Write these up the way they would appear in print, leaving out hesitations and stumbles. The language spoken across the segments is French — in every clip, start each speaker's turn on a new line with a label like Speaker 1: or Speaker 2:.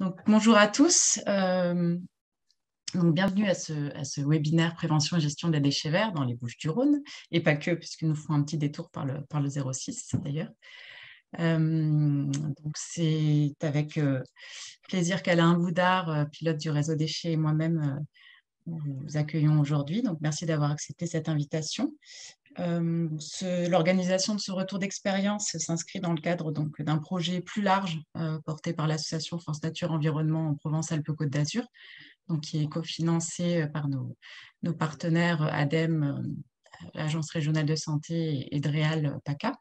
Speaker 1: Donc, bonjour à tous. Donc, bienvenue à ce webinaire prévention et gestion des déchets verts dans les Bouches-du-Rhône, et pas que, puisque nous ferons un petit détour par le 06 d'ailleurs. Donc, c'est avec plaisir qu'Alain Boudard, pilote du réseau déchets, et moi-même vous accueillons aujourd'hui. Donc, merci d'avoir accepté cette invitation. L'organisation de ce retour d'expérience s'inscrit dans le cadre d'un projet plus large porté par l'association France Nature Environnement en Provence-Alpes-Côte d'Azur, donc qui est cofinancé par nos partenaires ADEME, l'Agence régionale de santé, et DREAL PACA.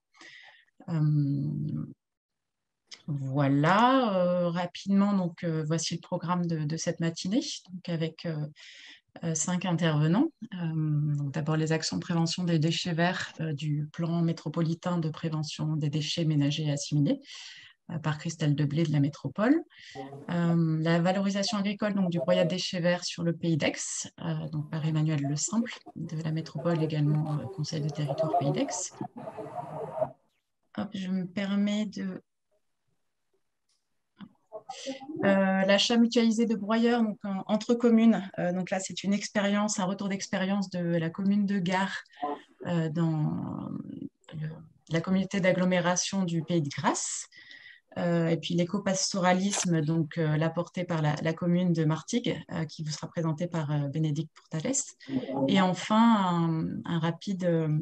Speaker 1: Voilà, rapidement, donc voici le programme de cette matinée, donc avec 5 intervenants. D'abord, les actions de prévention des déchets verts du plan métropolitain de prévention des déchets ménagers et assimilés par Christelle Deblé de la métropole. La valorisation agricole donc, du broyat de déchets verts sur le Pays d'Aix, donc par Emmanuel Le Simple de la métropole, également conseil de territoire Pays d'Aix. Je me permets de... L'achat mutualisé de broyeurs donc, entre communes. Donc là, c'est une expérience, un retour d'expérience de la commune de Gare dans la communauté d'agglomération du Pays de Grasse. Et puis l'éco-pastoralisme, donc là porté par la commune de Martigues, qui vous sera présenté par Bénédicte Portales. Et enfin, un rapide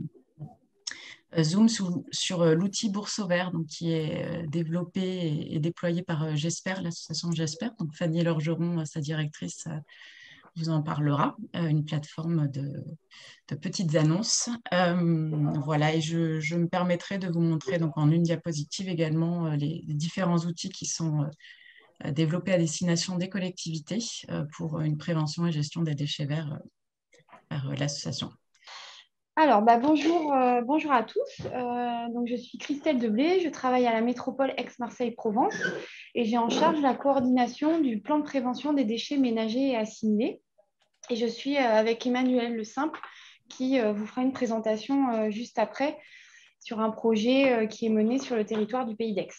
Speaker 1: zoom sur l'outil Bourse au Vert, donc, qui est développé et déployé par Jesper, l'association Jesper. Donc Fanny Lorgeron, sa directrice, vous en parlera, une plateforme de petites annonces. Voilà, et je me permettrai de vous montrer donc, en une diapositive également les différents outils qui sont développés à destination des collectivités pour une prévention et gestion des déchets verts par l'association.
Speaker 2: Alors, bonjour à tous. Donc, je suis Christelle Deblé, je travaille à la métropole Aix-Marseille-Provence et j'ai en charge la coordination du plan de prévention des déchets ménagers et assimilés. Et je suis avec Emmanuel Le Simple qui vous fera une présentation juste après sur un projet qui est mené sur le territoire du Pays d'Aix.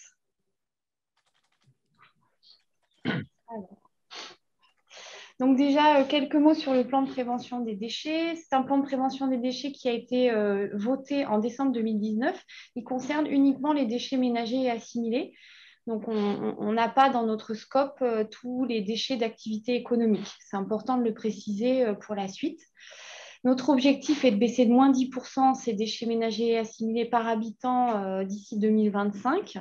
Speaker 2: Donc déjà, quelques mots sur le plan de prévention des déchets. C'est un plan de prévention des déchets qui a été voté en décembre 2019. Il concerne uniquement les déchets ménagers et assimilés. Donc, on n'a pas dans notre scope tous les déchets d'activité économique. C'est important de le préciser pour la suite. Notre objectif est de baisser de moins 10% ces déchets ménagers et assimilés par habitant d'ici 2025.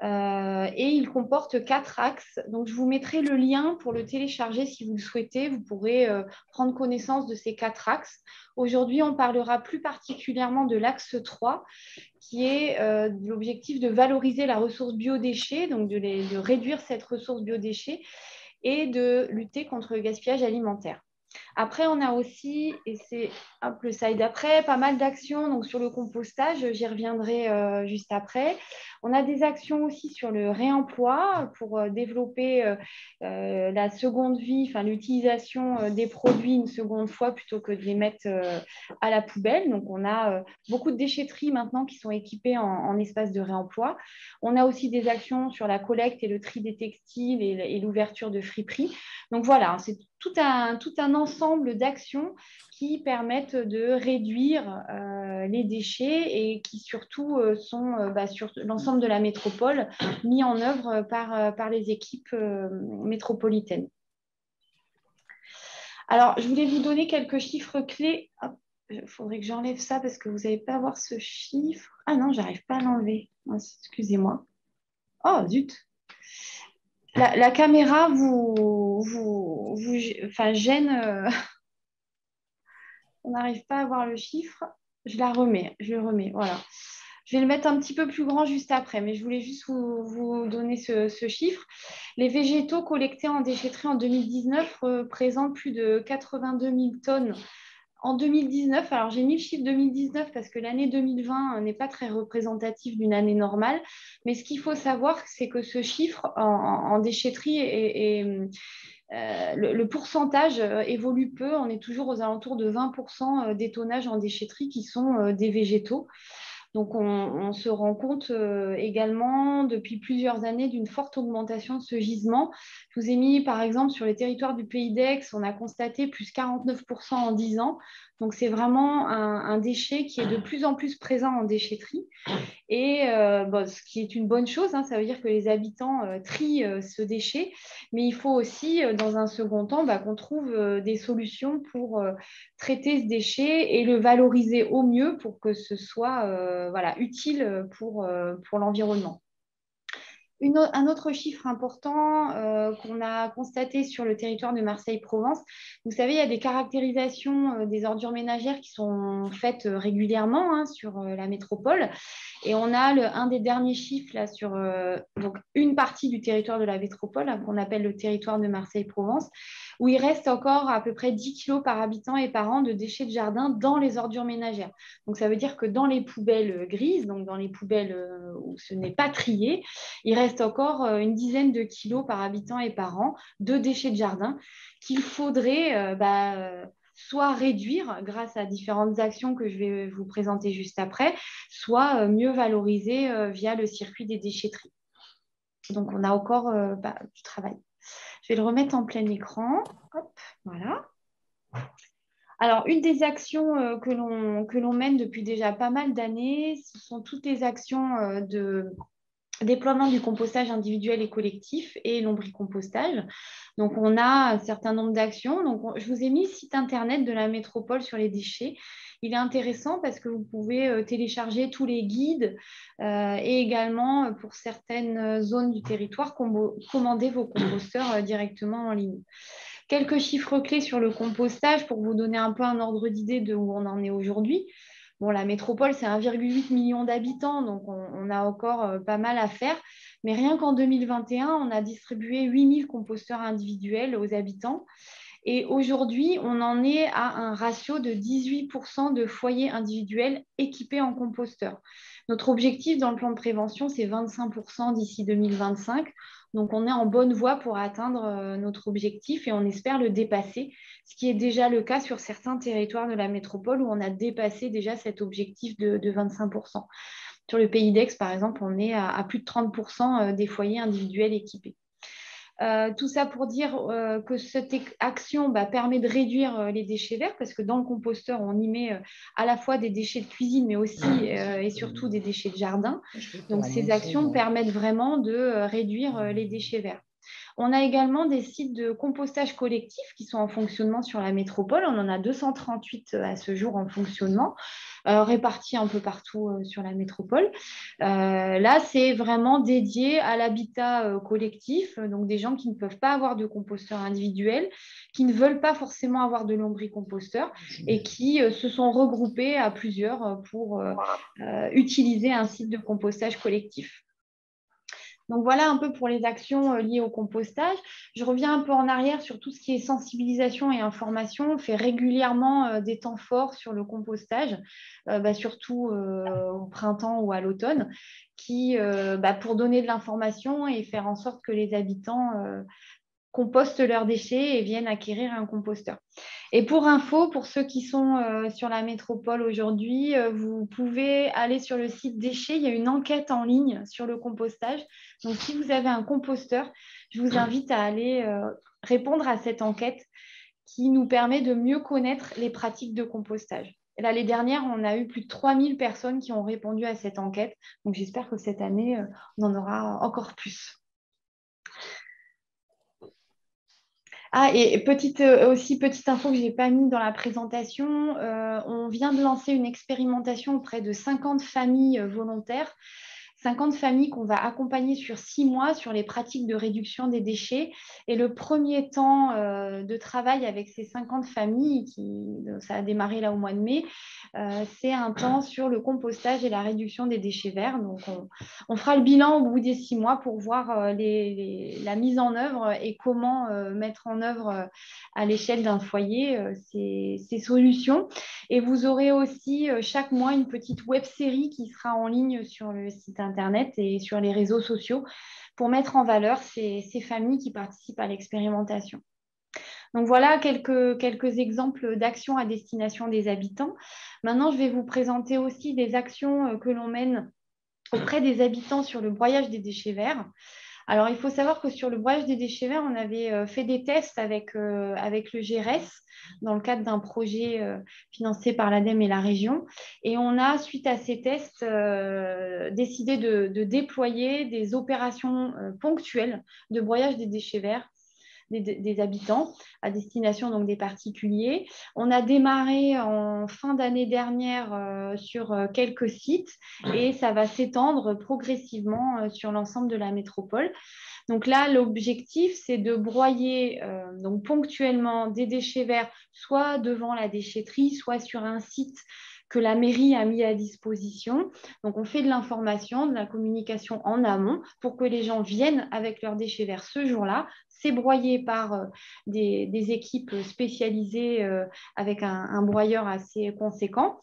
Speaker 2: Et il comporte 4 axes. Donc, je vous mettrai le lien pour le télécharger si vous le souhaitez. Vous pourrez prendre connaissance de ces 4 axes. Aujourd'hui, on parlera plus particulièrement de l'axe 3, qui est l'objectif de valoriser la ressource biodéchets, donc de réduire cette ressource biodéchets et de lutter contre le gaspillage alimentaire. Après, on a aussi, et c'est le slide d'après, pas mal d'actions donc sur le compostage, j'y reviendrai juste après. On a des actions aussi sur le réemploi pour développer la seconde vie, enfin l'utilisation des produits une seconde fois plutôt que de les mettre à la poubelle. Donc, on a beaucoup de déchetteries maintenant qui sont équipées en espaces de réemploi. On a aussi des actions sur la collecte et le tri des textiles et l'ouverture de friperies. Donc voilà, c'est tout un ensemble d'actions qui permettent de réduire les déchets et qui surtout sont sur l'ensemble de la métropole mis en œuvre par les équipes métropolitaines. Alors, je voulais vous donner quelques chiffres clés. Il faudrait que j'enlève ça parce que vous n'allez pas voir ce chiffre. Ah non, j'arrive pas à l'enlever. Excusez-moi. Oh, zut. La caméra gêne. On n'arrive pas à voir le chiffre. Je le remets. Voilà. Je vais le mettre un petit peu plus grand juste après, mais je voulais juste vous donner ce chiffre. Les végétaux collectés en déchetterie en 2019 représentent plus de 82 000 tonnes. En 2019, alors j'ai mis le chiffre 2019 parce que l'année 2020 n'est pas très représentative d'une année normale, mais ce qu'il faut savoir, c'est que ce chiffre en déchetterie le pourcentage évolue peu. On est toujours aux alentours de 20% des tonnages en déchetterie qui sont des végétaux. Donc, on se rend compte également depuis plusieurs années d'une forte augmentation de ce gisement. Je vous ai mis, par exemple, sur les territoires du Pays d'Aix, on a constaté plus 49% en 10 ans. Donc, c'est vraiment un déchet qui est de plus en plus présent en déchetterie. Et ce qui est une bonne chose, hein, ça veut dire que les habitants trient ce déchet, mais il faut aussi, dans un second temps, qu'on trouve des solutions pour traiter ce déchet et le valoriser au mieux pour que ce soit utile pour l'environnement. Un autre chiffre important qu'on a constaté sur le territoire de Marseille-Provence, vous savez, il y a des caractérisations des ordures ménagères qui sont faites régulièrement hein, sur la métropole. Et on a un des derniers chiffres là, sur donc une partie du territoire de la métropole, hein, qu'on appelle le territoire de Marseille-Provence, où il reste encore à peu près 10 kilos par habitant et par an de déchets de jardin dans les ordures ménagères. Donc ça veut dire que dans les poubelles grises, donc dans les poubelles où ce n'est pas trié, il reste encore une dizaine de kilos par habitant et par an de déchets de jardin qu'il faudrait soit réduire grâce à différentes actions que je vais vous présenter juste après, soit mieux valoriser via le circuit des déchetteries. Donc, on a encore du travail. Je vais le remettre en plein écran. Hop, voilà. Alors, une des actions que l'on mène depuis déjà pas mal d'années, ce sont toutes les actions de déploiement du compostage individuel et collectif et lombricompostage. Donc, on a un certain nombre d'actions. Donc, je vous ai mis le site internet de la métropole sur les déchets. Il est intéressant parce que vous pouvez télécharger tous les guides et également, pour certaines zones du territoire, commander vos composteurs directement en ligne. Quelques chiffres clés sur le compostage pour vous donner un peu un ordre d'idée de où on en est aujourd'hui. Bon, la métropole, c'est 1,8 million d'habitants, donc on a encore pas mal à faire. Mais rien qu'en 2021, on a distribué 8000 composteurs individuels aux habitants. Et aujourd'hui, on en est à un ratio de 18% de foyers individuels équipés en composteur. Notre objectif dans le plan de prévention, c'est 25% d'ici 2025. Donc, on est en bonne voie pour atteindre notre objectif et on espère le dépasser, ce qui est déjà le cas sur certains territoires de la métropole où on a dépassé déjà cet objectif de 25%. Sur le Pays d'Aix, par exemple, on est à plus de 30% des foyers individuels équipés. Tout ça pour dire que cette action permet de réduire les déchets verts parce que dans le composteur, on y met à la fois des déchets de cuisine, mais aussi et surtout des déchets de jardin. Donc, ces actions permettent vraiment de réduire les déchets verts. On a également des sites de compostage collectif qui sont en fonctionnement sur la métropole. On en a 238 à ce jour en fonctionnement, répartis un peu partout sur la métropole. Là, c'est vraiment dédié à l'habitat collectif, donc des gens qui ne peuvent pas avoir de composteur individuel, qui ne veulent pas forcément avoir de lombricomposteur et qui se sont regroupés à plusieurs pour utiliser un site de compostage collectif. Donc voilà un peu pour les actions liées au compostage. Je reviens un peu en arrière sur tout ce qui est sensibilisation et information. On fait régulièrement des temps forts sur le compostage, surtout au printemps ou à l'automne, pour donner de l'information et faire en sorte que les habitants compostent leurs déchets et viennent acquérir un composteur. Et pour info, pour ceux qui sont sur la métropole aujourd'hui, vous pouvez aller sur le site Déchets. Il y a une enquête en ligne sur le compostage. Donc, si vous avez un composteur, je vous invite à aller répondre à cette enquête qui nous permet de mieux connaître les pratiques de compostage. Et l'année dernière, on a eu plus de 3000 personnes qui ont répondu à cette enquête. Donc, j'espère que cette année, on en aura encore plus. Ah, et petite info que je n'ai pas mis dans la présentation, on vient de lancer une expérimentation auprès de 50 familles volontaires, 50 familles qu'on va accompagner sur 6 mois sur les pratiques de réduction des déchets. Et le premier temps de travail avec ces 50 familles, ça a démarré là au mois de mai, c'est un temps sur le compostage et la réduction des déchets verts. Donc, on fera le bilan au bout des 6 mois pour voir la mise en œuvre et comment mettre en œuvre à l'échelle d'un foyer ces solutions. Et vous aurez aussi chaque mois une petite web série qui sera en ligne sur le site internet et sur les réseaux sociaux pour mettre en valeur ces familles qui participent à l'expérimentation. Donc voilà quelques exemples d'actions à destination des habitants. Maintenant, je vais vous présenter aussi des actions que l'on mène auprès des habitants sur le broyage des déchets verts. Alors, il faut savoir que sur le broyage des déchets verts, on avait fait des tests avec le GRS dans le cadre d'un projet financé par l'ADEME et la région. Et on a, suite à ces tests, décidé de déployer des opérations ponctuelles de broyage des déchets verts des habitants à destination donc des particuliers. On a démarré en fin d'année dernière sur quelques sites et ça va s'étendre progressivement sur l'ensemble de la métropole. Donc là, l'objectif, c'est de broyer donc ponctuellement des déchets verts, soit devant la déchetterie, soit sur un site que la mairie a mis à disposition. Donc, on fait de l'information, de la communication en amont pour que les gens viennent avec leurs déchets verts ce jour-là. C'est broyé par des équipes spécialisées avec un broyeur assez conséquent.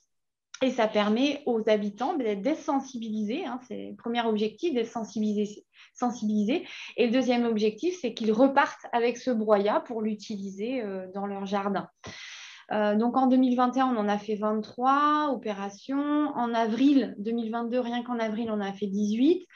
Speaker 2: Et ça permet aux habitants d'être sensibilisés. Hein, c'est le premier objectif, d'être sensibilisés. Et le deuxième objectif, c'est qu'ils repartent avec ce broyat pour l'utiliser dans leur jardin. Donc en 2021, on en a fait 23 opérations. En avril 2022, rien qu'en avril, on a fait 18.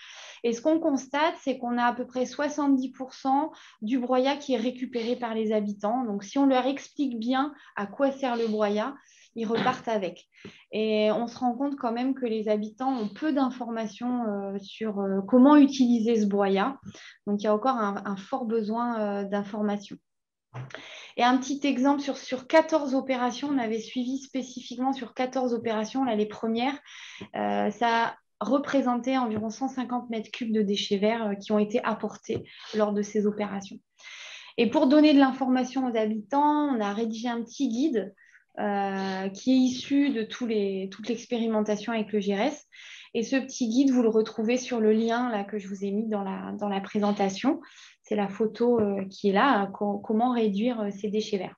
Speaker 2: Et ce qu'on constate, c'est qu'on a à peu près 70% du broyat qui est récupéré par les habitants. Donc si on leur explique bien à quoi sert le broyat, ils repartent avec. Et on se rend compte quand même que les habitants ont peu d'informations sur comment utiliser ce broyat. Donc il y a encore un fort besoin d'informations. Et un petit exemple sur 14 opérations, on avait suivi spécifiquement sur 14 opérations, là, les premières, ça représentait environ 150 mètres cubes de déchets verts qui ont été apportés lors de ces opérations. Et pour donner de l'information aux habitants, on a rédigé un petit guide qui est issu de toute l'expérimentation avec le GRS. Et ce petit guide, vous le retrouvez sur le lien là, que je vous ai mis dans la présentation. C'est la photo qui est là, comment réduire ces déchets verts.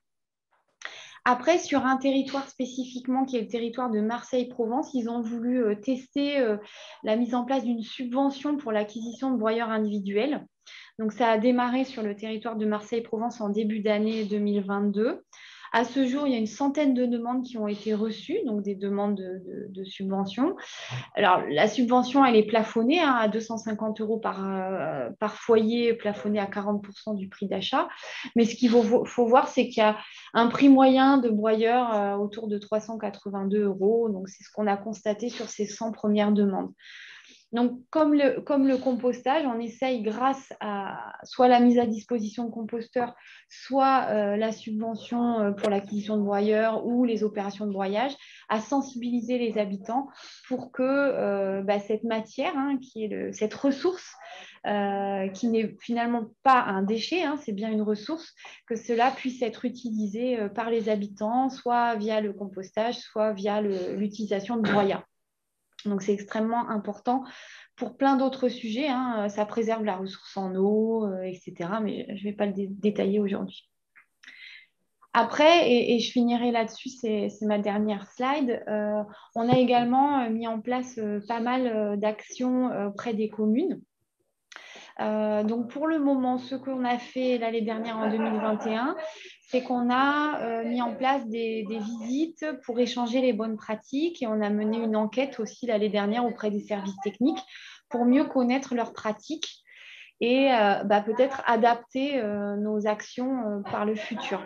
Speaker 2: Après, sur un territoire spécifiquement qui est le territoire de Marseille-Provence, ils ont voulu tester la mise en place d'une subvention pour l'acquisition de broyeurs individuels. Donc, ça a démarré sur le territoire de Marseille-Provence en début d'année 2022. À ce jour, il y a une centaine de demandes qui ont été reçues, donc des demandes de subvention. Alors, la subvention, elle est plafonnée à 250 € par foyer, plafonnée à 40% du prix d'achat. Mais ce qu'il faut voir, c'est qu'il y a un prix moyen de broyeur autour de 382 €. Donc, c'est ce qu'on a constaté sur ces 100 premières demandes. Donc, comme le compostage, on essaye grâce à soit la mise à disposition de composteurs, soit la subvention pour l'acquisition de broyeurs ou les opérations de broyage, à sensibiliser les habitants pour que cette matière, hein, cette ressource, qui n'est finalement pas un déchet, hein, c'est bien une ressource, que cela puisse être utilisé par les habitants, soit via le compostage, soit via l'utilisation de broyats. Donc, c'est extrêmement important pour plein d'autres sujets. Hein. Ça préserve la ressource en eau, etc. Mais je ne vais pas le détailler aujourd'hui. Après, et je finirai là-dessus, c'est ma dernière slide, on a également mis en place pas mal d'actions auprès des communes. Donc, pour le moment, ce qu'on a fait l'année dernière en 2021, c'est qu'on a mis en place des visites pour échanger les bonnes pratiques et on a mené une enquête aussi l'année dernière auprès des services techniques pour mieux connaître leurs pratiques et peut-être adapter nos actions par le futur.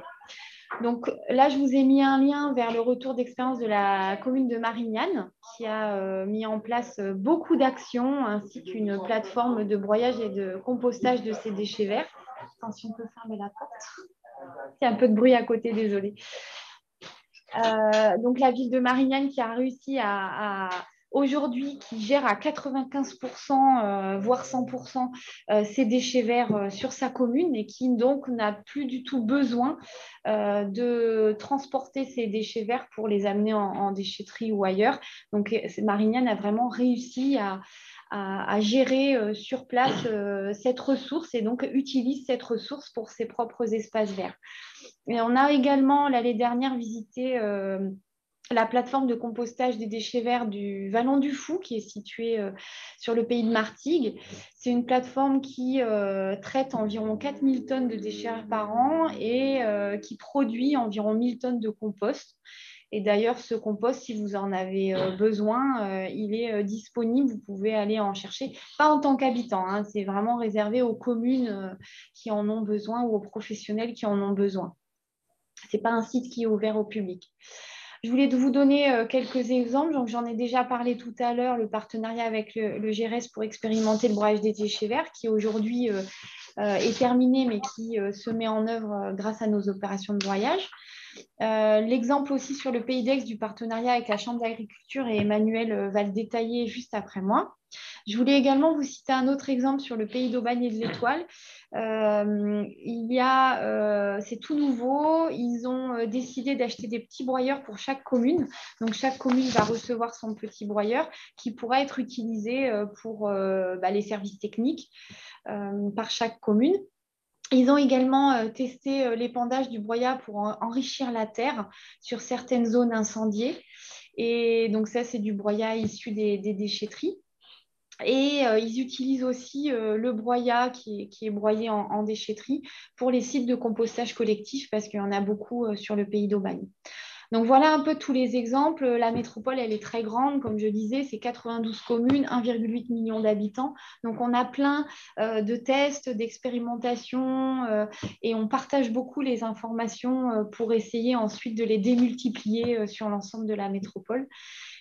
Speaker 2: Donc là, je vous ai mis un lien vers le retour d'expérience de la commune de Marignane qui a mis en place beaucoup d'actions ainsi qu'une plateforme de broyage et de compostage de ces déchets verts. Attention, on peut fermer la porte. Il y a un peu de bruit à côté, désolée. Donc la ville de Marignane qui a réussi aujourd'hui, qui gère à 95%, voire 100%, ses déchets verts sur sa commune et qui donc n'a plus du tout besoin de transporter ces déchets verts pour les amener en déchetterie ou ailleurs. Donc Marignane a vraiment réussi à gérer sur place cette ressource et donc utilise cette ressource pour ses propres espaces verts. Et on a également l'année dernière visité la plateforme de compostage des déchets verts du Vallon du Fou, qui est située sur le pays de Martigues. C'est une plateforme qui traite environ 4000 tonnes de déchets verts par an et qui produit environ 1000 tonnes de compost. Et d'ailleurs, ce compost, si vous en avez besoin, il est disponible. Vous pouvez aller en chercher, pas en tant qu'habitant, hein, c'est vraiment réservé aux communes qui en ont besoin ou aux professionnels qui en ont besoin. Ce n'est pas un site qui est ouvert au public. Je voulais vous donner quelques exemples. Donc, j'en ai déjà parlé tout à l'heure, le partenariat avec le GRS pour expérimenter le broyage des déchets verts, qui aujourd'hui est terminé, mais qui se met en œuvre grâce à nos opérations de broyage. L'exemple aussi sur le Pays d'Aix du partenariat avec la Chambre d'agriculture, et Emmanuel va le détailler juste après moi. Je voulais également vous citer un autre exemple sur le Pays d'Aubagne et de l'Étoile. C'est tout nouveau. Ils ont décidé d'acheter des petits broyeurs pour chaque commune. Donc, chaque commune va recevoir son petit broyeur qui pourra être utilisé pour les services techniques par chaque commune. Ils ont également testé l'épandage du broyat pour enrichir la terre sur certaines zones incendiées. Et donc, ça, c'est du broyat issu des déchetteries. Et ils utilisent aussi le broyat qui est broyé en déchetterie pour les sites de compostage collectif parce qu'il y en a beaucoup sur le Pays d'Aubagne. Donc voilà un peu tous les exemples. La métropole, elle est très grande, comme je disais, c'est 92 communes, 1,8 million d'habitants. Donc on a plein de tests, d'expérimentations et on partage beaucoup les informations pour essayer ensuite de les démultiplier sur l'ensemble de la métropole.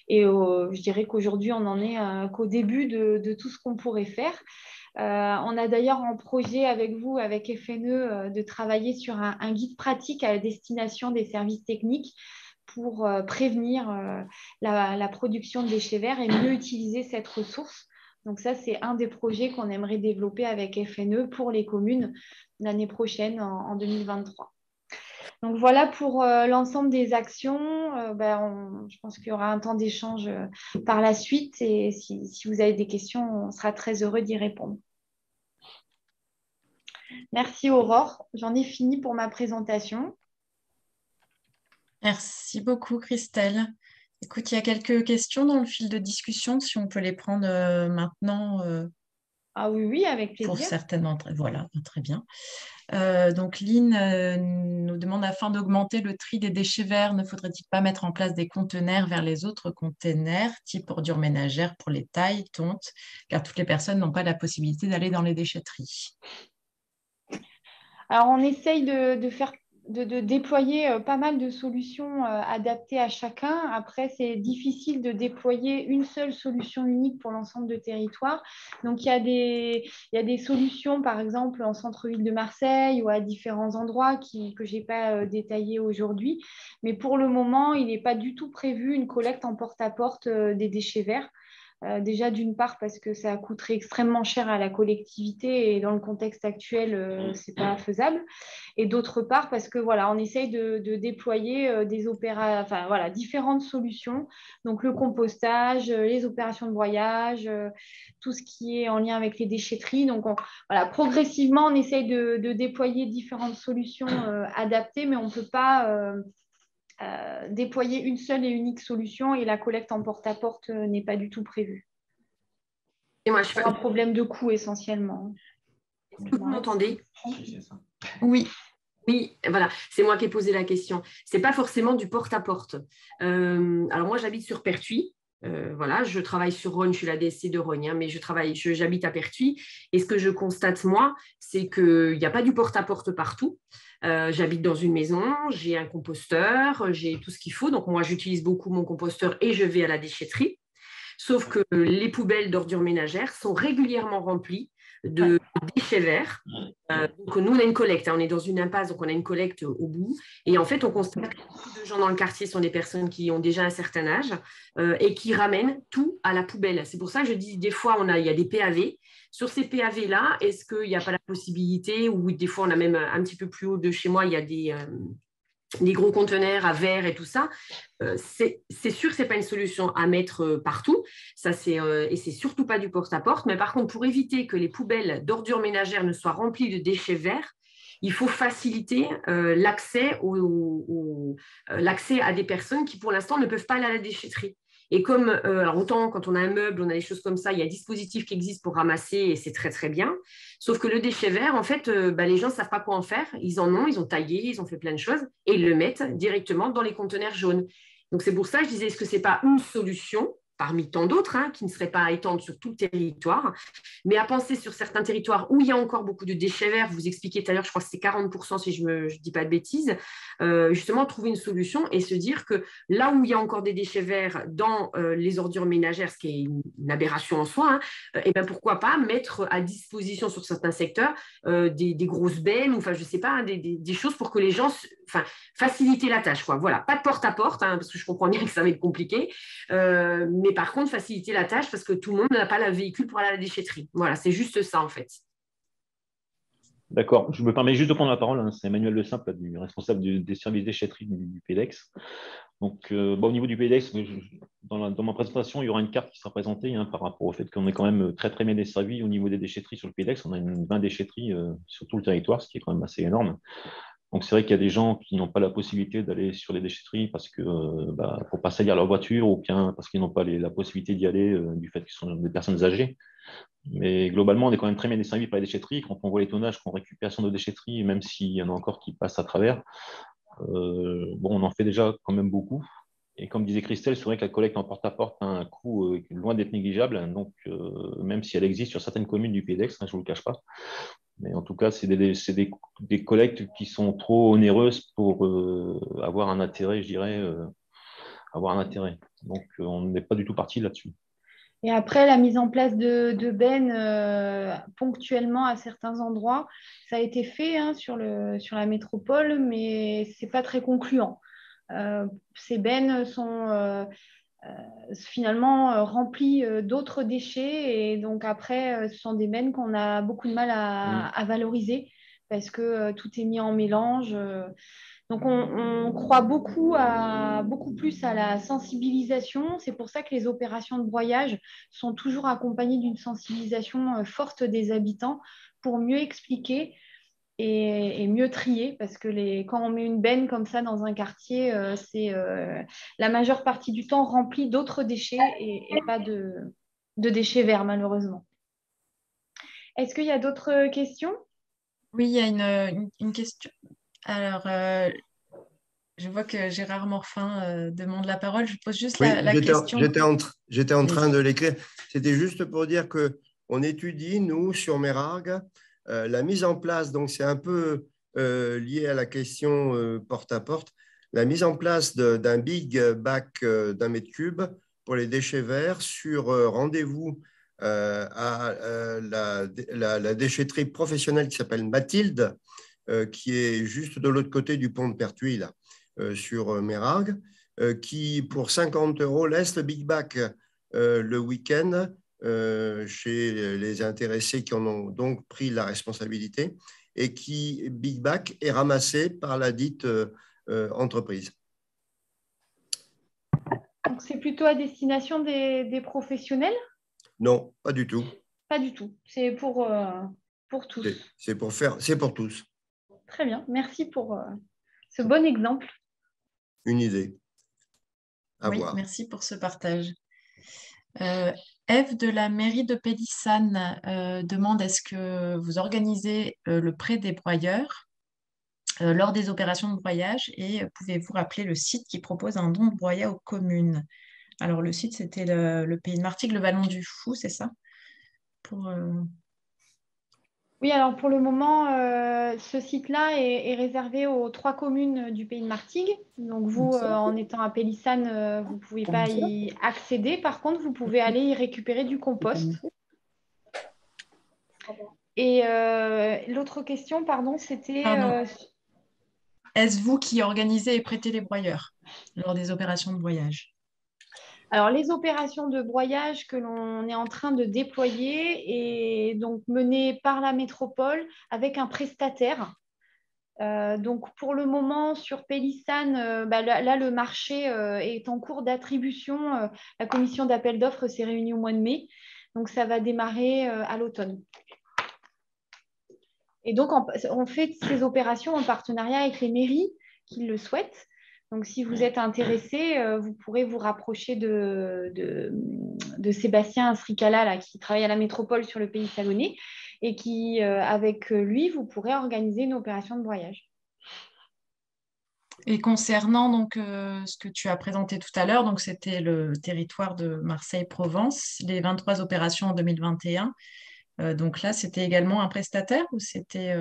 Speaker 2: Et je dirais qu'aujourd'hui, on n'en est qu'au début de tout ce qu'on pourrait faire. On a d'ailleurs en projet avec vous, avec FNE, de travailler sur un guide pratique à la destination des services techniques pour prévenir la production de déchets verts et mieux utiliser cette ressource. Donc ça, c'est un des projets qu'on aimerait développer avec FNE pour les communes l'année prochaine, en 2023. Donc voilà pour l'ensemble des actions. Je pense qu'il y aura un temps d'échange par la suite et si vous avez des questions, on sera très heureux d'y répondre. Merci Aurore. J'en ai fini pour ma présentation.
Speaker 1: Merci beaucoup, Christelle. Écoute, il y a quelques questions dans le fil de discussion, si on peut les prendre maintenant.
Speaker 2: Ah oui, avec plaisir.
Speaker 1: Pour certaines d'entre elles. Voilà, très bien. Donc, Lynn nous demande, afin d'augmenter le tri des déchets verts, ne faudrait-il pas mettre en place des conteneurs vers les autres conteneurs, type ordures ménagères pour les tailles, tontes, car toutes les personnes n'ont pas la possibilité d'aller dans les déchetteries?
Speaker 2: Alors, on essaye de déployer pas mal de solutions adaptées à chacun. Après, c'est difficile de déployer une seule solution unique pour l'ensemble du territoire. Donc, il y a des solutions, par exemple, en centre-ville de Marseille ou à différents endroits que je n'ai pas détaillées aujourd'hui. Mais pour le moment, il n'est pas du tout prévu une collecte en porte-à-porte des déchets verts. Déjà, d'une part, parce que ça coûterait extrêmement cher à la collectivité et dans le contexte actuel, ce n'est pas faisable. Et d'autre part, parce que voilà, on essaye de déployer différentes solutions. Donc, le compostage, les opérations de broyage, tout ce qui est en lien avec les déchetteries. Donc, progressivement, on essaye de déployer différentes solutions adaptées, mais on ne peut pas déployer une seule et unique solution et la collecte en porte-à-porte n'est pas du tout prévue.
Speaker 3: Et moi,
Speaker 2: c'est un problème de coût essentiellement.
Speaker 3: Est-ce que vous m'entendez?
Speaker 1: Oui.
Speaker 3: Oui, voilà, c'est moi qui ai posé la question. Ce n'est pas forcément du porte-à-porte. Alors moi, j'habite sur Pertuis. Voilà, je travaille sur Rhône, je suis la DSC de Rhône, hein, mais j'habite à Pertuis. Et ce que je constate, moi, c'est qu'il n'y a pas du porte-à-porte partout. J'habite dans une maison, j'ai un composteur, j'ai tout ce qu'il faut. Donc, moi, j'utilise beaucoup mon composteur et je vais à la déchetterie. Sauf que les poubelles d'ordures ménagères sont régulièrement remplies de déchets verts. Donc, nous, on a une collecte. On est dans une impasse, donc on a une collecte au bout. Et en fait, on constate que beaucoup de gens dans le quartier sont des personnes qui ont déjà un certain âge et qui ramènent tout à la poubelle. C'est pour ça que je dis, des fois, il y a des PAV. Sur ces PAV-là, est-ce qu'il n'y a pas la possibilité, ou des fois, on a même un petit peu plus haut de chez moi, il y a des gros conteneurs à verre et tout ça, c'est sûr que ce n'est pas une solution à mettre partout, et c'est surtout pas du porte-à-porte, mais par contre, pour éviter que les poubelles d'ordures ménagères ne soient remplies de déchets verts, il faut faciliter l'accès l'accès à des personnes qui, pour l'instant, ne peuvent pas aller à la déchetterie. Et comme, alors autant quand on a un meuble, on a des choses comme ça, il y a un dispositif qui existe pour ramasser et c'est très, très bien. Sauf que le déchet vert, en fait, les gens ne savent pas quoi en faire. Ils ont taillé, ils ont fait plein de choses et ils le mettent directement dans les conteneurs jaunes. Donc, c'est pour ça que je disais, est-ce que ce n'est pas une solution parmi tant d'autres, qui ne seraient pas à étendre sur tout le territoire, mais à penser sur certains territoires où il y a encore beaucoup de déchets verts. Vous expliquiez tout à l'heure, je crois que c'est 40% si je ne dis pas de bêtises, justement trouver une solution et se dire que là où il y a encore des déchets verts dans les ordures ménagères, ce qui est une aberration en soi, et ben pourquoi pas mettre à disposition sur certains secteurs des grosses bennes, ou enfin je sais pas, des choses pour que les gens, faciliter la tâche, quoi. Voilà, pas de porte-à-porte, parce que je comprends bien que ça va être compliqué, mais par contre, faciliter la tâche parce que tout le monde n'a pas le véhicule pour aller à la déchetterie. Voilà, c'est juste ça, en fait.
Speaker 4: D'accord. Je me permets juste de prendre la parole. C'est Emmanuel Le Simple, du responsable des services déchetterie du PEDEX. Donc, au niveau du PEDEX, dans ma présentation, il y aura une carte qui sera présentée par rapport au fait qu'on est quand même très, très bien desservi au niveau des déchetteries sur le PEDEX. On a 20 déchetteries sur tout le territoire, ce qui est quand même assez énorme. Donc, c'est vrai qu'il y a des gens qui n'ont pas la possibilité d'aller sur les déchetteries parce que pour pas salir leur voiture ou bien parce qu'ils n'ont pas la possibilité d'y aller du fait qu'ils sont des personnes âgées. Mais globalement, on est quand même très bien desservi par les déchetteries. Quand on voit les tonnages qu'on récupère sur nos déchetteries, même s'il y en a encore qui passent à travers, on en fait déjà quand même beaucoup. Et comme disait Christelle, c'est vrai que la collecte en porte-à-porte a un coût loin d'être négligeable. Donc, même si elle existe sur certaines communes du PEDEX, je ne vous le cache pas. Mais en tout cas, c'est des collectes qui sont trop onéreuses pour avoir un intérêt, je dirais, avoir un intérêt. Donc, on n'est pas du tout parti là-dessus.
Speaker 2: Et après, la mise en place de bennes ponctuellement à certains endroits, ça a été fait sur la métropole, mais ce n'est pas très concluant. Ces bennes sont finalement remplies d'autres déchets et donc après, ce sont des bennes qu'on a beaucoup de mal à valoriser parce que tout est mis en mélange. Donc, on croit beaucoup plus à la sensibilisation. C'est pour ça que les opérations de broyage sont toujours accompagnées d'une sensibilisation forte des habitants pour mieux expliquer et mieux trier. Parce que quand on met une benne comme ça dans un quartier, c'est la majeure partie du temps rempli d'autres déchets et pas de déchets verts, malheureusement. Est-ce qu'il y a d'autres questions?
Speaker 1: Oui, il y a une question. Alors, je vois que Gérard Morfin demande la parole. Je pose juste
Speaker 5: Oui,
Speaker 1: la question.
Speaker 5: j'étais en train de l'écrire. C'était juste pour dire qu'on étudie, nous, sur Mérargues, la mise en place, donc c'est un peu lié à la question porte-à-porte, la mise en place d'un big bac d'un mètre cube pour les déchets verts sur rendez-vous à la déchetterie professionnelle qui s'appelle Mathilde, qui est juste de l'autre côté du pont de Pertuis, là, sur Mérargues, qui, pour 50 € laisse le Big Bac le week-end chez les intéressés qui en ont donc pris la responsabilité et qui, Big Bac, est ramassé par la dite entreprise.
Speaker 2: Donc, c'est plutôt à destination des professionnels?
Speaker 5: Non, pas du tout.
Speaker 2: Pas du tout. C'est pour tous.
Speaker 5: C'est pour tous.
Speaker 2: Très bien. Merci pour ce bon exemple.
Speaker 5: Une idée.
Speaker 1: Oui,
Speaker 5: voir.
Speaker 1: merci pour ce partage. Ève de la mairie de Pélissane demande est-ce que vous organisez le prêt des broyeurs lors des opérations de broyage et pouvez-vous rappeler le site qui propose un don de broyat aux communes? Alors le site c'était le Pays de Martigues, le Vallon du Fou, c'est ça?
Speaker 2: Oui, alors pour le moment, ce site-là est réservé aux 3 communes du Pays de Martigues. Donc vous, en étant à Pélissane, vous ne pouvez pas y accéder. Par contre, vous pouvez aller y récupérer du compost. Et l'autre question, pardon, c'était...
Speaker 1: Est-ce vous qui organisez et prêtez les broyeurs lors des opérations de broyage?
Speaker 2: Alors, les opérations de broyage que l'on est en train de déployer et donc menées par la métropole avec un prestataire. Donc, pour le moment, sur Pélissane, là, le marché est en cours d'attribution. La commission d'appel d'offres s'est réunie au mois de mai. Donc, ça va démarrer à l'automne. Et donc, on fait ces opérations en partenariat avec les mairies qui le souhaitent. Donc, si vous êtes intéressé, vous pourrez vous rapprocher de Sébastien Sricala, là, qui travaille à la métropole sur le Pays Salonnais, et qui, avec lui, vous pourrez organiser une opération de broyage.
Speaker 1: Et concernant donc, ce que tu as présenté tout à l'heure, donc c'était le territoire de Marseille-Provence, les 23 opérations en 2021. Donc là, c'était également un prestataire ou c'était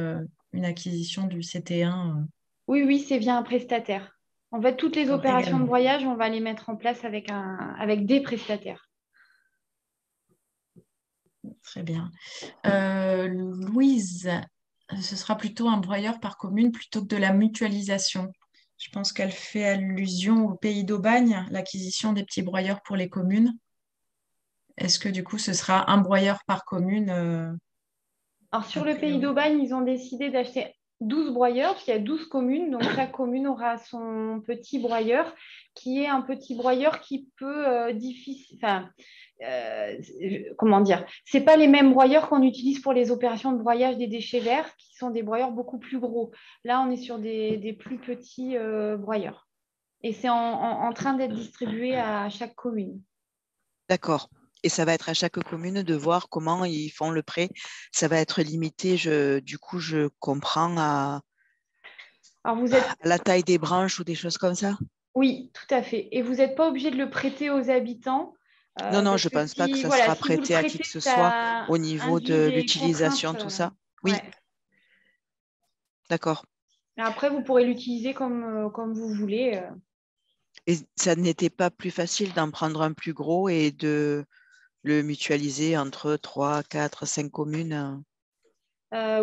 Speaker 1: une acquisition du CT1
Speaker 2: Oui, oui, c'est via un prestataire. En fait, toutes les opérations de
Speaker 1: également.
Speaker 2: broyage, on va les mettre en place avec des prestataires.
Speaker 1: Très bien. Louise, ce sera plutôt un broyeur par commune plutôt que de la mutualisation. Je pense qu'elle fait allusion au pays d'Aubagne, l'acquisition des petits broyeurs pour les communes. Est-ce que du coup, ce sera un broyeur par commune
Speaker 2: Alors, sur
Speaker 1: a
Speaker 2: le Pays
Speaker 1: priori?
Speaker 2: d'Aubagne, ils ont décidé d'acheter 12 broyeurs, parce qu'il y a 12 communes. Donc, chaque commune aura son petit broyeur, qui est un petit broyeur qui peut comment dire, c'est pas les mêmes broyeurs qu'on utilise pour les opérations de broyage des déchets verts, qui sont des broyeurs beaucoup plus gros. Là, on est sur des plus petits broyeurs. Et c'est en train d'être distribué à chaque commune.
Speaker 6: D'accord. Et ça va être à chaque commune de voir comment ils font le prêt. Ça va être limité, du coup, je comprends à
Speaker 2: Alors, vous êtes...
Speaker 6: la taille des branches ou des choses comme ça?
Speaker 2: Oui, tout à fait. Et vous n'êtes pas obligé de le prêter aux habitants.
Speaker 6: Non, non,
Speaker 2: Parce
Speaker 6: je
Speaker 2: que
Speaker 6: ne pense pas que ça
Speaker 2: voilà,
Speaker 6: sera
Speaker 2: si vous le
Speaker 6: prêté à qui
Speaker 2: prêtez,
Speaker 6: que ce soit
Speaker 2: ça
Speaker 6: au niveau
Speaker 2: induit
Speaker 6: de
Speaker 2: des contraintes.
Speaker 6: l'utilisation, tout ça. Oui,
Speaker 2: Ouais.
Speaker 6: d'accord.
Speaker 2: Et après, vous pourrez l'utiliser comme vous voulez.
Speaker 6: Et ça n'était pas plus facile d'en prendre un plus gros et de le mutualiser entre 3, 4, 5 communes?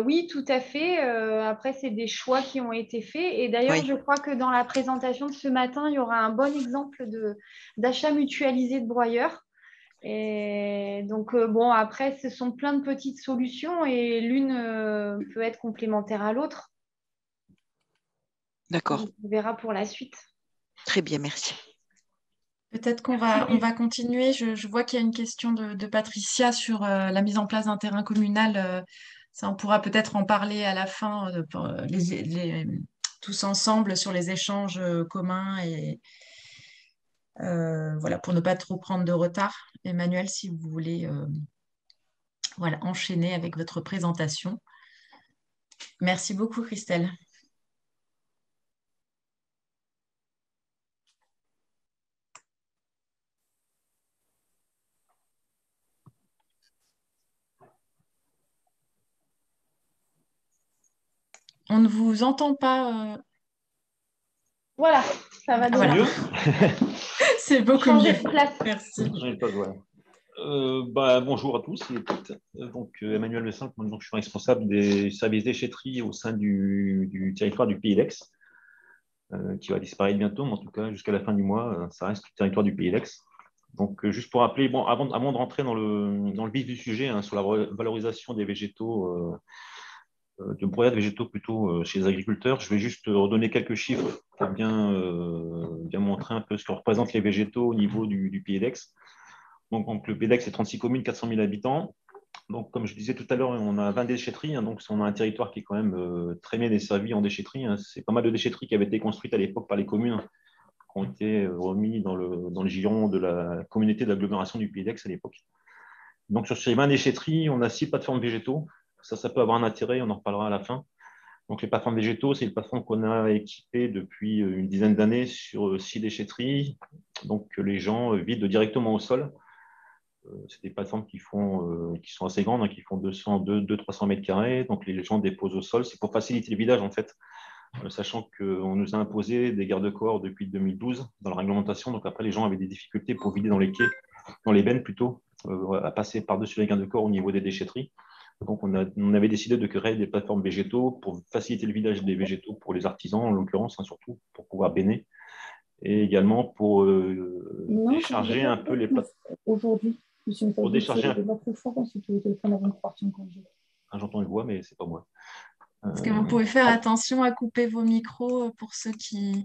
Speaker 2: Oui, tout à fait. Après, c'est des choix qui ont été faits. Et d'ailleurs,
Speaker 6: Oui,
Speaker 2: je crois que dans la présentation de ce matin, il y aura un bon exemple d'achat mutualisé de broyeurs. Et donc, bon, après, ce sont plein de petites solutions et l'une peut être complémentaire à l'autre.
Speaker 6: d'accord.
Speaker 2: On verra pour la suite.
Speaker 6: Très bien, merci.
Speaker 1: Peut-être qu'on va continuer. Je vois qu'il y a une question de Patricia sur la mise en place d'un terrain communal. Ça, on pourra peut-être en parler à la fin, pour, tous ensemble sur les échanges communs et voilà, pour ne pas trop prendre de retard. Emmanuel, si vous voulez voilà, enchaîner avec votre présentation. Merci beaucoup, Christelle. On ne vous entend pas.
Speaker 2: Voilà, ça va
Speaker 1: Voilà.
Speaker 2: donner.
Speaker 1: C'est beaucoup
Speaker 2: Changer
Speaker 1: mieux.
Speaker 2: de place.
Speaker 1: Merci.
Speaker 4: Bonjour à tous et toutes. Donc, Emmanuel Messin, donc, je suis responsable des services déchetterie au sein du territoire du Pays d'Aix, qui va disparaître bientôt, mais en tout cas, jusqu'à la fin du mois, ça reste le territoire du Pays d'Aix. Donc, juste pour rappeler, bon, avant de rentrer dans le vif du sujet, sur la valorisation des végétaux, de broyats de végétaux plutôt chez les agriculteurs, je vais juste redonner quelques chiffres pour bien montrer un peu ce que représentent les végétaux au niveau du Pays d'Aix. Donc, le Pays d'Aix, c'est 36 communes, 400 000 habitants. Donc, comme je disais tout à l'heure, on a 20 déchetteries. Donc, on a un territoire qui est quand même très bien desservi en déchetterie. C'est pas mal de déchetteries qui avaient été construites à l'époque par les communes, qui ont été remis dans le giron de la communauté d'agglomération du Pays d'Aix à l'époque. Donc, sur ces 20 déchetteries, on a 6 plateformes végétaux. Ça peut avoir un intérêt, on en reparlera à la fin. Donc, les plateformes végétaux, c'est une plateforme qu'on a équipée depuis une dizaine d'années sur 6 déchetteries. Donc, les gens vident directement au sol. C'est des plateformes qui sont assez grandes, qui font 200-300 mètres carrés. Donc, les gens déposent au sol. C'est pour faciliter le vidage, en fait, sachant qu'on nous a imposé des garde-corps depuis 2012 dans la réglementation. Donc, après, les gens avaient des difficultés pour vider dans les quais, dans les bennes plutôt, à passer par-dessus les garde-corps au niveau des déchetteries. Donc, on avait décidé de créer des plateformes végétaux pour faciliter le vidage des végétaux pour les artisans, en l'occurrence, surtout, pour pouvoir béner. Et également pour décharger un peu les plateformes.
Speaker 7: Aujourd'hui,
Speaker 4: pour décharger un peu.
Speaker 7: J'entends
Speaker 4: une voix, mais c'est pas moi.
Speaker 1: Est-ce que vous pouvez faire attention à couper vos micros pour ceux qui…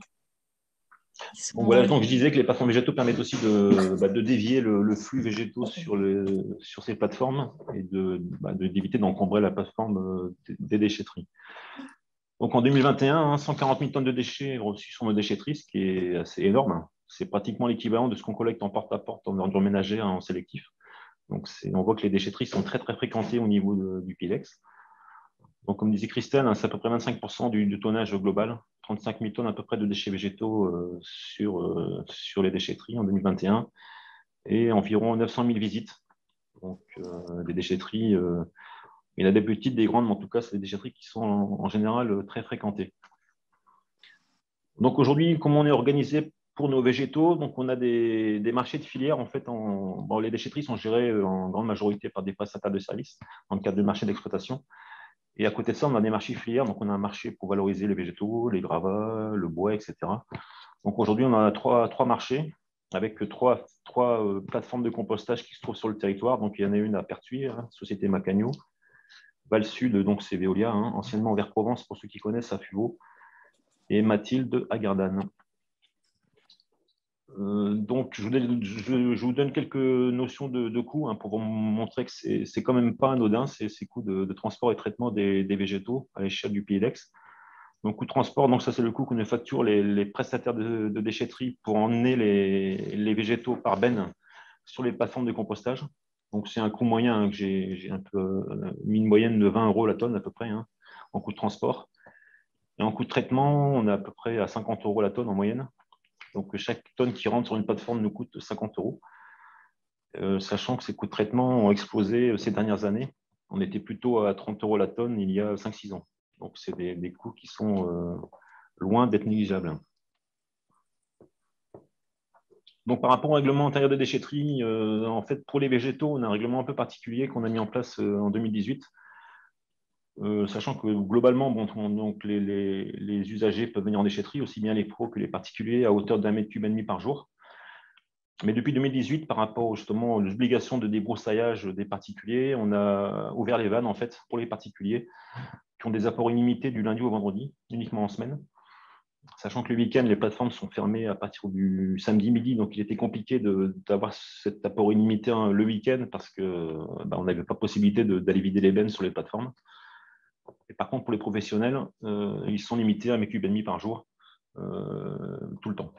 Speaker 4: Donc voilà, donc je disais que les plateformes végétaux permettent aussi de dévier le flux végétaux sur ces plateformes et d'éviter d'encombrer la plateforme des déchetteries. Donc en 2021, 140 000 tonnes de déchets reçus sur nos déchetteries, ce qui est assez énorme. C'est pratiquement l'équivalent de ce qu'on collecte en porte-à-porte en ordures ménagères en sélectif. Donc on voit que les déchetteries sont très très fréquentées au niveau du PILEX. Donc comme disait Christelle, c'est à peu près 25% du tonnage global, 35 000 tonnes à peu près de déchets végétaux sur les déchetteries en 2021 et environ 900 000 visites. Donc des déchetteries, il y en a des petites, des grandes, mais en tout cas, c'est des déchetteries qui sont en général très fréquentées. Donc aujourd'hui, comment on est organisé pour nos végétaux? Donc on a des marchés de filière. En fait, les déchetteries sont gérées en grande majorité par des prestataires de services dans le cadre de marchés d'exploitation. Et à côté de ça, on a des marchés filières. Donc on a un marché pour valoriser les végétaux, les gravats, le bois, etc. Donc aujourd'hui, on a trois marchés avec trois plateformes de compostage qui se trouvent sur le territoire. Donc il y en a une à Pertuis, Société Macagno. Val Sud, donc c'est Veolia, anciennement Vers-Provence pour ceux qui connaissent, à Fuveau, et Mathilde à Gardanne. Donc je vous donne quelques notions de coûts pour vous montrer que c'est quand même pas anodin, ces coûts de transport et traitement des végétaux à l'échelle du PILEX. Donc coût de transport, donc ça c'est le coût que nous facturent les prestataires de déchetterie pour emmener les végétaux par benne sur les plateformes de compostage. Donc c'est un coût moyen que j'ai un peu mis une moyenne de 20 € la tonne à peu près en coût de transport. Et en coût de traitement, on est à peu près à 50 € la tonne en moyenne. Donc chaque tonne qui rentre sur une plateforme nous coûte 50 €, sachant que ces coûts de traitement ont explosé ces dernières années. On était plutôt à 30 € la tonne il y a 5-6 ans. Donc c'est des coûts qui sont loin d'être négligeables. Donc, par rapport au règlement intérieur des déchetteries, en fait, pour les végétaux, on a un règlement un peu particulier qu'on a mis en place en 2018, sachant que globalement, donc les usagers peuvent venir en déchetterie, aussi bien les pros que les particuliers, à hauteur d'1,5 mètre cube par jour. Mais depuis 2018, par rapport justement aux obligations de débroussaillage des particuliers, on a ouvert les vannes en fait pour les particuliers qui ont des apports illimités du lundi au vendredi, uniquement en semaine. Sachant que le week-end, les plateformes sont fermées à partir du samedi midi, donc il était compliqué d'avoir cet apport illimité le week-end parce qu'on n'avait pas possibilité d'aller vider les bennes sur les plateformes. Et par contre, pour les professionnels, ils sont limités à 1,5 mètre cube par jour, tout le temps.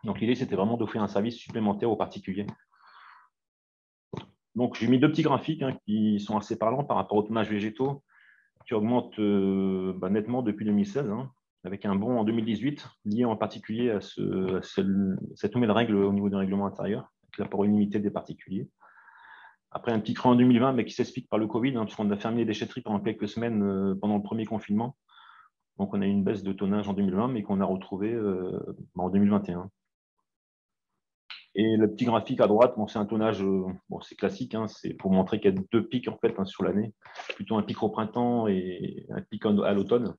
Speaker 4: Donc l'idée, c'était vraiment d'offrir un service supplémentaire aux particuliers. Donc j'ai mis deux petits graphiques qui sont assez parlants par rapport aux tonnages végétaux, qui augmentent nettement depuis 2016. Avec un bond en 2018, lié en particulier à cette nouvelle règle au niveau du règlement intérieur, avec l'apport illimité des particuliers. Après, un petit creux en 2020, mais qui s'explique par le Covid, puisqu'on a fermé les déchetteries pendant quelques semaines pendant le premier confinement. Donc, on a eu une baisse de tonnage en 2020, mais qu'on a retrouvé en 2021. Et le petit graphique à droite, c'est un tonnage, c'est classique, c'est pour montrer qu'il y a deux pics en fait sur l'année, plutôt un pic au printemps et un pic à l'automne.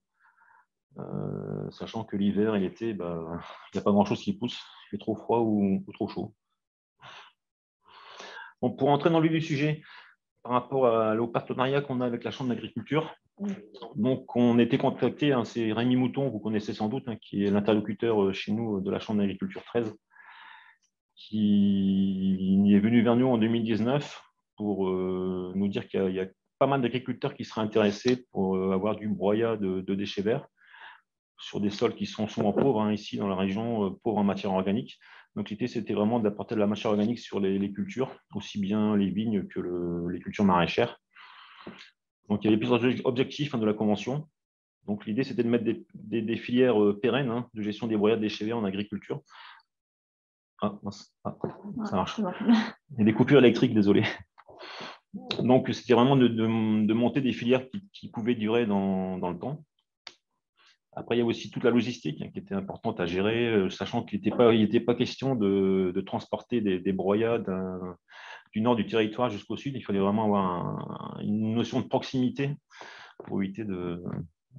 Speaker 4: Sachant que l'hiver et l'été, il n'y a pas grand-chose qui pousse, il fait trop froid ou trop chaud. Donc, pour entrer dans le vif du sujet, par rapport au partenariat qu'on a avec la Chambre d'agriculture, donc on était contacté, c'est Rémi Mouton, vous connaissez sans doute, qui est l'interlocuteur chez nous de la Chambre d'agriculture 13, qui est venu vers nous en 2019 pour nous dire qu'il y a pas mal d'agriculteurs qui seraient intéressés pour avoir du broyat de déchets verts sur des sols qui sont souvent pauvres, ici dans la région, pauvres en matière organique. Donc l'idée, c'était vraiment d'apporter de la matière organique sur les cultures, aussi bien les vignes que les cultures maraîchères. Donc il y avait plusieurs objectifs de la Convention. Donc l'idée, c'était de mettre des filières pérennes de gestion des broyats de déchets verts en agriculture. Ça marche. Il y a des coupures électriques, désolé. Donc c'était vraiment de monter des filières qui pouvaient durer dans le temps. Après, il y a aussi toute la logistique qui était importante à gérer, sachant qu'il n'était pas question de transporter des broyats du nord du territoire jusqu'au sud. Il fallait vraiment avoir une notion de proximité pour éviter de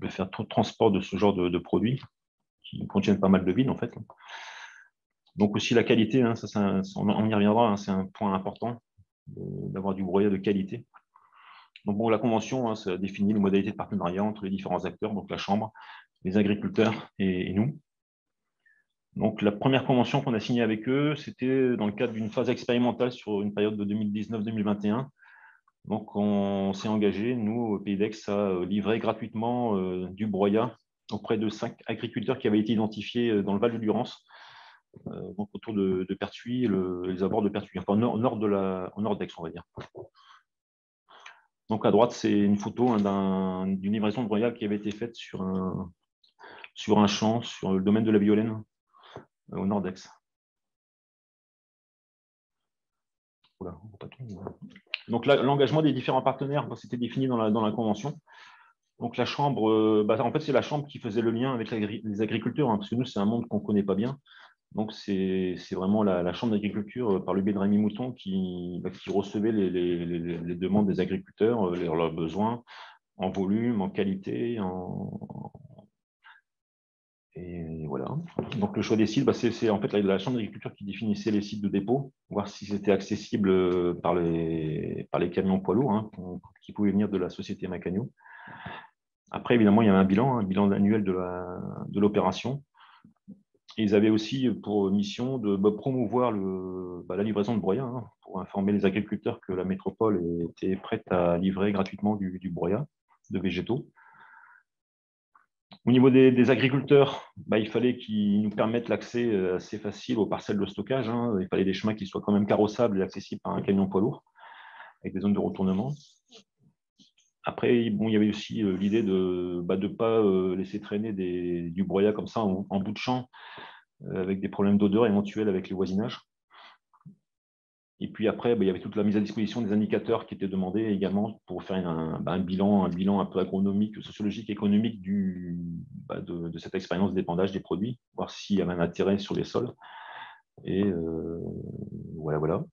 Speaker 4: faire trop de transport de ce genre de produits qui contiennent pas mal de vide en fait. Donc aussi la qualité, on y reviendra, c'est un point important d'avoir du broyat de qualité. Donc la Convention, ça définit les modalités de partenariat entre les différents acteurs, donc la Chambre, les agriculteurs et nous. Donc, la première convention qu'on a signée avec eux, c'était dans le cadre d'une phase expérimentale sur une période de 2019-2021. Donc, on s'est engagé, nous, au Pays d'Aix, à livrer gratuitement du broyat auprès de 5 agriculteurs qui avaient été identifiés dans le Val de Durance, donc autour de Pertuis, les abords de Pertuis, enfin au nord d'Aix, on va dire. Donc, à droite, c'est une photo d'une livraison de broyat qui avait été faite sur un champ, sur le domaine de la Violaine, au nord d'Aix. Voilà. Donc, l'engagement des différents partenaires, c'était défini dans la convention. Donc, la chambre, en fait, c'est la chambre qui faisait le lien avec les agriculteurs, parce que nous, c'est un monde qu'on ne connaît pas bien. Donc, c'est vraiment la chambre d'agriculture, par le biais de Rémi Mouton, qui recevait les demandes des agriculteurs, leurs besoins, en volume, en qualité, et voilà. Donc, le choix des sites, c'est en fait la chambre d'agriculture qui définissait les sites de dépôt, voir si c'était accessible par les camions poids lourds, qui pouvaient venir de la société Macagno. Après, évidemment, il y avait un bilan annuel de l'opération. Ils avaient aussi pour mission de promouvoir la livraison de broyat, pour informer les agriculteurs que la métropole était prête à livrer gratuitement du broyat de végétaux. Au niveau des agriculteurs, il fallait qu'ils nous permettent l'accès assez facile aux parcelles de stockage. Il fallait des chemins qui soient quand même carrossables et accessibles par un camion poids lourd, avec des zones de retournement. Après, il y avait aussi l'idée de ne pas laisser traîner du broyat comme ça en bout de champ, avec des problèmes d'odeur éventuels avec le voisinage. Et puis après, il y avait toute la mise à disposition des indicateurs qui étaient demandés également pour faire un bilan un peu agronomique, sociologique, économique de cette expérience d'épandage des produits, voir s'il y avait un intérêt sur les sols. Et voilà.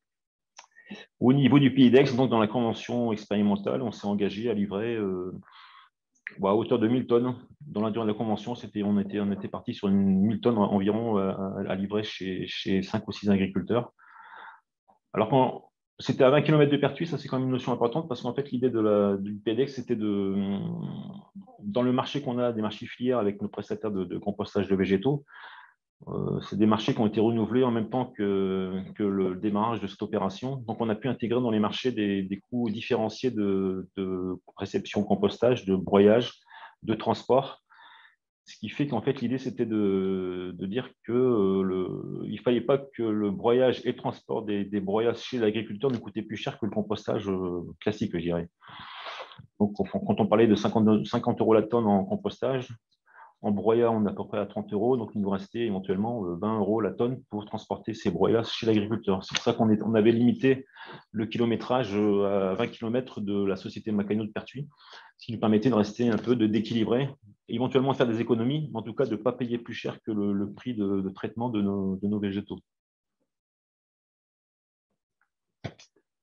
Speaker 4: Au niveau du Pays d'Aix, donc dans la convention expérimentale, on s'est engagé à livrer à hauteur de 1000 tonnes. Dans la durée de la convention, on était parti sur 1000 tonnes environ à livrer chez 5 ou 6 agriculteurs. Alors, quand c'était à 20 km de Pertuis, ça c'est quand même une notion importante parce qu'en fait, l'idée du PDX, c'était dans le marché qu'on a, des marchés filières avec nos prestataires de compostage de végétaux, c'est des marchés qui ont été renouvelés en même temps que le démarrage de cette opération. Donc, on a pu intégrer dans les marchés des coûts différenciés de réception, compostage, de broyage, de transport. Ce qui fait qu'en fait, l'idée, c'était de dire qu'il ne fallait pas que le broyage et le transport des broyages chez l'agriculteur ne coûtaient plus cher que le compostage classique, je dirais. Donc, quand on parlait de 50 € la tonne en compostage, en broyat, on est à peu près à 30 €, donc il nous restait éventuellement 20 € la tonne pour transporter ces broyages chez l'agriculteur. C'est pour ça qu'on avait limité le kilométrage à 20 km de la société Macagno de Pertuis, ce qui nous permettait de rester un peu, d'équilibrer, éventuellement faire des économies, mais en tout cas de ne pas payer plus cher que le prix de traitement de nos végétaux.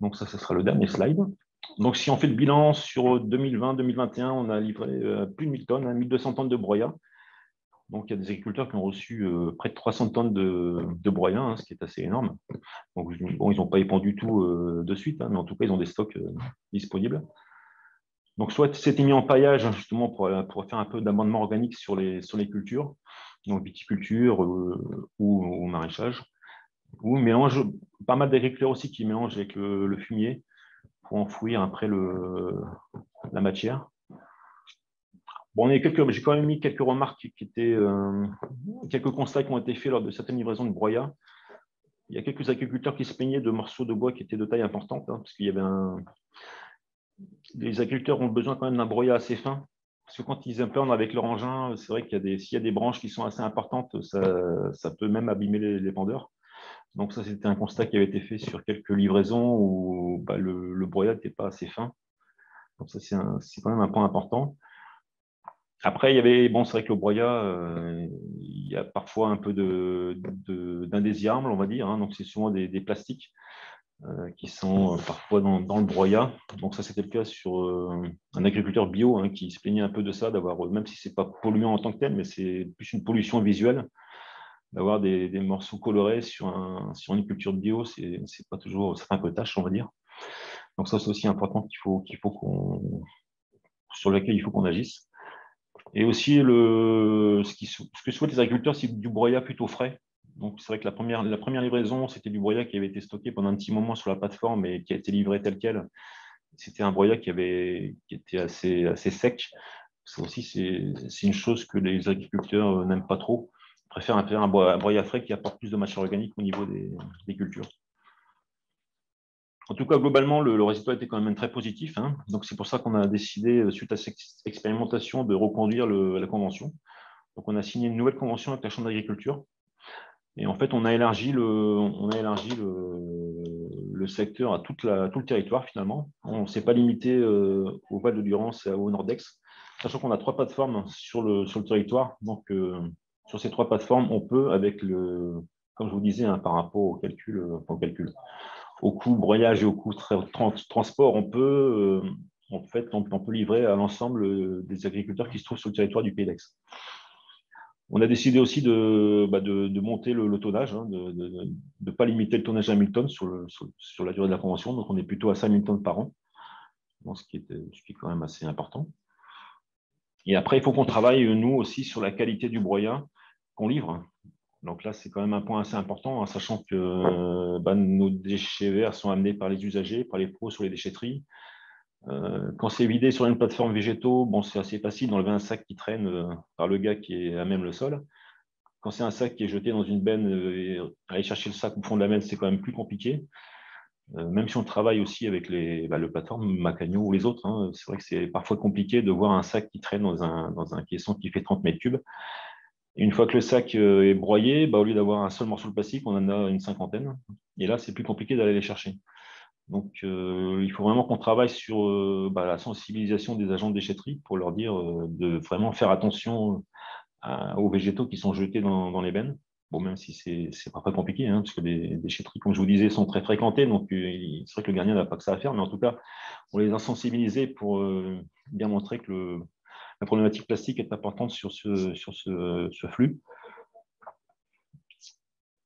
Speaker 4: Donc ça, ce sera le dernier slide. Donc si on fait le bilan sur 2020-2021, on a livré plus de 1000 tonnes, 1200 tonnes de broyat. Donc, il y a des agriculteurs qui ont reçu près de 300 tonnes de broyat, ce qui est assez énorme. Donc, bon, ils n'ont pas épandu tout de suite, mais en tout cas, ils ont des stocks disponibles. Donc, soit c'était mis en paillage, justement, pour faire un peu d'amendement organique sur les cultures, donc viticulture ou maraîchage, ou mélange, pas mal d'agriculteurs aussi qui mélangent avec le fumier pour enfouir après la matière. Bon, j'ai quand même mis quelques remarques quelques constats qui ont été faits lors de certaines livraisons de broyat. Il y a quelques agriculteurs qui se plaignaient de morceaux de bois qui étaient de taille importante, parce qu'il y avait les agriculteurs ont besoin quand même d'un broyat assez fin, parce que quand ils implantent avec leur engin, c'est vrai s'il y a des branches qui sont assez importantes, ça peut même abîmer les pendeurs. Donc ça, c'était un constat qui avait été fait sur quelques livraisons où le broyat n'était pas assez fin. Donc ça, c'est quand même un point important. Après, c'est vrai que le broyat, il y a parfois un peu d'indésirable, on va dire. Donc, c'est souvent des plastiques qui sont parfois dans le broyat. Donc, ça, c'était le cas sur un agriculteur bio qui se plaignait un peu de ça, même si ce n'est pas polluant en tant que tel, mais c'est plus une pollution visuelle, d'avoir des morceaux colorés sur une culture de bio, c'est pas toujours, ça fait un peu tâche, on va dire. Donc, ça, c'est aussi important sur lequel il faut qu'on agisse. Et aussi, ce que souhaitent les agriculteurs, c'est du broyat plutôt frais. Donc, c'est vrai que la première livraison, c'était du broyat qui avait été stocké pendant un petit moment sur la plateforme et qui a été livré tel quel. C'était un broyat qui était assez sec. Ça aussi, c'est une chose que les agriculteurs n'aiment pas trop. Ils préfèrent un broyat frais qui apporte plus de matière organique au niveau des cultures. En tout cas, globalement, le résultat était quand même très positif, hein. Donc, c'est pour ça qu'on a décidé, suite à cette expérimentation, de reconduire la convention. Donc, on a signé une nouvelle convention avec la Chambre d'agriculture. Et en fait, on a élargi le secteur à tout le territoire, finalement. On ne s'est pas limité au Val de Durance et au Nordex, sachant qu'on a 3 plateformes sur le territoire. Donc, sur ces 3 plateformes, on peut, comme je vous disais, hein, par rapport au coût broyage et au coût transport, on peut livrer à l'ensemble des agriculteurs qui se trouvent sur le territoire du Pays d'Aix. On a décidé aussi de monter le tonnage, hein, de ne pas limiter le tonnage à 1000 tonnes sur la durée de la convention. Donc, on est plutôt à 5000 tonnes par an, ce qui est quand même assez important. Et après, il faut qu'on travaille, nous aussi, sur la qualité du broyat qu'on livre. Donc là, c'est quand même un point assez important, hein, sachant que nos déchets verts sont amenés par les usagers, par les pros sur les déchetteries. Quand c'est vidé sur une plateforme végétaux, bon, c'est assez facile d'enlever un sac qui traîne par le gars qui est à même le sol. Quand c'est un sac qui est jeté dans une benne, et aller chercher le sac au fond de la benne, c'est quand même plus compliqué. Même si on travaille aussi avec les plateformes Macagno ou les autres, hein, c'est vrai que c'est parfois compliqué de voir un sac qui traîne dans un caisson qui fait 30 mètres cubes. Une fois que le sac est broyé, au lieu d'avoir un seul morceau de plastique, on en a une cinquantaine. Et là, c'est plus compliqué d'aller les chercher. Donc, il faut vraiment qu'on travaille sur la sensibilisation des agents de déchetterie pour leur dire de vraiment faire attention aux végétaux qui sont jetés dans les bennes. Bon, même si c'est parfois compliqué, hein, parce que les déchetteries, comme je vous disais, sont très fréquentées. Donc, c'est vrai que le gardien n'a pas que ça à faire. Mais en tout cas, on les a sensibilisés pour bien montrer que la problématique plastique est importante sur ce flux.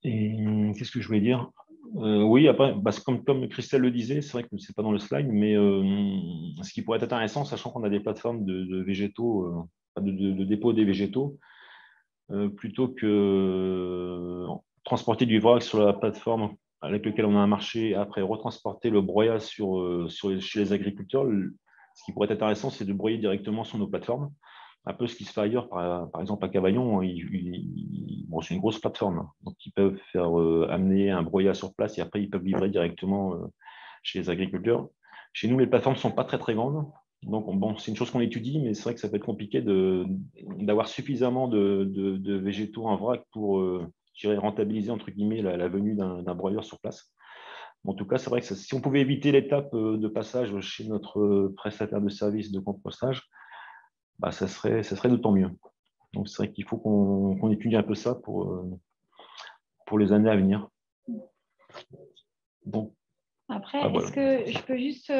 Speaker 4: Et qu'est-ce que je voulais dire? Oui, après, comme Christelle le disait, c'est vrai que ce n'est pas dans le slide, mais ce qui pourrait être intéressant, sachant qu'on a des plateformes de végétaux, de dépôt des végétaux, plutôt que transporter du vrac sur la plateforme avec laquelle on a un marché, et après retransporter le broyat chez les agriculteurs, ce qui pourrait être intéressant, c'est de broyer directement sur nos plateformes. Un peu ce qui se fait ailleurs, par exemple à Cavaillon, c'est une grosse plateforme, hein. Donc ils peuvent faire amener un broyat sur place et après ils peuvent livrer directement chez les agriculteurs. Chez nous, les plateformes ne sont pas très très grandes. Donc bon, c'est une chose qu'on étudie, mais c'est vrai que ça peut être compliqué d'avoir suffisamment de végétaux en vrac pour rentabiliser entre guillemets la venue d'un broyeur sur place. En tout cas, c'est vrai que si on pouvait éviter l'étape de passage chez notre prestataire de service de compostage, ça serait d'autant mieux. Donc, c'est vrai qu'il faut qu'on étudie un peu ça pour les années à venir.
Speaker 2: Bon. Après, est-ce que je peux juste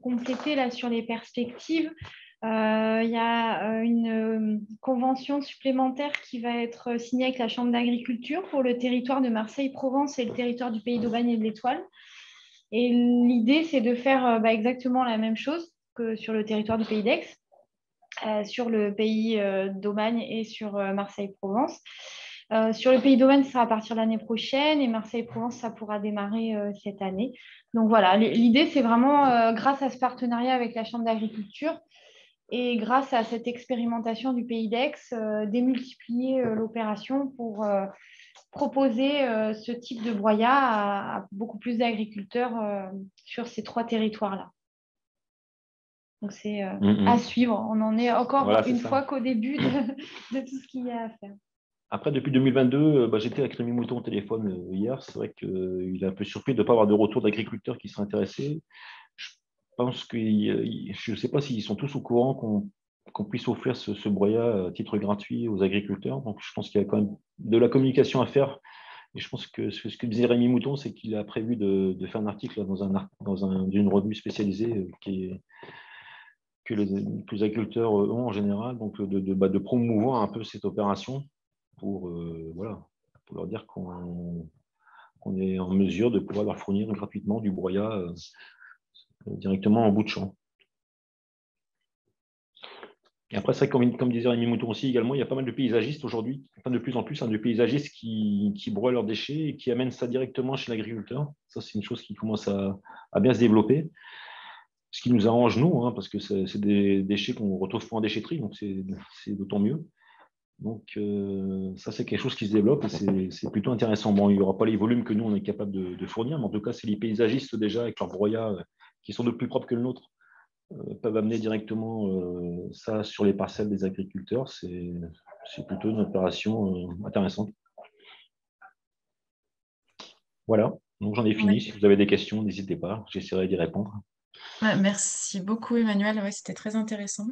Speaker 2: compléter là sur les perspectives? Il y a une convention supplémentaire qui va être signée avec la Chambre d'agriculture pour le territoire de Marseille-Provence et le territoire du Pays d'Aubagne et de l'Étoile. Et l'idée, c'est de faire exactement la même chose que sur le territoire du Pays d'Aix. Sur le Pays d'Aubagne et sur Marseille-Provence. Sur le Pays d'Aubagne, ça sera à partir de l'année prochaine et Marseille-Provence, ça pourra démarrer cette année. Donc voilà, l'idée, c'est vraiment, grâce à ce partenariat avec la Chambre d'agriculture et grâce à cette expérimentation du Pays d'Aix, démultiplier l'opération pour proposer ce type de broyat à beaucoup plus d'agriculteurs sur ces 3 territoires-là. Donc, c'est à suivre. On en est encore une fois qu'au début de tout ce qu'il y a à faire.
Speaker 4: Après, depuis 2022, j'étais avec Rémi Mouton au téléphone hier. C'est vrai qu'il est un peu surpris de ne pas avoir de retour d'agriculteurs qui seraient intéressés. Je pense que je ne sais pas s'ils sont tous au courant qu'on puisse offrir ce broyat à titre gratuit aux agriculteurs. Donc, je pense qu'il y a quand même de la communication à faire. Et je pense que ce que disait Rémi Mouton, c'est qu'il a prévu de faire un article dans une revue spécialisée que les agriculteurs ont en général, donc de promouvoir un peu cette opération pour leur dire qu'on est en mesure de pouvoir leur fournir gratuitement du broyat directement en bout de champ. Et après, c'est vrai que comme disait Rémi Mouton aussi également, il y a pas mal de paysagistes aujourd'hui, enfin de plus en plus, de paysagistes qui broient leurs déchets et qui amènent ça directement chez l'agriculteur. Ça, c'est une chose qui commence à bien se développer. Ce qui nous arrange, nous, parce que c'est des déchets qu'on retrouve pas en déchetterie, donc c'est d'autant mieux. Donc, ça, c'est quelque chose qui se développe et c'est plutôt intéressant. Bon, il n'y aura pas les volumes que nous, on est capable de fournir, mais en tout cas, c'est les paysagistes déjà, avec leurs broyats, qui sont de plus propres que le nôtre, peuvent amener directement ça sur les parcelles des agriculteurs. C'est plutôt une opération intéressante. Voilà, donc j'en ai fini.
Speaker 1: Oui.
Speaker 4: Si vous avez des questions, n'hésitez pas, j'essaierai d'y répondre.
Speaker 1: Ouais, merci beaucoup, Emmanuel. Ouais, c'était très intéressant.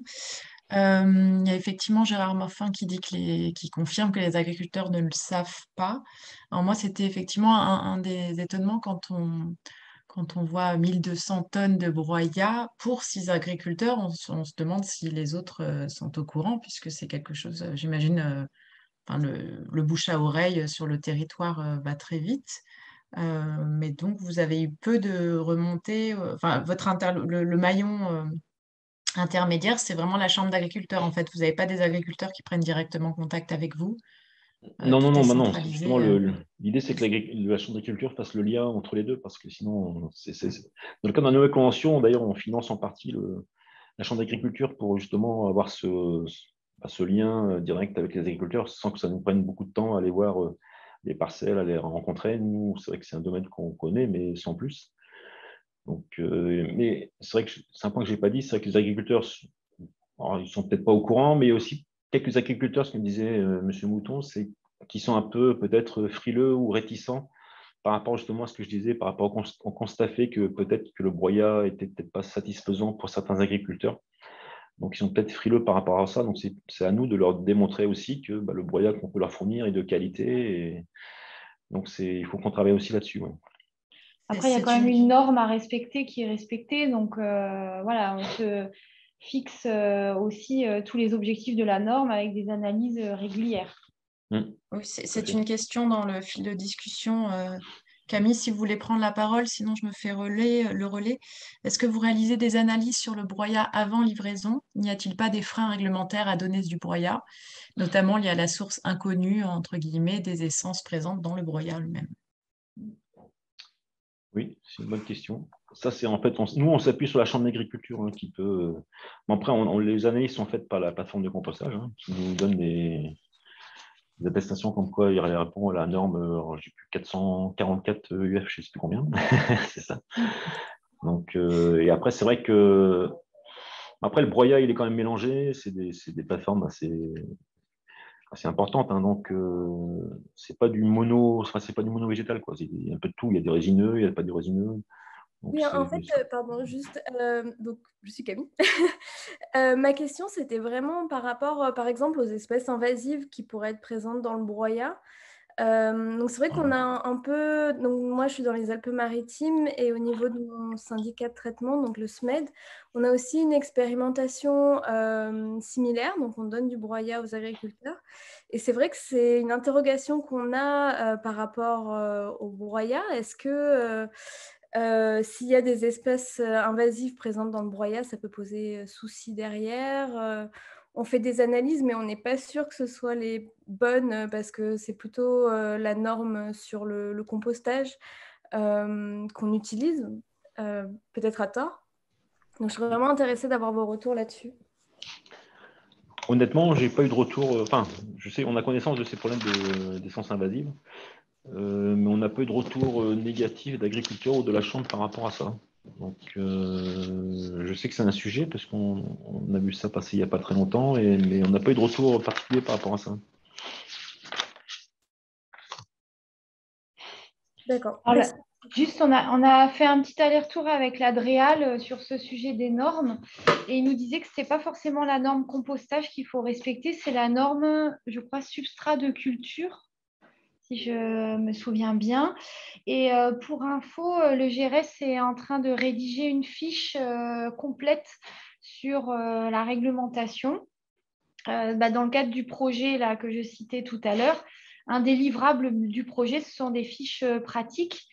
Speaker 1: Il y a effectivement Gérard Morfin qui confirme que les agriculteurs ne le savent pas. Alors moi, c'était effectivement un des étonnements quand on voit 1200 tonnes de broyat pour 6 agriculteurs. On se demande si les autres sont au courant, puisque c'est quelque chose, j'imagine, enfin, le bouche à oreille sur le territoire va très vite. Mais donc, vous avez eu peu de remontées. Enfin, le maillon intermédiaire, c'est vraiment la chambre d'agriculteurs. En fait, vous n'avez pas des agriculteurs qui prennent directement contact avec vous.
Speaker 4: Non,
Speaker 1: Tout est
Speaker 4: bah non.
Speaker 1: centralisé.
Speaker 4: Justement, l'idée, c'est que la Chambre d'agriculture fasse le lien entre les deux, parce que sinon, dans le cadre de la nouvelle convention, d'ailleurs, on finance en partie la Chambre d'agriculture pour justement avoir ce lien direct avec les agriculteurs, sans que ça nous prenne beaucoup de temps à aller voir les parcelles, à les rencontrer. Nous, c'est vrai que c'est un domaine qu'on connaît, mais sans plus. Donc, mais c'est vrai que c'est un point que je n'ai pas dit, c'est vrai que les agriculteurs, alors, ils ne sont peut-être pas au courant, mais il y a aussi quelques agriculteurs, ce que me disait M. Mouton, c'est qui sont un peu peut-être frileux ou réticents par rapport justement à ce que je disais, par rapport au constat fait que peut-être que le broyat était peut-être pas satisfaisant pour certains agriculteurs. Donc, ils sont peut-être frileux par rapport à ça. Donc, c'est à nous de leur démontrer aussi que le broyat qu'on peut leur fournir est de qualité. Et donc, il faut qu'on travaille aussi là-dessus. Ouais.
Speaker 2: Après, il y a quand même une norme à respecter qui est respectée. Donc, voilà, on se fixe aussi tous les objectifs de la norme avec des analyses régulières.
Speaker 1: Oui, c'est une question dans le fil de discussion. Camille, si vous voulez prendre la parole, sinon je me fais le relais. Est-ce que vous réalisez des analyses sur le broyat avant livraison? N'y a-t-il pas des freins réglementaires à donner du broyat, notamment liés à la source inconnue, entre guillemets, des essences présentes dans le broyat lui-même?
Speaker 4: Oui, c'est une bonne question. Ça, c'est en fait, nous, on s'appuie sur la Chambre d'agriculture qui peut. Après, les analyses sont faites par la plateforme de compostage qui nous donne des attestations comme quoi il répond à la norme, j'ai plus 444 UF, je ne sais plus combien. C'est ça. Donc, et après, c'est vrai que. Après, le broyat, il est quand même mélangé. C'est des plateformes assez importante, donc c'est pas du mono, c'est pas du mono végétal quoi. Il y a un peu de tout, il y a des résineux, il n'y a pas de résineux.
Speaker 7: Oui, en fait, pardon, juste, donc je suis Camille. Ma question, c'était vraiment par rapport, par exemple, aux espèces invasives qui pourraient être présentes dans le broyat. Donc c'est vrai qu'on a un peu, donc moi je suis dans les Alpes-Maritimes et au niveau de mon syndicat de traitement, donc le SMED, on a aussi une expérimentation similaire, donc on donne du broyat aux agriculteurs et c'est vrai que c'est une interrogation qu'on a par rapport au broyat. Est-ce que s'il y a des espèces invasives présentes dans le broyat, ça peut poser souci derrière. On fait des analyses, mais on n'est pas sûr que ce soit les bonnes parce que c'est plutôt la norme sur le compostage qu'on utilise, peut-être à tort. Donc, je serais vraiment intéressée d'avoir vos retours là-dessus.
Speaker 4: Honnêtement, j'ai pas eu de retour. Enfin, je sais, on a connaissance de ces problèmes d'essence invasive, mais on n'a pas eu de retour négatif d'agriculteurs ou de la Chambre par rapport à ça. Donc, je sais que c'est un sujet parce qu'on a vu ça passer il n'y a pas très longtemps, mais on n'a pas eu de retour particulier par rapport à ça.
Speaker 7: D'accord.
Speaker 2: Juste, on a fait un petit aller-retour avec l'Adréal sur ce sujet des normes et il nous disait que ce n'est pas forcément la norme compostage qu'il faut respecter, c'est la norme, je crois, substrat de culture, si je me souviens bien. Et pour info, le GRS est en train de rédiger une fiche complète sur la réglementation. Dans le cadre du projet là, que je citais tout à l'heure, un des livrables du projet, ce sont des fiches pratiques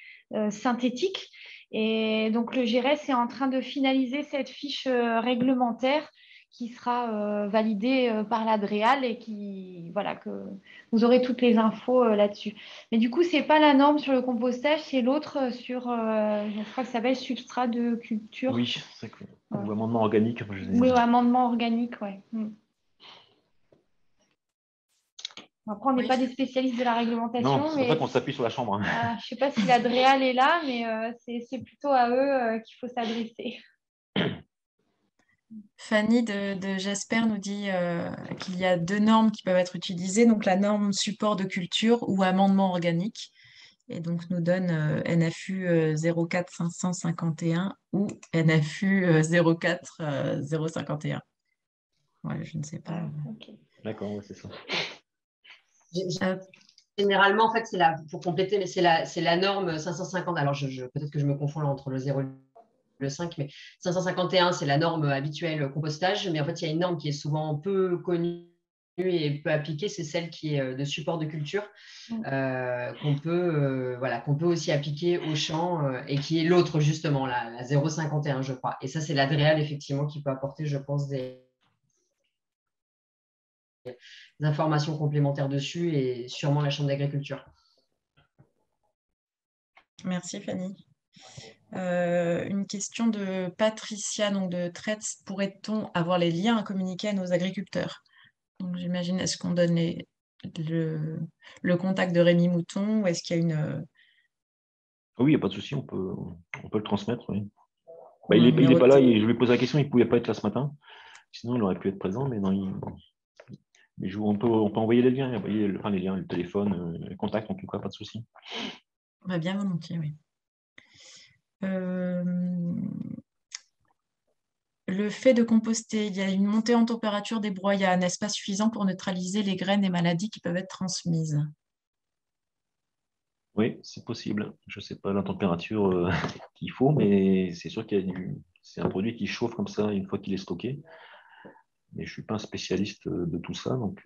Speaker 2: synthétiques. Et donc, le GRS est en train de finaliser cette fiche réglementaire qui sera validé par l'Adréal et qui, voilà, que vous aurez toutes les infos là-dessus. Mais du coup, ce n'est pas la norme sur le compostage, c'est l'autre sur, je crois que ça s'appelle substrat de culture.
Speaker 4: Oui, c'est cool. Ou amendement organique.
Speaker 2: Oui, ou amendement organique, oui. Après, on n'est pas des spécialistes de la réglementation.
Speaker 4: Non, c'est pour ça qu'on s'appuie sur la Chambre.
Speaker 2: Je ne sais pas si l'Adréal est là, mais c'est plutôt à eux qu'il faut s'adresser.
Speaker 1: Fanny de Jasper nous dit qu'il y a 2 normes qui peuvent être utilisées, donc la norme support de culture ou amendement organique, et donc nous donne NAFU 04551 ou NAFU 04051. Ouais, je ne sais pas.
Speaker 2: Okay.
Speaker 4: D'accord, ouais, c'est ça.
Speaker 3: Généralement, en fait, pour compléter, mais c'est la norme 550. Alors, peut-être que je me confonds là entre le 0 et le 5, mais 551, c'est la norme habituelle compostage. Mais en fait, il y a une norme qui est souvent peu connue et peu appliquée, c'est celle qui est de support de culture, qu'on peut aussi appliquer au champ et qui est l'autre, justement, la 051, je crois. Et ça, c'est l'Adréal, effectivement, qui peut apporter, je pense, des informations complémentaires dessus et sûrement la Chambre d'agriculture.
Speaker 1: Merci Fanny. Une question de Patricia, donc de Traits. Pourrait-on avoir les liens à communiquer à nos agriculteurs? Donc j'imagine, est-ce qu'on donne le contact de Rémi Mouton ou est-ce qu'il y a une...
Speaker 4: Oui, il n'y a pas de souci, on peut le transmettre. Oui. Bah, il n'est pas là, je lui ai posé la question, il ne pouvait pas être là ce matin. Sinon, il aurait pu être présent, mais non, mais on peut envoyer les liens, les liens, le téléphone, les contacts, en tout cas, pas de souci.
Speaker 1: Bah, bien volontiers, oui. Le fait de composter, il y a une montée en température des broyats, n'est-ce pas suffisant pour neutraliser les graines et maladies qui peuvent être transmises?
Speaker 4: Oui, c'est possible. Je ne sais pas la température qu'il faut, mais c'est sûr c'est un produit qui chauffe comme ça une fois qu'il est stocké. Mais je ne suis pas un spécialiste de tout ça. Donc,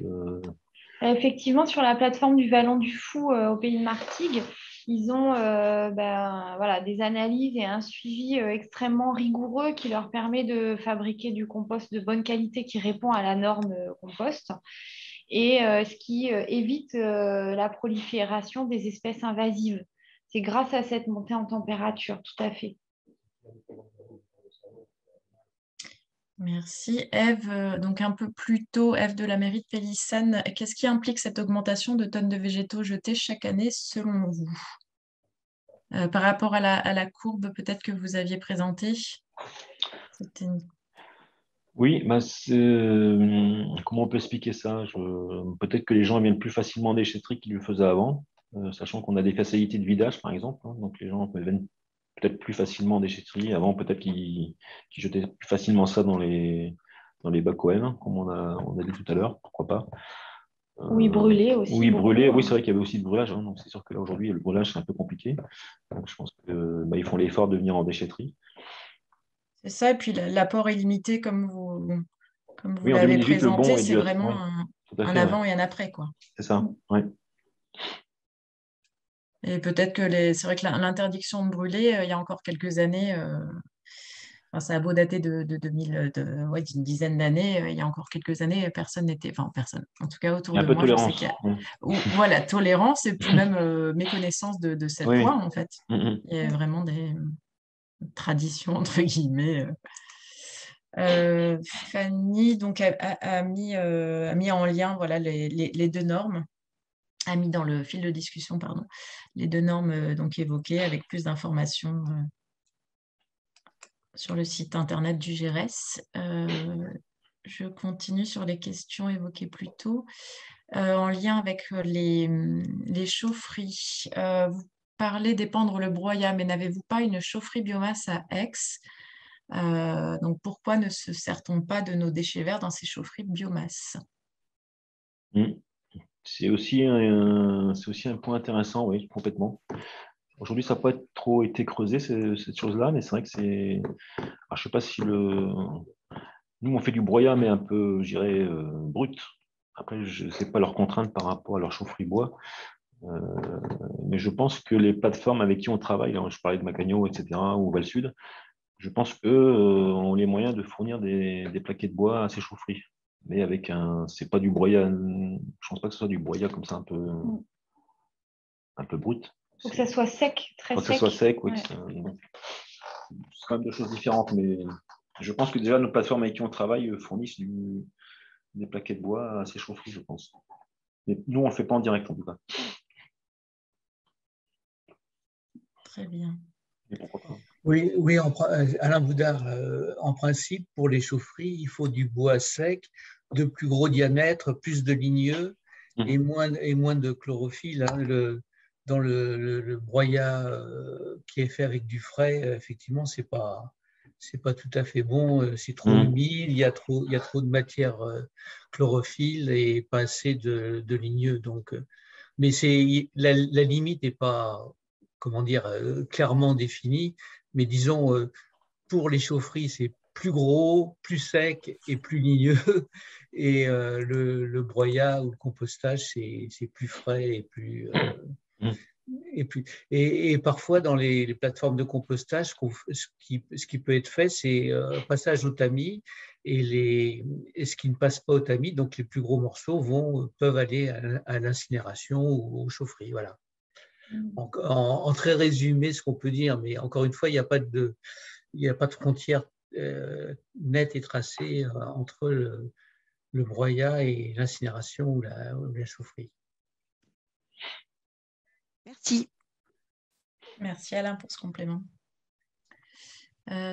Speaker 2: Effectivement, sur la plateforme du Vallon du Fou au pays de Martigues, ils ont des analyses et un suivi extrêmement rigoureux qui leur permet de fabriquer du compost de bonne qualité qui répond à la norme compost et ce qui évite la prolifération des espèces invasives. C'est grâce à cette montée en température, tout à fait.
Speaker 1: Merci. Ève, donc un peu plus tôt, Ève de la mairie de Pélissane, qu'est-ce qui implique cette augmentation de tonnes de végétaux jetés chaque année selon vous? Par rapport à la courbe peut-être que vous aviez présentée.
Speaker 4: Oui, comment on peut expliquer ça? Peut-être que les gens viennent plus facilement en déchetterie qu'ils le faisaient avant, sachant qu'on a des facilités de vidage, par exemple. Donc les gens viennent peut-être plus facilement en déchetterie. Avant, peut-être qu'ils jetaient plus facilement ça dans les bacs OM, comme on a dit tout à l'heure, pourquoi pas.
Speaker 2: Oui, brûler aussi.
Speaker 4: Oui, brûler. Oui, c'est vrai qu'il y avait aussi le brûlage. Donc c'est sûr que là, aujourd'hui, le brûlage, c'est un peu compliqué. Donc je pense qu'ils font l'effort de venir en déchetterie.
Speaker 1: C'est ça, et puis l'apport est limité comme vous
Speaker 4: Oui, en
Speaker 1: l'avez
Speaker 4: 2018, le bon
Speaker 1: présenté,
Speaker 4: est
Speaker 1: c'est
Speaker 4: dû
Speaker 1: vraiment un avant et un après, quoi.
Speaker 4: C'est ça, oui.
Speaker 1: Et peut-être que c'est vrai que l'interdiction de brûler, il y a encore quelques années, ça a beau dater de 2000, d'une dizaine d'années, il y a encore quelques années, personne, en tout cas autour de moi, je sais qu'il y a voilà, tolérance et puis même méconnaissance de cette loi, en fait. Il y a vraiment des traditions, entre guillemets. Fanny donc, a mis en lien voilà, les 2 normes, a mis dans le fil de discussion, pardon, les 2 normes donc évoquées avec plus d'informations sur le site internet du GRS. Je continue sur les questions évoquées plus tôt. En lien avec les chaufferies, vous parlez d'épandre le broyat, mais n'avez-vous pas une chaufferie biomasse à Aix? Donc pourquoi ne se sert-on pas de nos déchets verts dans ces chaufferies de biomasse?
Speaker 4: C'est aussi un point intéressant, oui, complètement. Aujourd'hui, ça n'a pas trop été creusé, cette chose-là, mais c'est vrai que c'est... Alors, je ne sais pas si Nous, on fait du broyat, mais un peu, je dirais, brut. Après, je ne sais pas leurs contraintes par rapport à leur chaufferie bois. Mais je pense que les plateformes avec qui on travaille, je parlais de Macagno, etc., ou Val Sud, je pense qu'on a les moyens de fournir des plaquettes de bois à ces chaufferies. Mais avec c'est pas du broyat, je pense pas que ce soit du broyat comme ça un peu brut.
Speaker 2: Il faut que ça soit sec, très
Speaker 4: sec. Que ça soit sec, oui. Ouais. C'est quand même deux choses différentes, mais je pense que déjà nos plateformes avec qui on travaille fournissent des plaquettes de bois à ces chaufferies, je pense. Mais nous, on ne le fait pas en direct en tout cas.
Speaker 1: Très bien.
Speaker 4: Et pourquoi pas?
Speaker 8: Oui, Alain Boudard, en principe, pour les chaufferies, il faut du bois sec, de plus gros diamètre, plus de ligneux et moins de chlorophylle. Hein. Dans le broyat qui est fait avec du frais, effectivement, c'est pas tout à fait bon. C'est trop humide, il y a trop de matière chlorophylle et pas assez de ligneux. Donc, mais la limite n'est pas, comment dire, clairement définie. Mais disons, pour les chaufferies, c'est plus gros, plus sec et plus ligneux. Et le broyat ou le compostage, c'est plus frais et plus. Et parfois, dans les plateformes de compostage, ce qui peut être fait, c'est passage au tamis. Et ce qui ne passe pas au tamis, donc les plus gros morceaux peuvent aller à l'incinération ou aux chaufferies. Voilà. En très résumé, ce qu'on peut dire, mais encore une fois, il n'y a pas de frontière nette et tracée entre le broyat et l'incinération ou la chaufferie.
Speaker 6: Merci.
Speaker 1: Merci Alain pour ce complément.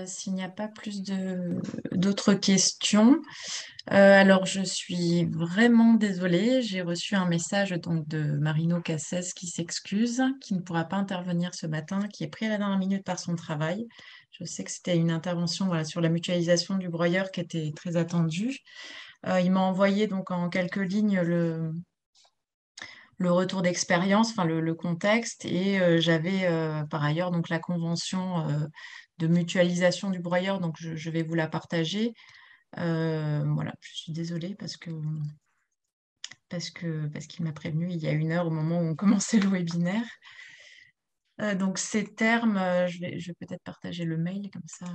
Speaker 1: S'il n'y a pas plus d'autres questions, alors je suis vraiment désolée. J'ai reçu un message donc de Marino Cassès qui s'excuse, qui ne pourra pas intervenir ce matin, qui est pris à la dernière minute par son travail. Je sais que c'était une intervention sur la mutualisation du broyeur qui était très attendue. Il m'a envoyé donc en quelques lignes le retour d'expérience, enfin le contexte, et j'avais par ailleurs donc la convention de mutualisation du broyeur, donc je vais vous la partager. Voilà, je suis désolée parce qu'il m'a prévenu il y a 1 heure au moment où on commençait le webinaire. Donc ces termes, je vais peut-être partager le mail comme ça.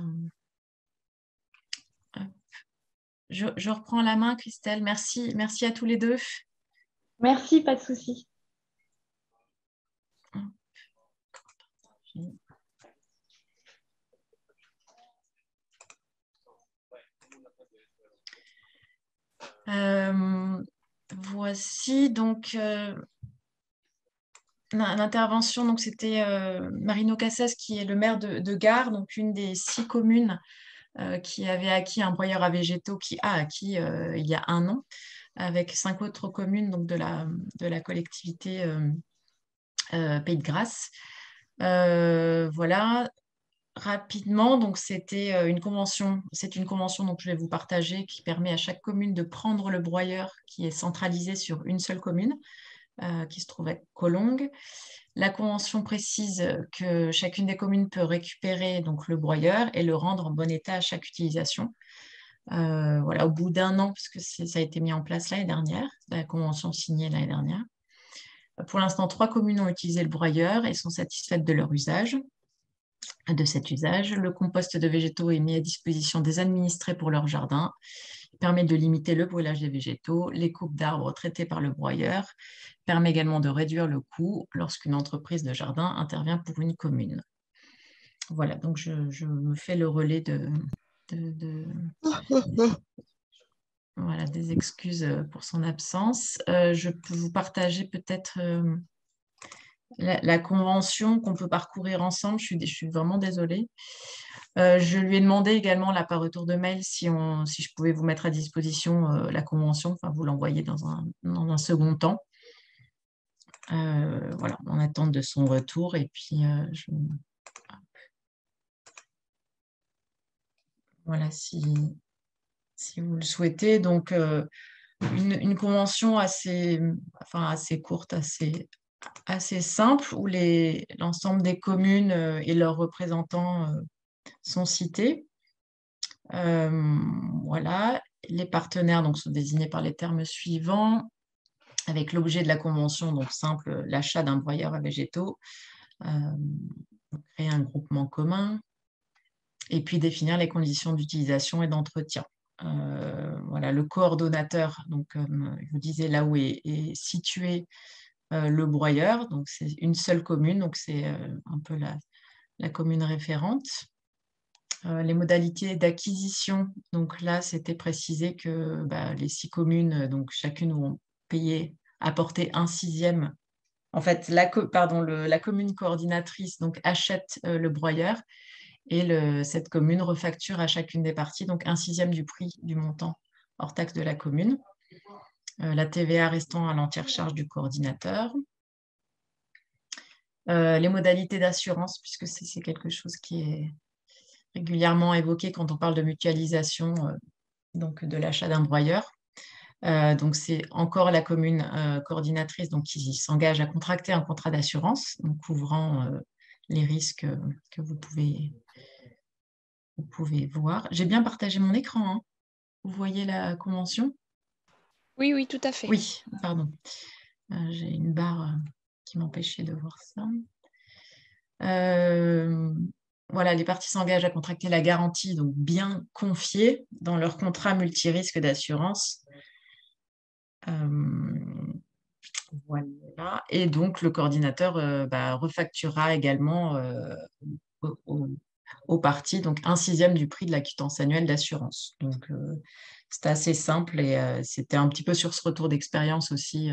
Speaker 1: Je reprends la main, Christelle. Merci à tous les deux.
Speaker 2: Merci, pas de souci.
Speaker 1: Voici donc l'intervention. Donc c'était Marino Cassès qui est le maire de Gare, donc une des 6 communes qui avait acquis un broyeur à végétaux, qui a acquis il y a 1 an, avec 5 autres communes donc de la collectivité Pays de Grasse. Voilà. Rapidement, donc c'était une convention. C'est une convention donc je vais vous partager qui permet à chaque commune de prendre le broyeur qui est centralisé sur une seule commune qui se trouve à Collonges. La convention précise que chacune des communes peut récupérer donc le broyeur et le rendre en bon état à chaque utilisation. Voilà, au bout d'1 an, puisque ça a été mis en place l'année dernière, la convention signée l'année dernière. Pour l'instant, 3 communes ont utilisé le broyeur et sont satisfaites de leur usage. De cet usage, le compost de végétaux est mis à disposition des administrés pour leur jardin. Il permet de limiter le brûlage des végétaux, les coupes d'arbres traitées par le broyeur, permet également de réduire le coût lorsqu'une entreprise de jardin intervient pour une commune. Voilà, donc je me fais le relais voilà, des excuses pour son absence. Je peux vous partager peut-être la convention qu'on peut parcourir ensemble. Je suis vraiment désolée. Je lui ai demandé également là, par retour de mail si je pouvais vous mettre à disposition la convention, enfin vous l'envoyer dans un second temps. Voilà, en attente de son retour. Et puis, voilà, si vous le souhaitez. Donc, une convention assez courte, assez simple, où l'ensemble des communes et leurs représentants sont cités. Voilà, les partenaires donc, sont désignés par les termes suivants, avec l'objet de la convention, donc simple, l'achat d'un broyeur à végétaux, créer un groupement commun, et puis définir les conditions d'utilisation et d'entretien. Voilà, le coordonnateur, donc comme je vous disais, là où est situé le broyeur, donc c'est une seule commune, donc c'est un peu la commune référente. Les modalités d'acquisition, donc là, c'était précisé que les 6 communes, donc chacune vont apporter un sixième. En fait, la commune coordinatrice donc, achète le broyeur et cette commune refacture à chacune des parties, donc un sixième du prix du montant hors taxe de la commune. La TVA restant à l'entière charge du coordinateur. Les modalités d'assurance, puisque c'est quelque chose qui est régulièrement évoqué quand on parle de mutualisation donc de l'achat d'un broyeur. Donc, c'est encore la commune coordinatrice donc, qui s'engage à contracter un contrat d'assurance, donc couvrant les risques que vous pouvez voir. J'ai bien partagé mon écran. Hein. Vous voyez la convention?
Speaker 9: Oui, oui, tout à fait.
Speaker 1: Oui, pardon. J'ai une barre qui m'empêchait de voir ça. Voilà, les parties s'engagent à contracter la garantie, donc bien confiée dans leur contrat multirisque d'assurance. Voilà. Et donc, le coordinateur refacturera également aux parties donc un sixième du prix de la quittance annuelle d'assurance. Donc, c'était assez simple et c'était un petit peu sur ce retour d'expérience aussi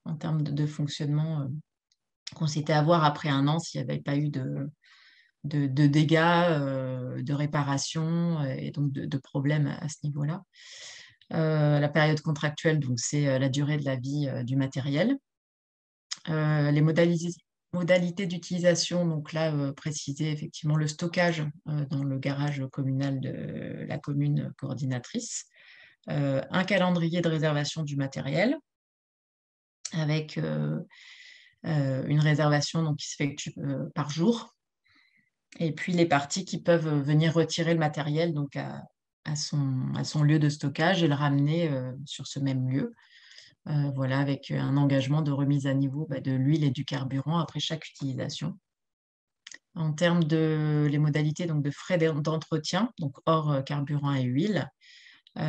Speaker 1: en termes de fonctionnement qu'on s'était à voir après 1 an s'il n'y avait pas eu de dégâts, de réparations et donc de problèmes à ce niveau-là. La période contractuelle, donc c'est la durée de la vie du matériel. Les modalités d'utilisation, donc là, préciser effectivement le stockage dans le garage communal de la commune coordinatrice, un calendrier de réservation du matériel avec une réservation donc, qui s'effectue par jour, et puis les parties qui peuvent venir retirer le matériel donc à son lieu de stockage et le ramener sur ce même lieu. Voilà, avec un engagement de remise à niveau de l'huile et du carburant après chaque utilisation. En termes de les modalités donc, de frais d'entretien, donc hors carburant et huile,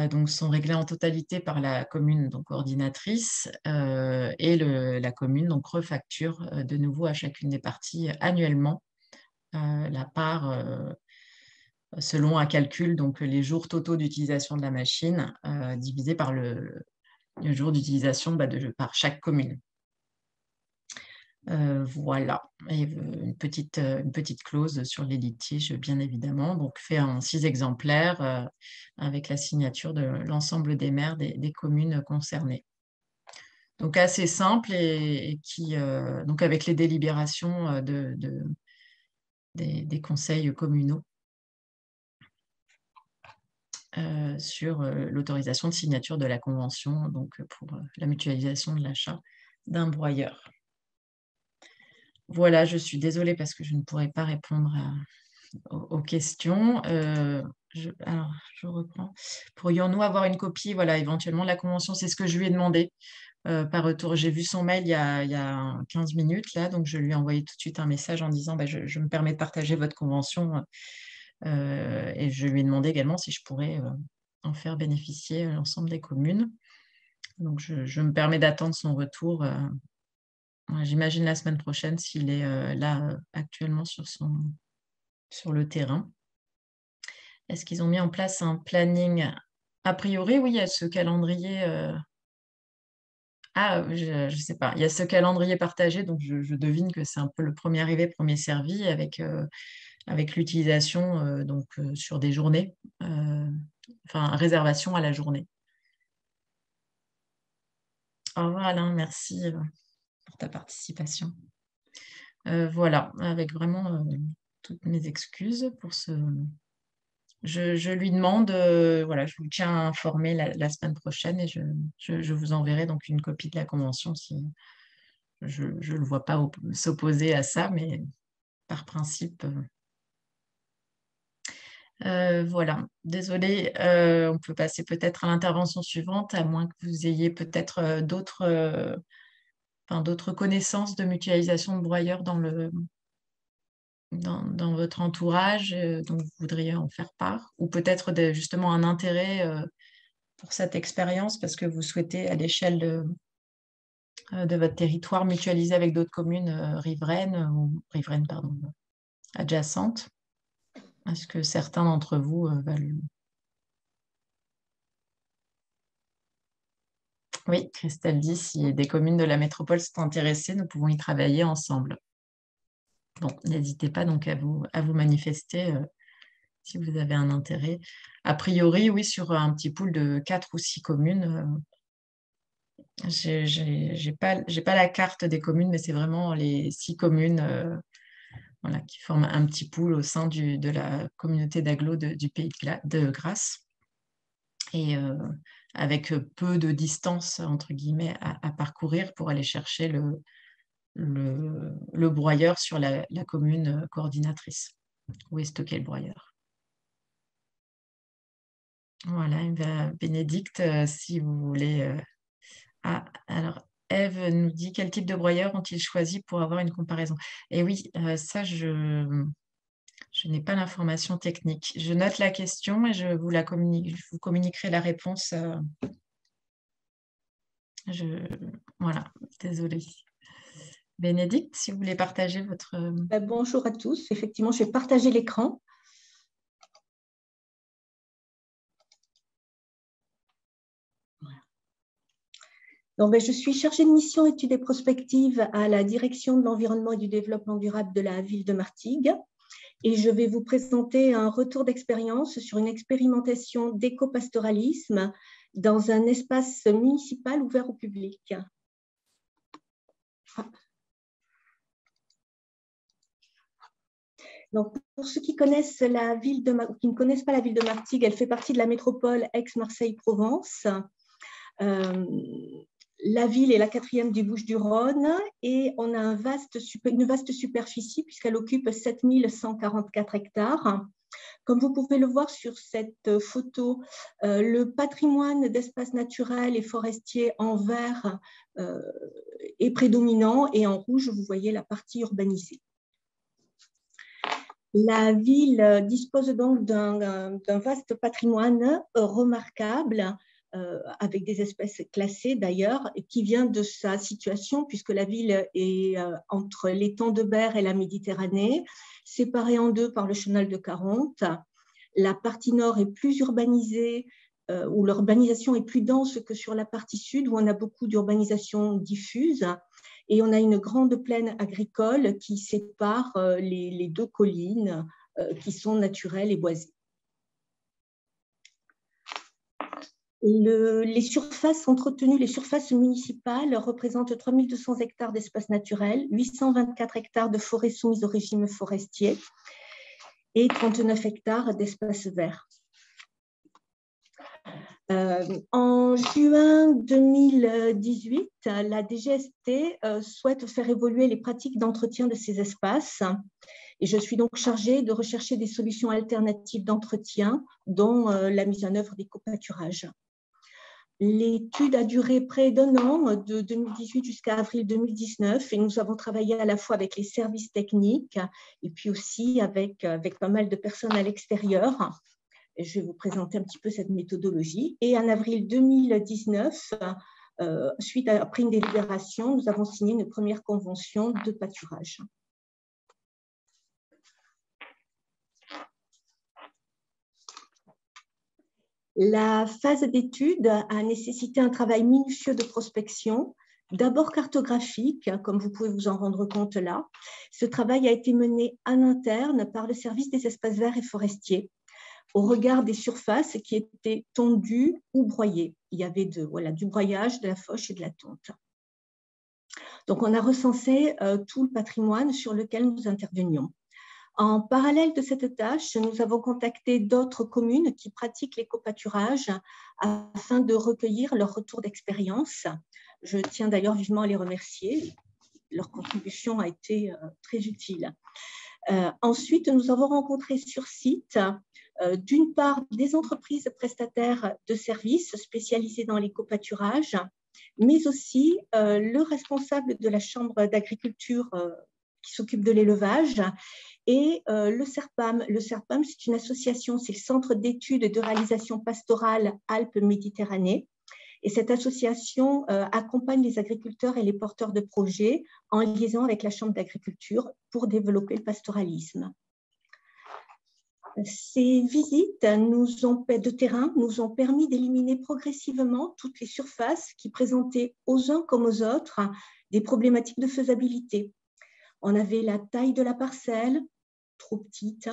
Speaker 1: donc sont réglés en totalité par la commune donc coordinatrice et la commune donc refacture de nouveau à chacune des parties annuellement la part selon un calcul, donc les jours totaux d'utilisation de la machine divisé par le jour d'utilisation par chaque commune. Voilà, et une petite clause sur les litiges, bien évidemment, donc fait en 6 exemplaires avec la signature de l'ensemble des maires des communes concernées. Donc assez simple et qui, donc avec les délibérations des conseils communaux sur l'autorisation de signature de la convention donc pour la mutualisation de l'achat d'un broyeur. Voilà, je suis désolée parce que je ne pourrai pas répondre aux questions. Alors, je reprends. Pourrions-nous avoir une copie, voilà, éventuellement, de la convention? C'est ce que je lui ai demandé par retour. J'ai vu son mail il y a 15 minutes, là, donc je lui ai envoyé tout de suite un message en disant je me permets de partager votre convention et je lui ai demandé également si je pourrais en faire bénéficier l'ensemble des communes. Donc, je me permets d'attendre son retour. J'imagine la semaine prochaine s'il est là actuellement sur le terrain. Est-ce qu'ils ont mis en place un planning? A priori, oui, il y a ce calendrier. Je ne sais pas. Il y a ce calendrier partagé, donc je devine que c'est un peu le premier arrivé, premier servi avec l'utilisation sur des journées, enfin réservation à la journée. Au revoir Alain, merci pour ta participation. Voilà, avec vraiment toutes mes excuses pour ce... Je lui demande, voilà, je vous tiens informé la semaine prochaine et je vous enverrai donc une copie de la convention si je ne le vois pas s'opposer à ça, mais par principe... voilà, désolée, on peut passer peut-être à l'intervention suivante, à moins que vous ayez peut-être d'autres connaissances de mutualisation de broyeurs dans le dans votre entourage dont vous voudriez en faire part, ou peut-être justement un intérêt pour cette expérience parce que vous souhaitez à l'échelle de votre territoire mutualiser avec d'autres communes riveraines pardon, adjacentes. Est-ce que certains d'entre vous veulent... Oui, Christelle dit, si des communes de la métropole sont intéressées, nous pouvons y travailler ensemble. Bon, n'hésitez pas donc à vous manifester si vous avez un intérêt. A priori, oui, sur un petit pool de 4 ou 6 communes, j'ai pas la carte des communes, mais c'est vraiment les 6 communes voilà, qui forment un petit pool au sein de la communauté d'agglo du Pays de Grasse. Et avec peu de distance, entre guillemets, à parcourir pour aller chercher le broyeur sur la commune coordinatrice. Où est stocké le broyeur? Voilà, Bénédicte, si vous voulez... Ah, alors, Ève nous dit quel type de broyeur ont-ils choisi pour avoir une comparaison? Et oui, ça, je n'ai pas l'information technique. Je note la question et je vous communiquerai la réponse. Voilà, désolée. Bénédicte, si vous voulez partager votre...
Speaker 10: Bonjour à tous. Effectivement, je vais partager l'écran. Voilà. Donc, je suis chargée de mission études et prospectives à la direction de l'environnement et du développement durable de la ville de Martigues. Et je vais vous présenter un retour d'expérience sur une expérimentation d'éco-pastoralisme dans un espace municipal ouvert au public. Donc, pour ceux qui connaissent la ville qui ne connaissent pas la ville de Martigues, elle fait partie de la métropole Aix-Marseille-Provence. La ville est la 4e du Bouches-du-Rhône et on a une vaste superficie puisqu'elle occupe 7144 hectares. Comme vous pouvez le voir sur cette photo, le patrimoine d'espaces naturels et forestiers en vert est prédominant et en rouge, vous voyez la partie urbanisée. La ville dispose donc d'un vaste patrimoine remarquable, avec des espèces classées d'ailleurs, qui vient de sa situation puisque la ville est entre l'étang de Berre et la Méditerranée, séparée en deux par le chenal de Caronte. La partie nord est plus urbanisée, où l'urbanisation est plus dense que sur la partie sud, où on a beaucoup d'urbanisation diffuse. Et on a une grande plaine agricole qui sépare les deux collines qui sont naturelles et boisées. Les surfaces entretenues, les surfaces municipales représentent 3200 hectares d'espaces naturels, 824 hectares de forêts soumises au régime forestier et 39 hectares d'espaces verts. En juin 2018, la DGST souhaite faire évoluer les pratiques d'entretien de ces espaces et je suis donc chargée de rechercher des solutions alternatives d'entretien, dont la mise en œuvre des copâturages. L'étude a duré près d'1 an, de 2018 jusqu'à avril 2019, et nous avons travaillé à la fois avec les services techniques et puis aussi avec pas mal de personnes à l'extérieur. Je vais vous présenter un petit peu cette méthodologie. Et en avril 2019, après une délibération, nous avons signé une première convention de pâturage. La phase d'étude a nécessité un travail minutieux de prospection, d'abord cartographique, comme vous pouvez vous en rendre compte là. Ce travail a été mené en interne par le service des espaces verts et forestiers, au regard des surfaces qui étaient tondues ou broyées. Il y avait du broyage, de la fauche et de la tonte. Donc, on a recensé tout le patrimoine sur lequel nous intervenions. En parallèle de cette tâche, nous avons contacté d'autres communes qui pratiquent l'éco-pâturage afin de recueillir leur retour d'expérience. Je tiens d'ailleurs vivement à les remercier. Leur contribution a été très utile. Ensuite, nous avons rencontré sur site d'une part des entreprises prestataires de services spécialisées dans l'éco-pâturage, mais aussi le responsable de la Chambre d'agriculture qui s'occupe de l'élevage, et le CERPAM. Le CERPAM, c'est une association, c'est le Centre d'études et de réalisation pastorale Alpes-Méditerranée. Et cette association accompagne les agriculteurs et les porteurs de projets en liaison avec la Chambre d'agriculture pour développer le pastoralisme. Ces visites de terrain nous ont permis d'éliminer progressivement toutes les surfaces qui présentaient aux uns comme aux autres des problématiques de faisabilité. On avait la taille de la parcelle, trop petite.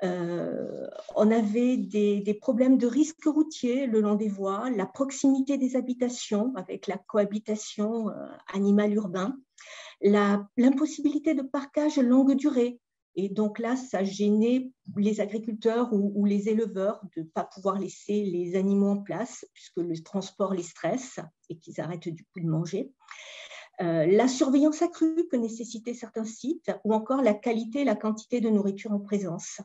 Speaker 10: On avait des problèmes de risque routier le long des voies, la proximité des habitations avec la cohabitation animal-urbain, l'impossibilité de parquage longue durée. Et donc là, ça gênait les agriculteurs ou les éleveurs de ne pas pouvoir laisser les animaux en place puisque le transport les stresse et qu'ils arrêtent du coup de manger. La surveillance accrue que nécessitaient certains sites ou encore la qualité et la quantité de nourriture en présence.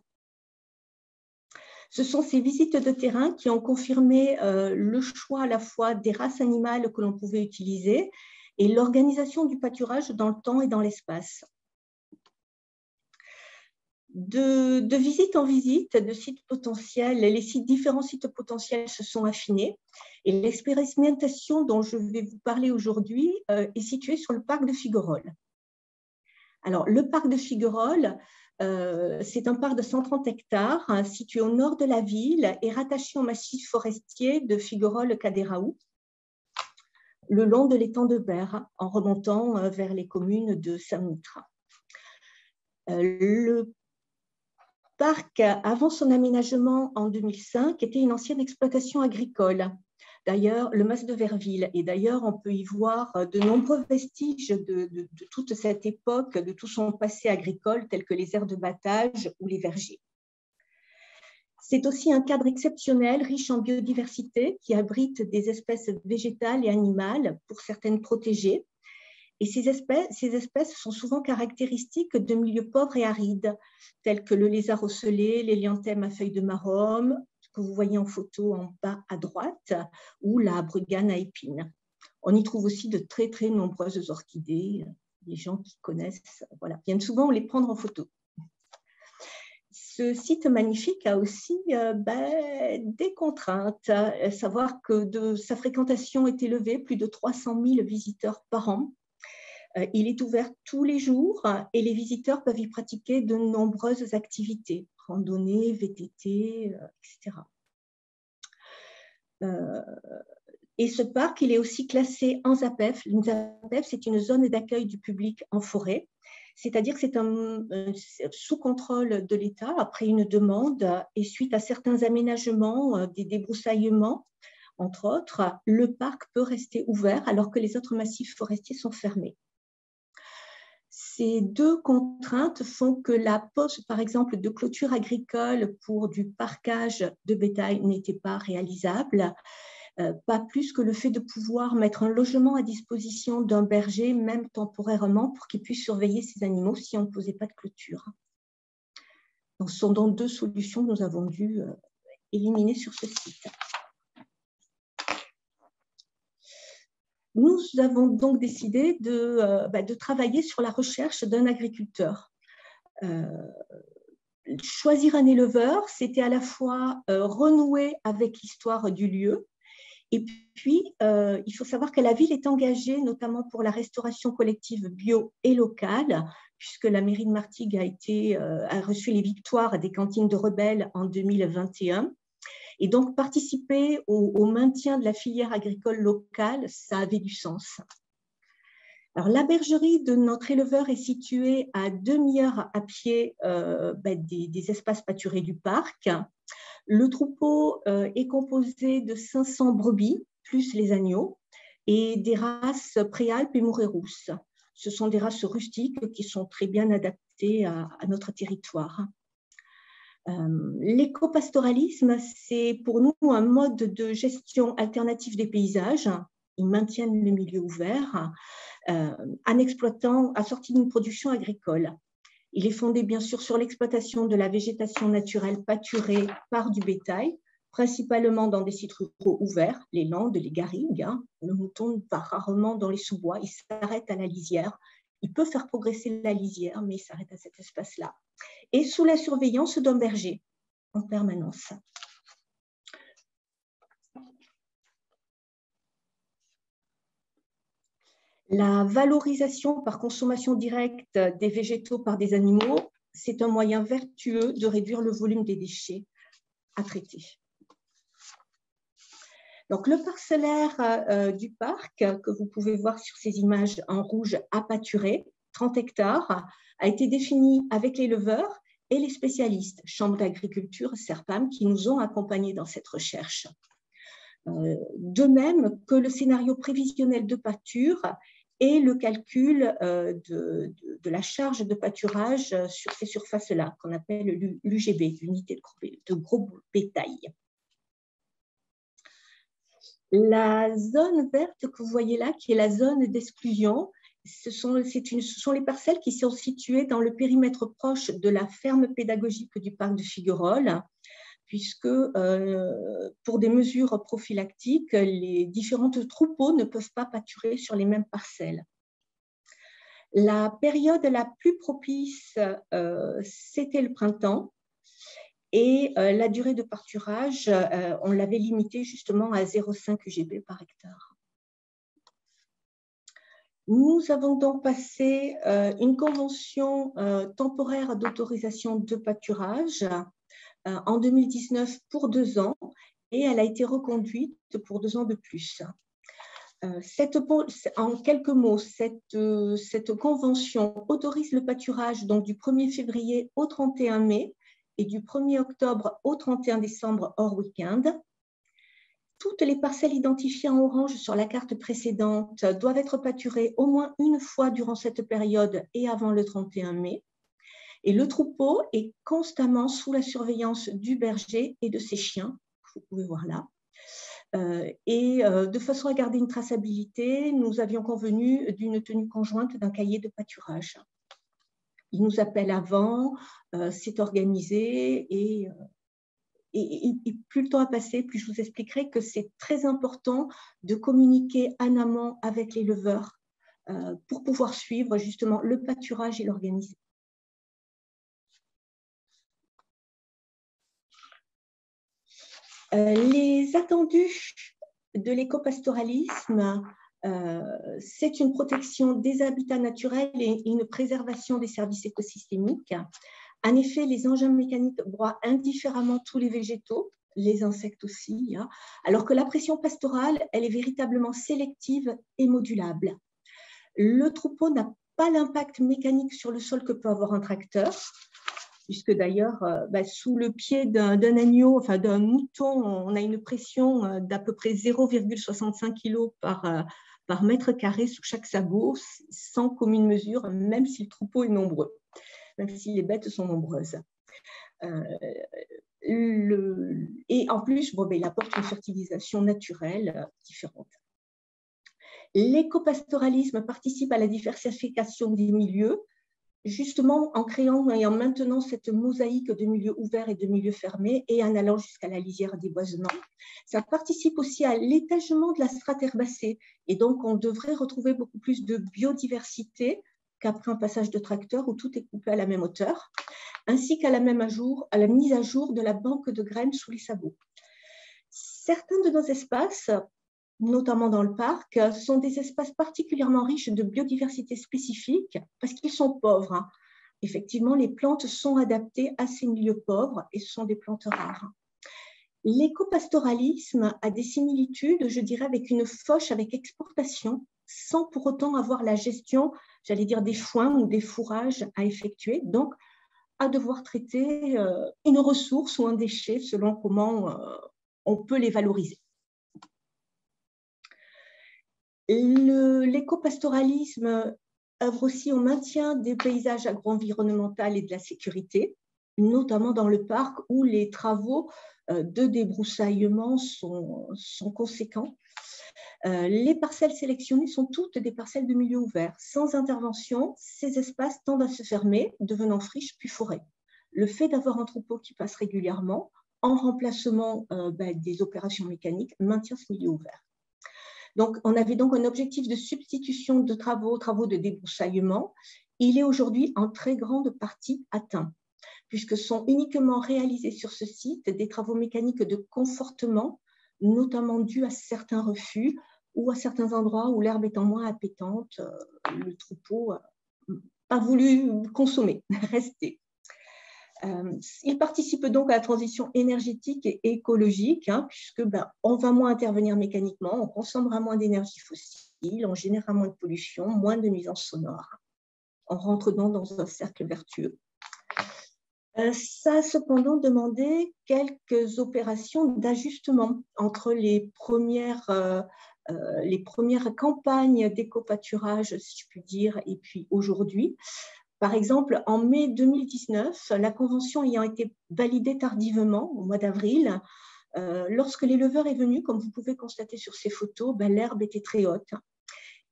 Speaker 10: Ce sont ces visites de terrain qui ont confirmé le choix à la fois des races animales que l'on pouvait utiliser et l'organisation du pâturage dans le temps et dans l'espace. De visite en visite, de sites potentiels, différents sites potentiels se sont affinés et l'expérimentation dont je vais vous parler aujourd'hui est située sur le parc de Figuerolles. Alors, le parc de Figuerolles, c'est un parc de 130 hectares situé au nord de la ville et rattaché au massif forestier de Figuerolles-Cadéraou, le long de l'étang de Berre, en remontant vers les communes de Saint-Mitra. Le parc, avant son aménagement en 2005, était une ancienne exploitation agricole. D'ailleurs, le mas de Verville. Et d'ailleurs, on peut y voir de nombreux vestiges de toute cette époque, de tout son passé agricole, tels que les aires de battage ou les vergers. C'est aussi un cadre exceptionnel, riche en biodiversité, qui abrite des espèces végétales et animales, pour certaines protégées. Et ces espèces sont souvent caractéristiques de milieux pauvres et arides, tels que le lézard ocellé, l'hélianthème à feuilles de marôme, que vous voyez en photo en bas à droite, ou la brugane à épines. On y trouve aussi de très, très nombreuses orchidées. Les gens qui connaissent viennent souvent les prendre en photo. Ce site magnifique a aussi des contraintes, savoir que sa fréquentation est élevée, plus de 300 000 visiteurs par an. Il est ouvert tous les jours et les visiteurs peuvent y pratiquer de nombreuses activités, randonnée, VTT, etc. Et ce parc, il est aussi classé en ZAPEF. Une ZAPEF, c'est une zone d'accueil du public en forêt, c'est-à-dire que c'est sous contrôle de l'État après une demande et suite à certains aménagements, des débroussaillements, entre autres, le parc peut rester ouvert alors que les autres massifs forestiers sont fermés. Ces deux contraintes font que la pose, par exemple, de clôture agricole pour du parquage de bétail n'était pas réalisable, pas plus que le fait de pouvoir mettre un logement à disposition d'un berger, même temporairement, pour qu'il puisse surveiller ses animaux si on ne posait pas de clôture. Donc, ce sont donc deux solutions que nous avons dû éliminer sur ce site. Nous avons donc décidé de travailler sur la recherche d'un agriculteur. Choisir un éleveur, c'était à la fois renouer avec l'histoire du lieu, et puis il faut savoir que la ville est engagée notamment pour la restauration collective bio et locale, puisque la mairie de Martigues a reçu les victoires des cantines de rebelles en 2021. Et donc, participer au maintien de la filière agricole locale, ça avait du sens. Alors, la bergerie de notre éleveur est située à 2 demi-heures à pied des espaces pâturés du parc. Le troupeau est composé de 500 brebis, plus les agneaux, et des races Préalpes et Moret-Rousse. Ce sont des races rustiques qui sont très bien adaptées à notre territoire. L'écopastoralisme, c'est pour nous un mode de gestion alternative des paysages. Ils maintiennent le milieu ouvert en exploitant, assorti d'une production agricole. Il est fondé bien sûr sur l'exploitation de la végétation naturelle pâturée par du bétail, principalement dans des sites ruraux ouverts, les landes, les garrigues. Le mouton ne part rarement dans les sous-bois, il s'arrête à la lisière il peut faire progresser la lisière, mais il s'arrête à cet espace-là. Et sous la surveillance d'un berger en permanence. La valorisation par consommation directe des végétaux par des animaux, c'est un moyen vertueux de réduire le volume des déchets à traiter. Donc, le parcellaire du parc, que vous pouvez voir sur ces images en rouge à pâturer, 30 hectares, a été défini avec l'éleveur et les spécialistes, Chambre d'agriculture, Serpam, qui nous ont accompagnés dans cette recherche. De même que le scénario prévisionnel de pâture et le calcul de la charge de pâturage sur ces surfaces-là, qu'on appelle l'UGB, l'unité de gros bétail. La zone verte que vous voyez là, qui est la zone d'exclusion, ce sont les parcelles qui sont situées dans le périmètre proche de la ferme pédagogique du parc de Figueroles, puisque pour des mesures prophylactiques, les différentes troupeaux ne peuvent pas pâturer sur les mêmes parcelles. La période la plus propice, c'était le printemps, et la durée de pâturage, on l'avait limitée justement à 0,5 UGB par hectare. Nous avons donc passé une convention temporaire d'autorisation de pâturage en 2019 pour 2 ans, et elle a été reconduite pour 2 ans de plus. En quelques mots, cette convention autorise le pâturage donc, du 1er février au 31 mai et du 1er octobre au 31 décembre hors week-end. Toutes les parcelles identifiées en orange sur la carte précédente doivent être pâturées au moins une fois durant cette période et avant le 31 mai. Et le troupeau est constamment sous la surveillance du berger et de ses chiens, que vous pouvez voir là. De façon à garder une traçabilité, nous avions convenu d'une tenue conjointe d'un cahier de pâturage. Il nous appelle avant, c'est organisé et plus le temps a passé, plus je vous expliquerai que c'est très important de communiquer en amont avec l'éleveur pour pouvoir suivre justement le pâturage et l'organiser. Les attendus de l'écopastoralisme, c'est une protection des habitats naturels et une préservation des services écosystémiques. En effet, les engins mécaniques broient indifféremment tous les végétaux, les insectes aussi, hein, alors que la pression pastorale, elle est véritablement sélective et modulable. Le troupeau n'a pas l'impact mécanique sur le sol que peut avoir un tracteur, puisque d'ailleurs, sous le pied d'un agneau, enfin d'un mouton, on a une pression d'à peu près 0,65 kg par mètre carré sous chaque sabot, sans commune mesure, même si le troupeau est nombreux, même si les bêtes sont nombreuses. Et en plus, il apporte une fertilisation naturelle différente. L'écopastoralisme participe à la diversification des milieux, justement en créant et en maintenant cette mosaïque de milieux ouverts et de milieux fermés et en allant jusqu'à la lisière des boisements. Ça participe aussi à l'étagement de la strate herbacée et donc on devrait retrouver beaucoup plus de biodiversité qu'après un passage de tracteur où tout est coupé à la même hauteur, ainsi qu'à la mise à jour de la banque de graines sous les sabots. Certains de nos espaces, notamment dans le parc, sont des espaces particulièrement riches de biodiversité spécifique parce qu'ils sont pauvres. Hein. Effectivement, les plantes sont adaptées à ces milieux pauvres et ce sont des plantes rares. L'écopastoralisme a des similitudes, je dirais, avec une fauche avec exportation, sans pour autant avoir la gestion, j'allais dire, des foins ou des fourrages à effectuer, donc à devoir traiter une ressource ou un déchet selon comment on peut les valoriser. L'écopastoralisme œuvre aussi au maintien des paysages agro-environnementaux et de la sécurité, notamment dans le parc où les travaux de débroussaillement sont conséquents. Les parcelles sélectionnées sont toutes des parcelles de milieu ouvert. Sans intervention, ces espaces tendent à se fermer, devenant friches puis forêts. Le fait d'avoir un troupeau qui passe régulièrement, en remplacement des opérations mécaniques, maintient ce milieu ouvert. Donc, on avait donc un objectif de substitution de travaux de débroussaillement. Il est aujourd'hui en très grande partie atteint, puisque sont uniquement réalisés sur ce site des travaux mécaniques de confortement, notamment dus à certains refus ou à certains endroits où l'herbe étant moins appétante, le troupeau n'a pas voulu consommer, rester. Il participe donc à la transition énergétique et écologique, puisque on va moins intervenir mécaniquement, on consommera moins d'énergie fossile, on générera moins de pollution, moins de nuisances sonores. On rentre donc dans un cercle vertueux. Ça a cependant demandé quelques opérations d'ajustement entre les premières campagnes d'éco-pâturage, si je puis dire, et puis aujourd'hui. Par exemple, en mai 2019, la convention ayant été validée tardivement, au mois d'avril, lorsque l'éleveur est venu, comme vous pouvez constater sur ces photos, l'herbe était très haute.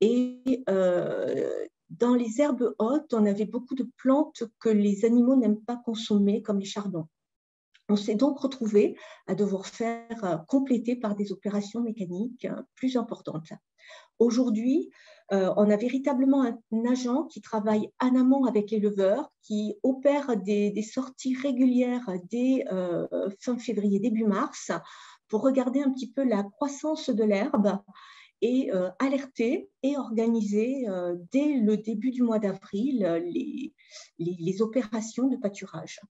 Speaker 10: Et dans les herbes hautes, on avait beaucoup de plantes que les animaux n'aiment pas consommer, comme les chardons. On s'est donc retrouvé à devoir faire compléter par des opérations mécaniques plus importantes. Aujourd'hui, on a véritablement un agent qui travaille en amont avec l'éleveur, qui opère des sorties régulières dès fin février, début mars, pour regarder un petit peu la croissance de l'herbe et alerter et organiser dès le début du mois d'avril les opérations de pâturage,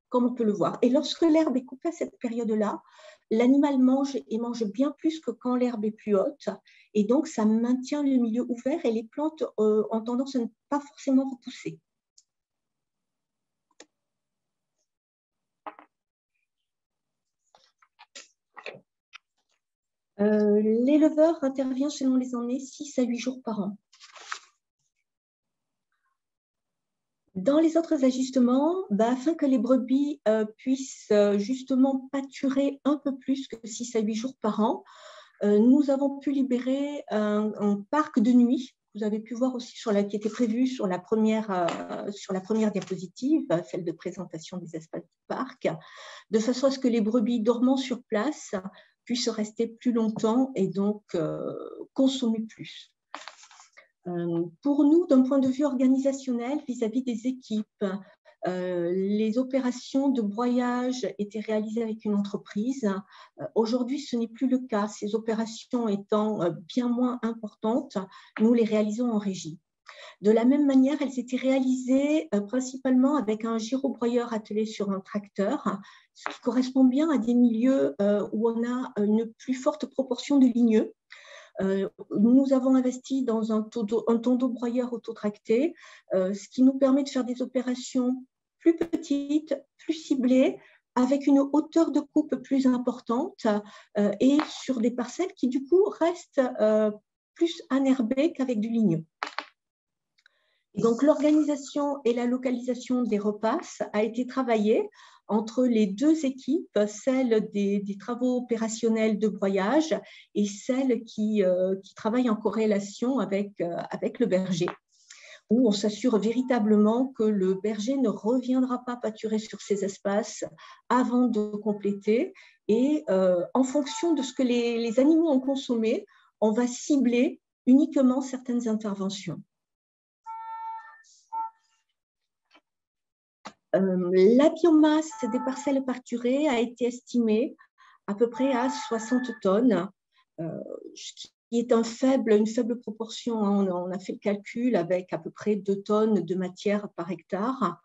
Speaker 10: comme on peut le voir. Et lorsque l'herbe est coupée à cette période-là, l'animal mange et mange bien plus que quand l'herbe est plus haute. Et donc, ça maintient le milieu ouvert et les plantes ont tendance à ne pas forcément repousser. L'éleveur intervient selon les années 6 à 8 jours par an. Dans les autres ajustements, afin que les brebis puissent justement pâturer un peu plus que 6 à 8 jours par an, nous avons pu libérer un parc de nuit. Vous avez pu voir aussi qui était prévu sur la première diapositive, celle de présentation des espaces du parc, de façon à ce que les brebis dormant sur place puissent rester plus longtemps et donc consommer plus. Pour nous, d'un point de vue organisationnel, vis-à-vis des équipes, les opérations de broyage étaient réalisées avec une entreprise. Aujourd'hui, ce n'est plus le cas. Ces opérations étant bien moins importantes, nous les réalisons en régie. De la même manière, elles étaient réalisées principalement avec un gyrobroyeur attelé sur un tracteur, ce qui correspond bien à des milieux où on a une plus forte proportion de ligneux. Nous avons investi dans un tondeau-broyeur autotracté, ce qui nous permet de faire des opérations plus petites, plus ciblées, avec une hauteur de coupe plus importante et sur des parcelles qui, du coup, restent plus enherbées qu'avec du ligneux. Et donc, l'organisation et la localisation des repasses a été travaillée entre les deux équipes, celle des travaux opérationnels de broyage et celle qui travaille en corrélation avec le berger, où on s'assure véritablement que le berger ne reviendra pas pâturer sur ces espaces avant de compléter. Et en fonction de ce que les animaux ont consommé, on va cibler uniquement certaines interventions. La biomasse des parcelles pâturées a été estimée à peu près à 60 tonnes, ce qui est une faible proportion. On a fait le calcul avec à peu près 2 tonnes de matière par hectare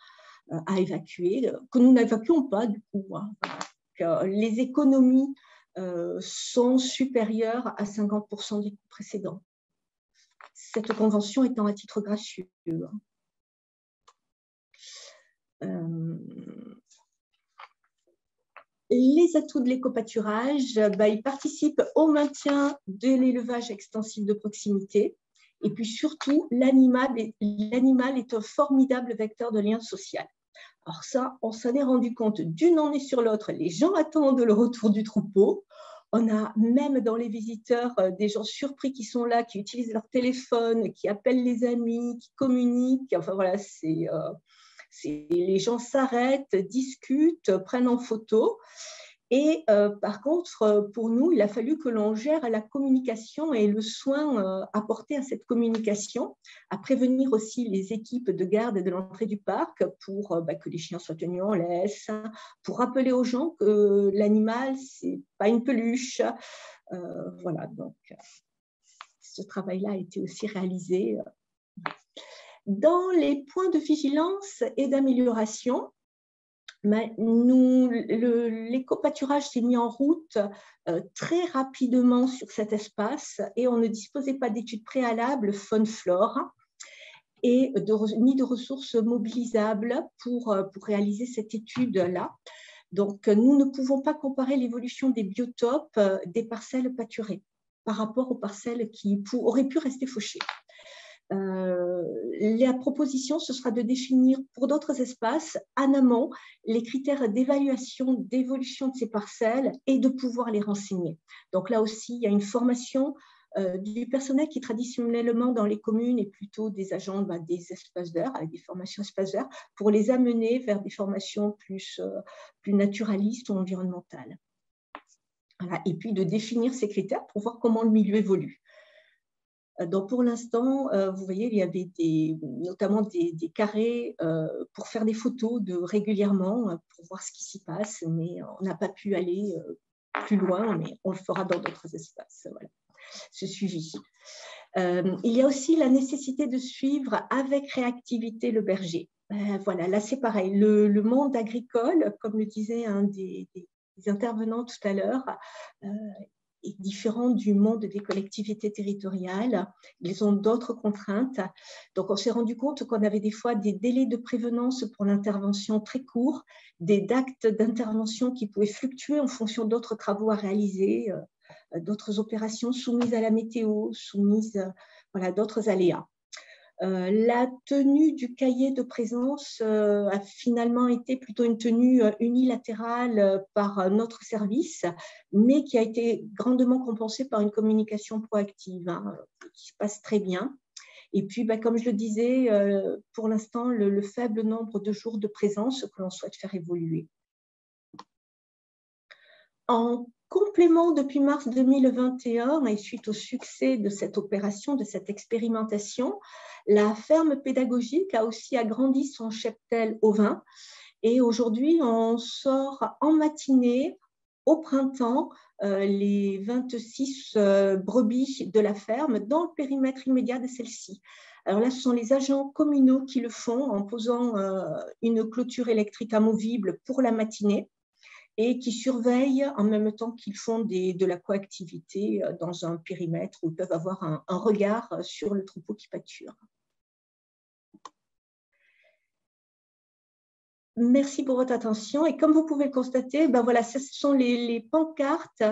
Speaker 10: à évacuer, que nous n'évacuons pas du coup. Les économies sont supérieures à 50% des coûts précédents. Cette convention étant à titre gracieux. Les atouts de l'éco-pâturage, ils participent au maintien de l'élevage extensif de proximité et puis surtout l'animal est un formidable vecteur de lien social. Alors ça, on s'en est rendu compte d'une année sur l'autre, les gens attendent le retour du troupeau. On a même dans les visiteurs des gens surpris qui sont là, qui utilisent leur téléphone, qui appellent les amis, qui communiquent. Enfin voilà, les gens s'arrêtent, discutent, prennent en photo. Et par contre, pour nous, il a fallu que l'on gère la communication et le soin apporté à cette communication, à prévenir aussi les équipes de garde et de l'entrée du parc pour que les chiens soient tenus en laisse, pour rappeler aux gens que l'animal, ce n'est pas une peluche. Voilà, donc ce travail-là a été aussi réalisé. Dans les points de vigilance et d'amélioration, l'éco-pâturage s'est mis en route très rapidement sur cet espace et on ne disposait pas d'études préalables faune-flore et ni de ressources mobilisables pour réaliser cette étude-là. Donc, nous ne pouvons pas comparer l'évolution des biotopes des parcelles pâturées par rapport aux parcelles qui auraient pu rester fauchées. La proposition, ce sera de définir pour d'autres espaces en amont les critères d'évaluation, d'évolution de ces parcelles et de pouvoir les renseigner. Donc là aussi, il y a une formation du personnel qui traditionnellement dans les communes est plutôt des agents des espaces verts, avec des formations espaces verts, pour les amener vers des formations plus naturalistes ou environnementales. Voilà. Et puis de définir ces critères pour voir comment le milieu évolue. Donc, pour l'instant, vous voyez, il y avait notamment des carrés pour faire des photos régulièrement pour voir ce qui s'y passe, mais on n'a pas pu aller plus loin, mais on le fera dans d'autres espaces. Voilà, ce suivi. Il y a aussi la nécessité de suivre avec réactivité le berger. Voilà, là, c'est pareil. Le monde agricole, comme le disait un des intervenants tout à l'heure, est différent du monde des collectivités territoriales. Ils ont d'autres contraintes. Donc, on s'est rendu compte qu'on avait des fois des délais de prévenance pour l'intervention très courts, des actes d'intervention qui pouvaient fluctuer en fonction d'autres travaux à réaliser, d'autres opérations soumises à la météo, soumises à d'autres aléas. La tenue du cahier de présence a finalement été plutôt une tenue unilatérale par notre service, mais qui a été grandement compensée par une communication proactive qui se passe très bien. Et puis, comme je le disais, pour l'instant, le faible nombre de jours de présence que l'on souhaite faire évoluer. En complément, depuis mars 2021, et suite au succès de cette opération, de cette expérimentation, la ferme pédagogique a aussi agrandi son cheptel ovin. Et aujourd'hui, on sort en matinée, au printemps, les 26 brebis de la ferme dans le périmètre immédiat de celle-ci. Alors là, ce sont les agents communaux qui le font en posant une clôture électrique amovible pour la matinée, et qui surveillent en même temps qu'ils font de la coactivité dans un périmètre où ils peuvent avoir un regard sur le troupeau qui pâture. Merci pour votre attention. Et comme vous pouvez le constater, voilà, ce sont les pancartes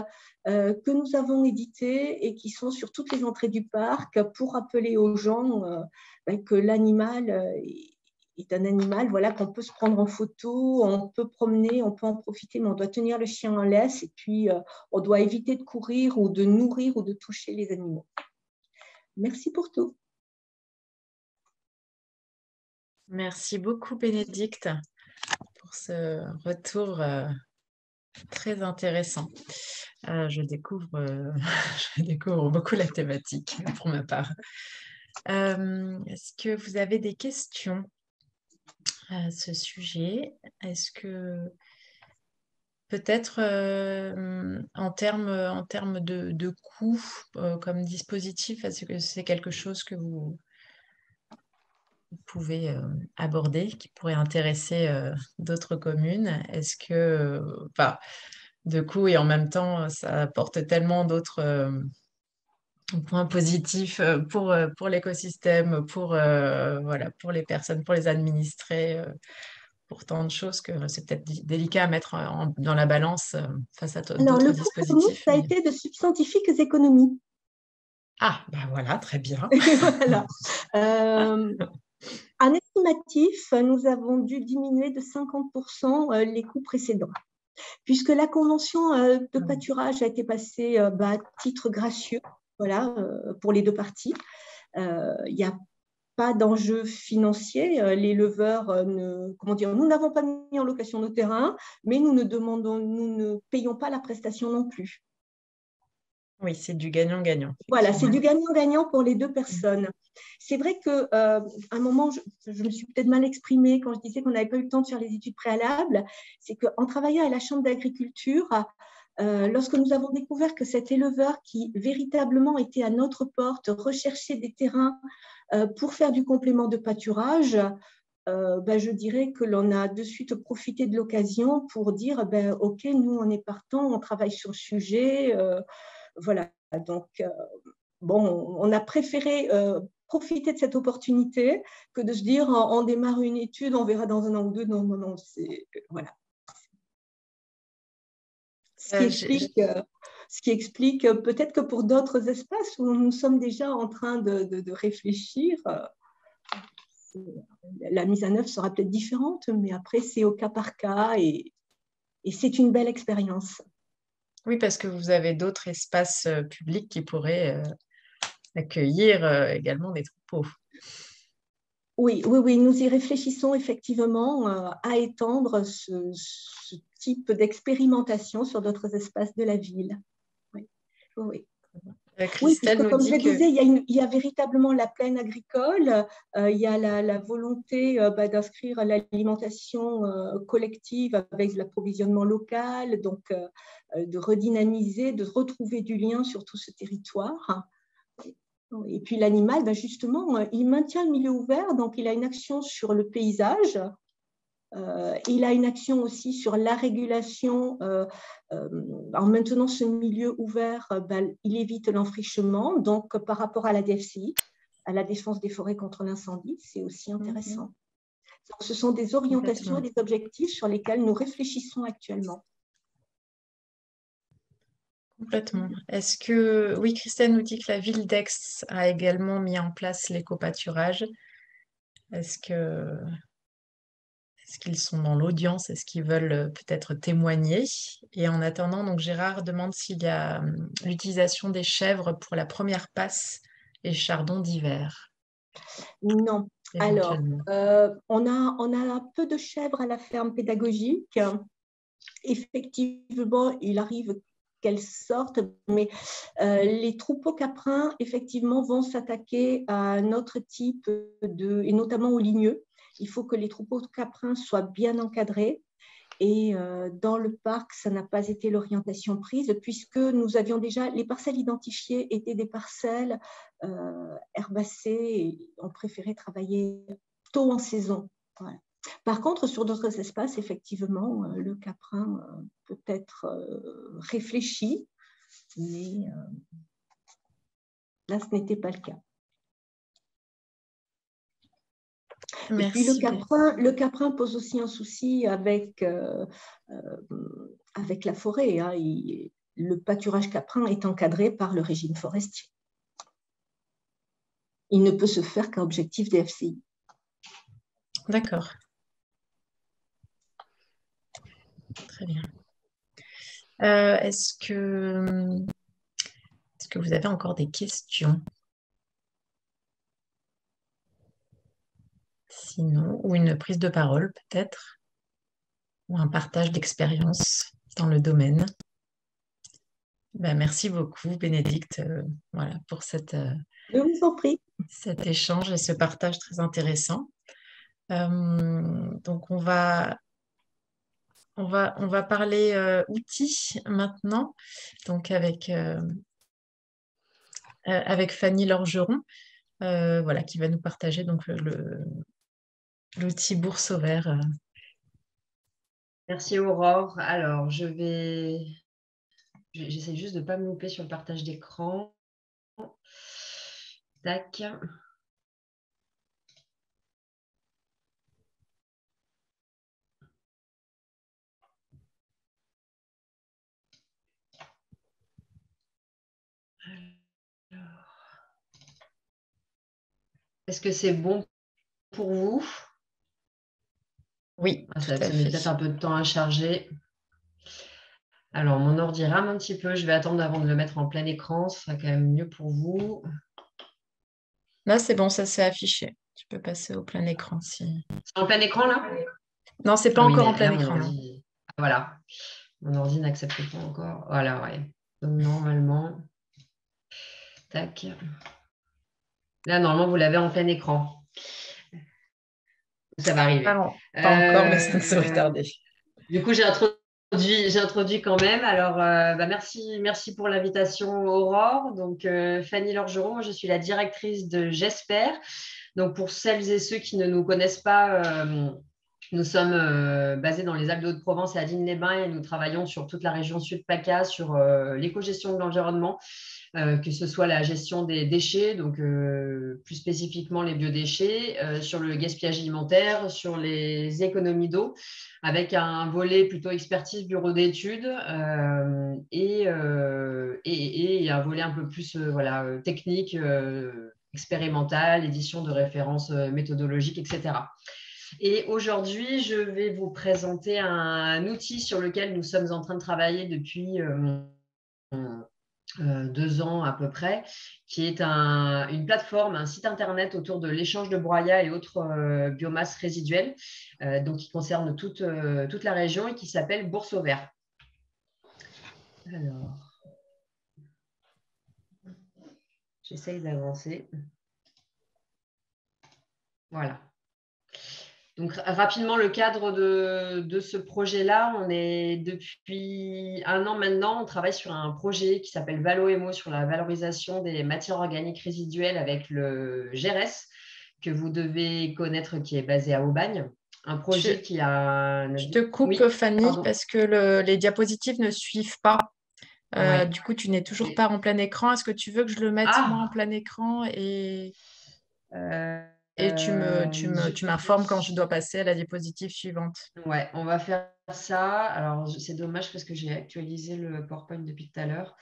Speaker 10: que nous avons éditées et qui sont sur toutes les entrées du parc pour rappeler aux gens que l'animal est un animal, voilà, qu'on peut se prendre en photo, on peut promener, on peut en profiter, mais on doit tenir le chien en laisse et puis on doit éviter de courir ou de nourrir ou de toucher les animaux. Merci pour tout.
Speaker 1: Merci beaucoup, Bénédicte, pour ce retour très intéressant. Je découvre beaucoup la thématique pour ma part. Est-ce que vous avez des questions à ce sujet? Est-ce que peut-être en termes de coût comme dispositif, est-ce que c'est quelque chose que vous pouvez aborder, qui pourrait intéresser d'autres communes? Est-ce que, de coût et en même temps, ça apporte tellement d'autres point positif pour l'écosystème, pour les personnes, pour les administrés, pour tant de choses que c'est peut-être délicat à mettre dans la balance face à d'autres dispositifs.
Speaker 10: Ça a été de substantifiques économies.
Speaker 1: Ah, voilà, très bien.
Speaker 10: Voilà. En estimatif, nous avons dû diminuer de 50% les coûts précédents. Puisque la convention de pâturage a été passée à titre gracieux, voilà, pour les deux parties. Il y a pas d'enjeu financier. Les leveurs, nous n'avons pas mis en location nos terrains, mais nous ne payons pas la prestation non plus.
Speaker 1: Oui, c'est du gagnant-gagnant.
Speaker 10: Voilà, c'est du gagnant-gagnant pour les deux personnes. C'est vrai qu'à un moment, je me suis peut-être mal exprimée quand je disais qu'on n'avait pas eu le temps de faire les études préalables. C'est qu'en travaillant à la Chambre d'agriculture, lorsque nous avons découvert que cet éleveur qui véritablement était à notre porte recherchait des terrains pour faire du complément de pâturage, je dirais que l'on a de suite profité de l'occasion pour dire OK, nous on est partant, on travaille sur le sujet. Voilà, donc on a préféré profiter de cette opportunité que de se dire on démarre une étude, on verra dans un an ou deux. Non, c'est voilà. Ce qui explique peut-être que pour d'autres espaces où nous sommes déjà en train de réfléchir, la mise en œuvre sera peut-être différente, mais après, c'est au cas par cas et c'est une belle expérience.
Speaker 1: Oui, parce que vous avez d'autres espaces publics qui pourraient accueillir également des troupeaux.
Speaker 10: Oui, nous y réfléchissons effectivement à étendre ce type d'expérimentation sur d'autres espaces de la ville. Oui.
Speaker 1: Christelle nous
Speaker 10: comme
Speaker 1: dit
Speaker 10: je disais, il y a véritablement la plaine agricole, il y a la volonté d'inscrire l'alimentation collective avec l'approvisionnement local, donc de redynamiser, de retrouver du lien sur tout ce territoire. Et puis l'animal, justement, il maintient le milieu ouvert, donc il a une action sur le paysage, il a une action aussi sur la régulation. En maintenant ce milieu ouvert, il évite l'enfrichement, donc par rapport à la DFCI, à la défense des forêts contre l'incendie, c'est aussi intéressant. Donc, ce sont des orientations et des objectifs sur lesquels nous réfléchissons actuellement.
Speaker 1: Complètement. Est-ce que, oui, Christelle nous dit que la ville d'Aix a également mis en place l'éco-pâturage. Est-ce qu'ils sont dans l'audience? Est-ce qu'ils veulent peut-être témoigner? Et en attendant, donc Gérard demande s'il y a l'utilisation des chèvres pour la première passe et chardon d'hiver.
Speaker 10: Non. Alors, on a un peu de chèvres à la ferme pédagogique. Effectivement, il arrive qu'elles sortent, mais les troupeaux caprins, effectivement, vont s'attaquer à un autre type et notamment aux ligneux. Il faut que les troupeaux caprins soient bien encadrés. Et dans le parc, ça n'a pas été l'orientation prise, puisque nous avions déjà, les parcelles identifiées étaient des parcelles herbacées, et on préférait travailler tôt en saison. Voilà. Par contre, sur d'autres espaces, effectivement, le caprin peut être réfléchi, mais là, ce n'était pas le cas. Et puis le caprin pose aussi un souci avec la forêt. Hein. Le pâturage caprin est encadré par le régime forestier. Il ne peut se faire qu'à objectif DFCI.
Speaker 1: D'accord. Très bien. Est-ce que vous avez encore des questions? Sinon, ou une prise de parole peut-être, ou un partage d'expérience dans le domaine. Merci beaucoup, Bénédicte, voilà, pour
Speaker 10: Je vous en prie.
Speaker 1: Cet échange et ce partage très intéressant. Donc, on va parler outils maintenant, donc avec Fanny Lorgeron, voilà, qui va nous partager donc l'outil Bourse au vert.
Speaker 3: Merci Aurore. Alors, j'essaie juste de ne pas me louper sur le partage d'écran. Tac. Est-ce que c'est bon pour vous?
Speaker 1: Oui,
Speaker 3: ça met peut-être un peu de temps à charger. Alors, mon ordi rame un petit peu. Je vais attendre avant de le mettre en plein écran. Ce sera quand même mieux pour vous.
Speaker 1: Là, c'est bon, ça s'est affiché. Tu peux passer au plein écran si.
Speaker 3: C'est en plein écran là?
Speaker 1: Non, c'est pas
Speaker 3: Ah oui,
Speaker 1: encore en
Speaker 3: là,
Speaker 1: plein
Speaker 3: mon
Speaker 1: écran.
Speaker 3: ordi... Voilà. Mon ordi n'accepte pas encore. Voilà, ouais. Donc, normalement, tac. Là, normalement, vous l'avez en plein écran. Ça va arriver.
Speaker 1: Pas encore, mais ça ne saurait tarder.
Speaker 3: Du coup, j'ai introduit quand même. Alors, merci pour l'invitation, Aurore. Donc, Fanny Lorgeron, moi, je suis la directrice de J'espère. Donc, pour celles et ceux qui ne nous connaissent pas, nous sommes basés dans les Alpes de Haute-Provence et à Digne-les-Bains et nous travaillons sur toute la région Sud-PACA sur l'éco-gestion de l'environnement, que ce soit la gestion des déchets, donc plus spécifiquement les biodéchets, sur le gaspillage alimentaire, sur les économies d'eau, avec un volet plutôt expertise, bureau d'études et un volet un peu plus technique, expérimental, édition de références méthodologiques, etc. Et aujourd'hui, je vais vous présenter un outil sur lequel nous sommes en train de travailler depuis 2 ans à peu près, qui est une plateforme, un site internet autour de l'échange de broyats et autres biomasses résiduelles, donc qui concerne toute la région et qui s'appelle Bourse au Vert. Alors, j'essaye d'avancer. Voilà. Donc, rapidement, le cadre de ce projet-là, on est depuis 1 an maintenant, on travaille sur un projet qui s'appelle Valo-Emo sur la valorisation des matières organiques résiduelles avec le GRS, que vous devez connaître, qui est basé à Aubagne. Un projet qui a…
Speaker 1: Je te coupe, oui, Fanny, pardon. Parce que les diapositives ne suivent pas. Ouais. Du coup, tu n'es toujours pas en plein écran. Est-ce que tu veux que je le mette moi en plein écran et tu m'informes quand je dois passer à la diapositive suivante?
Speaker 3: Ouais, on va faire ça. Alors, c'est dommage parce que j'ai actualisé le PowerPoint depuis tout à l'heure.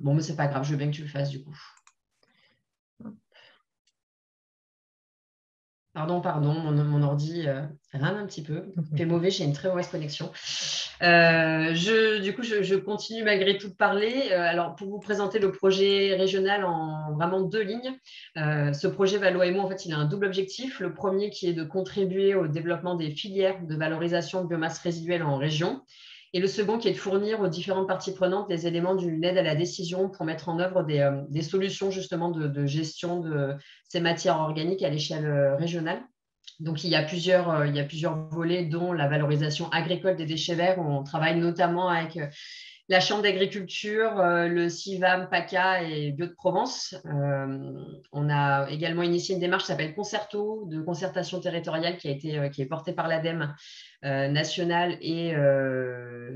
Speaker 3: Bon, mais c'est pas grave, je veux bien que tu le fasses du coup. Pardon, mon ordi rame un petit peu. Il fait mauvais, j'ai une très mauvaise connexion. Du coup, je continue malgré tout de parler. Alors, pour vous présenter le projet régional en vraiment 2 lignes, ce projet Valo-Emo, en fait, il a un double objectif. Le premier qui est de contribuer au développement des filières de valorisation de biomasse résiduelle en région. Et le second qui est de fournir aux différentes parties prenantes les éléments d'une aide à la décision pour mettre en œuvre des solutions justement de gestion de ces matières organiques à l'échelle régionale. Donc, il y a plusieurs volets, dont la valorisation agricole des déchets verts. On travaille notamment avec la Chambre d'agriculture, le CIVAM, PACA et Bio de Provence. On a également initié une démarche qui s'appelle Concerto, de concertation territoriale, qui est portée par l'ADEME nationale et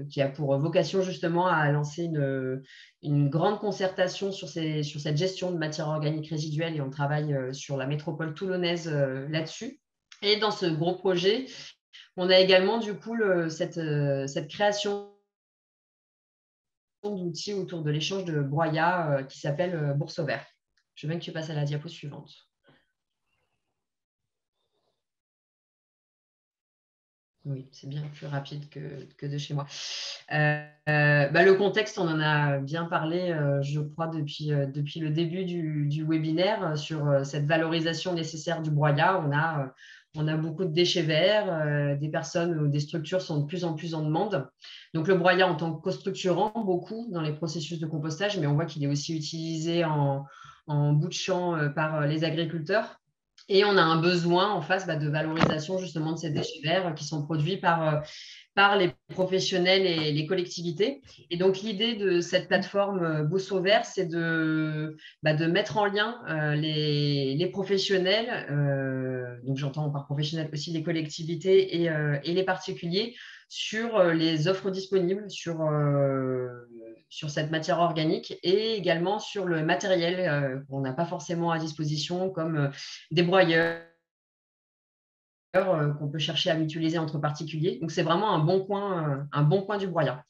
Speaker 3: qui a pour vocation justement à lancer une grande concertation sur cette gestion de matières organiques résiduelles, et on travaille sur la métropole toulonnaise là-dessus. Et dans ce gros projet, on a également du coup cette création d'outils autour de l'échange de broyats qui s'appelle Bourse au Vert. Je veux bien que tu passes à la diapo suivante. Oui, c'est bien plus rapide que de chez moi. Le contexte, on en a bien parlé, je crois, depuis le début du webinaire sur cette valorisation nécessaire du broyat. On a beaucoup de déchets verts, des personnes ou des structures sont de plus en plus en demande. Donc, le broyat en tant que co-structurant, beaucoup dans les processus de compostage, mais on voit qu'il est aussi utilisé en bout de champ par les agriculteurs. Et on a un besoin en face de valorisation justement de ces déchets verts qui sont produits par les professionnels et les collectivités. Et donc, l'idée de cette plateforme Bourse au Vert, c'est de mettre en lien les professionnels, donc j'entends par professionnels aussi les collectivités et les particuliers, sur les offres disponibles sur cette matière organique et également sur le matériel qu'on n'a pas forcément à disposition, comme des broyeurs qu'on peut chercher à mutualiser entre particuliers. Donc, c'est vraiment un bon coin du broyat.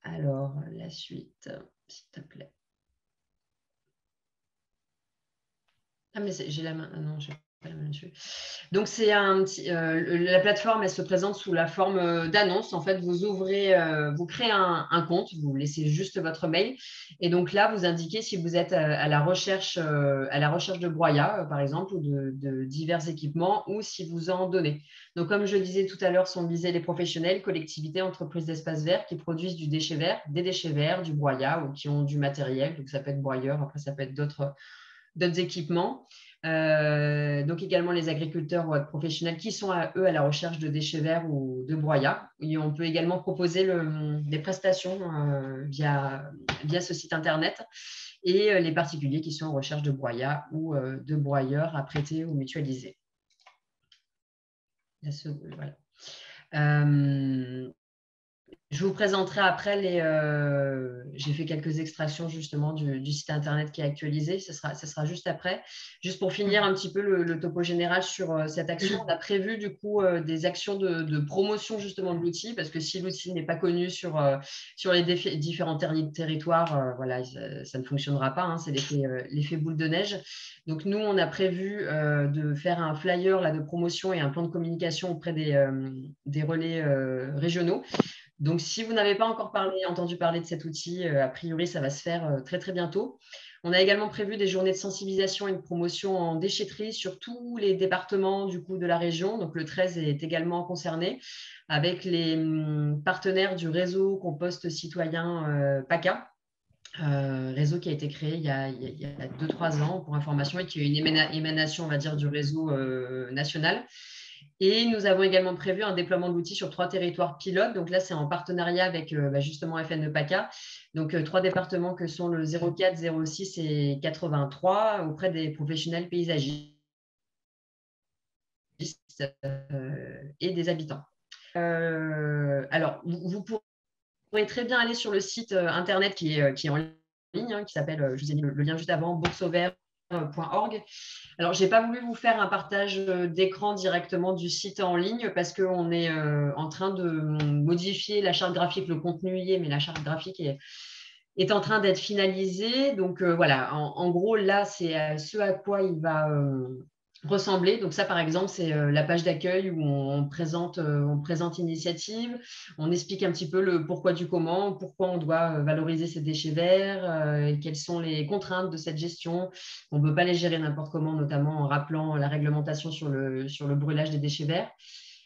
Speaker 3: Alors, la suite, s'il te plaît. Ah, mais j'ai la main. Ah non, Donc, c'est la plateforme, elle se présente sous la forme d'annonce. En fait, vous créez un compte, vous laissez juste votre mail. Et donc là, vous indiquez si vous êtes à la recherche de broyat, par exemple, ou de divers équipements, ou si vous en donnez. Donc, comme je disais tout à l'heure, sont visés les professionnels, collectivités, entreprises d'espaces verts qui produisent du déchet vert, des déchets verts, du broyat, ou qui ont du matériel. Donc, ça peut être broyeur, après, ça peut être d'autres équipements. Donc également les agriculteurs ou professionnels qui sont eux à la recherche de déchets verts ou de broyat. Et on peut également proposer des prestations via ce site internet, et les particuliers qui sont en recherche de broyat ou de broyeurs à prêter ou mutualiser. Voilà. Je vous présenterai après j'ai fait quelques extractions justement du site internet qui est actualisé. Ce sera juste après. Juste pour finir un petit peu le topo général sur cette action, on a prévu du coup des actions de promotion justement de l'outil, parce que si l'outil n'est pas connu sur les différents territoires, voilà, ça ne fonctionnera pas. Hein, c'est l'effet boule de neige. Donc nous, on a prévu de faire un flyer là, de promotion et un plan de communication auprès des relais régionaux. Donc, si vous n'avez pas encore entendu parler de cet outil, a priori, ça va se faire très, très bientôt. On a également prévu des journées de sensibilisation et de promotion en déchetterie sur tous les départements du coup, de la région. Donc, le 13 est également concerné, avec les partenaires du réseau Compost Citoyen PACA. Réseau qui a été créé il y a 2-3 ans, pour information, et qui est une émanation, on va dire, du réseau national. Et nous avons également prévu un déploiement de l'outil sur 3 territoires pilotes. Donc là, c'est en partenariat avec justement FNE PACA. Donc 3 départements que sont le 04, 06 et 83 auprès des professionnels paysagistes et des habitants. Alors, vous pourrez très bien aller sur le site internet qui est en ligne, hein, qui s'appelle, je vous ai mis le lien juste avant, bourseauvert.org. Alors, je n'ai pas voulu vous faire un partage d'écran directement du site en ligne parce qu'on est en train de modifier la charte graphique. Le contenu y est, mais la charte graphique est en train d'être finalisée. Donc, voilà, en gros, là, c'est ce à quoi il va ressembler. Donc ça, par exemple, c'est la page d'accueil où on présente l'initiative, on explique un petit peu le pourquoi du comment, pourquoi on doit valoriser ces déchets verts, et quelles sont les contraintes de cette gestion. On ne peut pas les gérer n'importe comment, notamment en rappelant la réglementation sur le brûlage des déchets verts.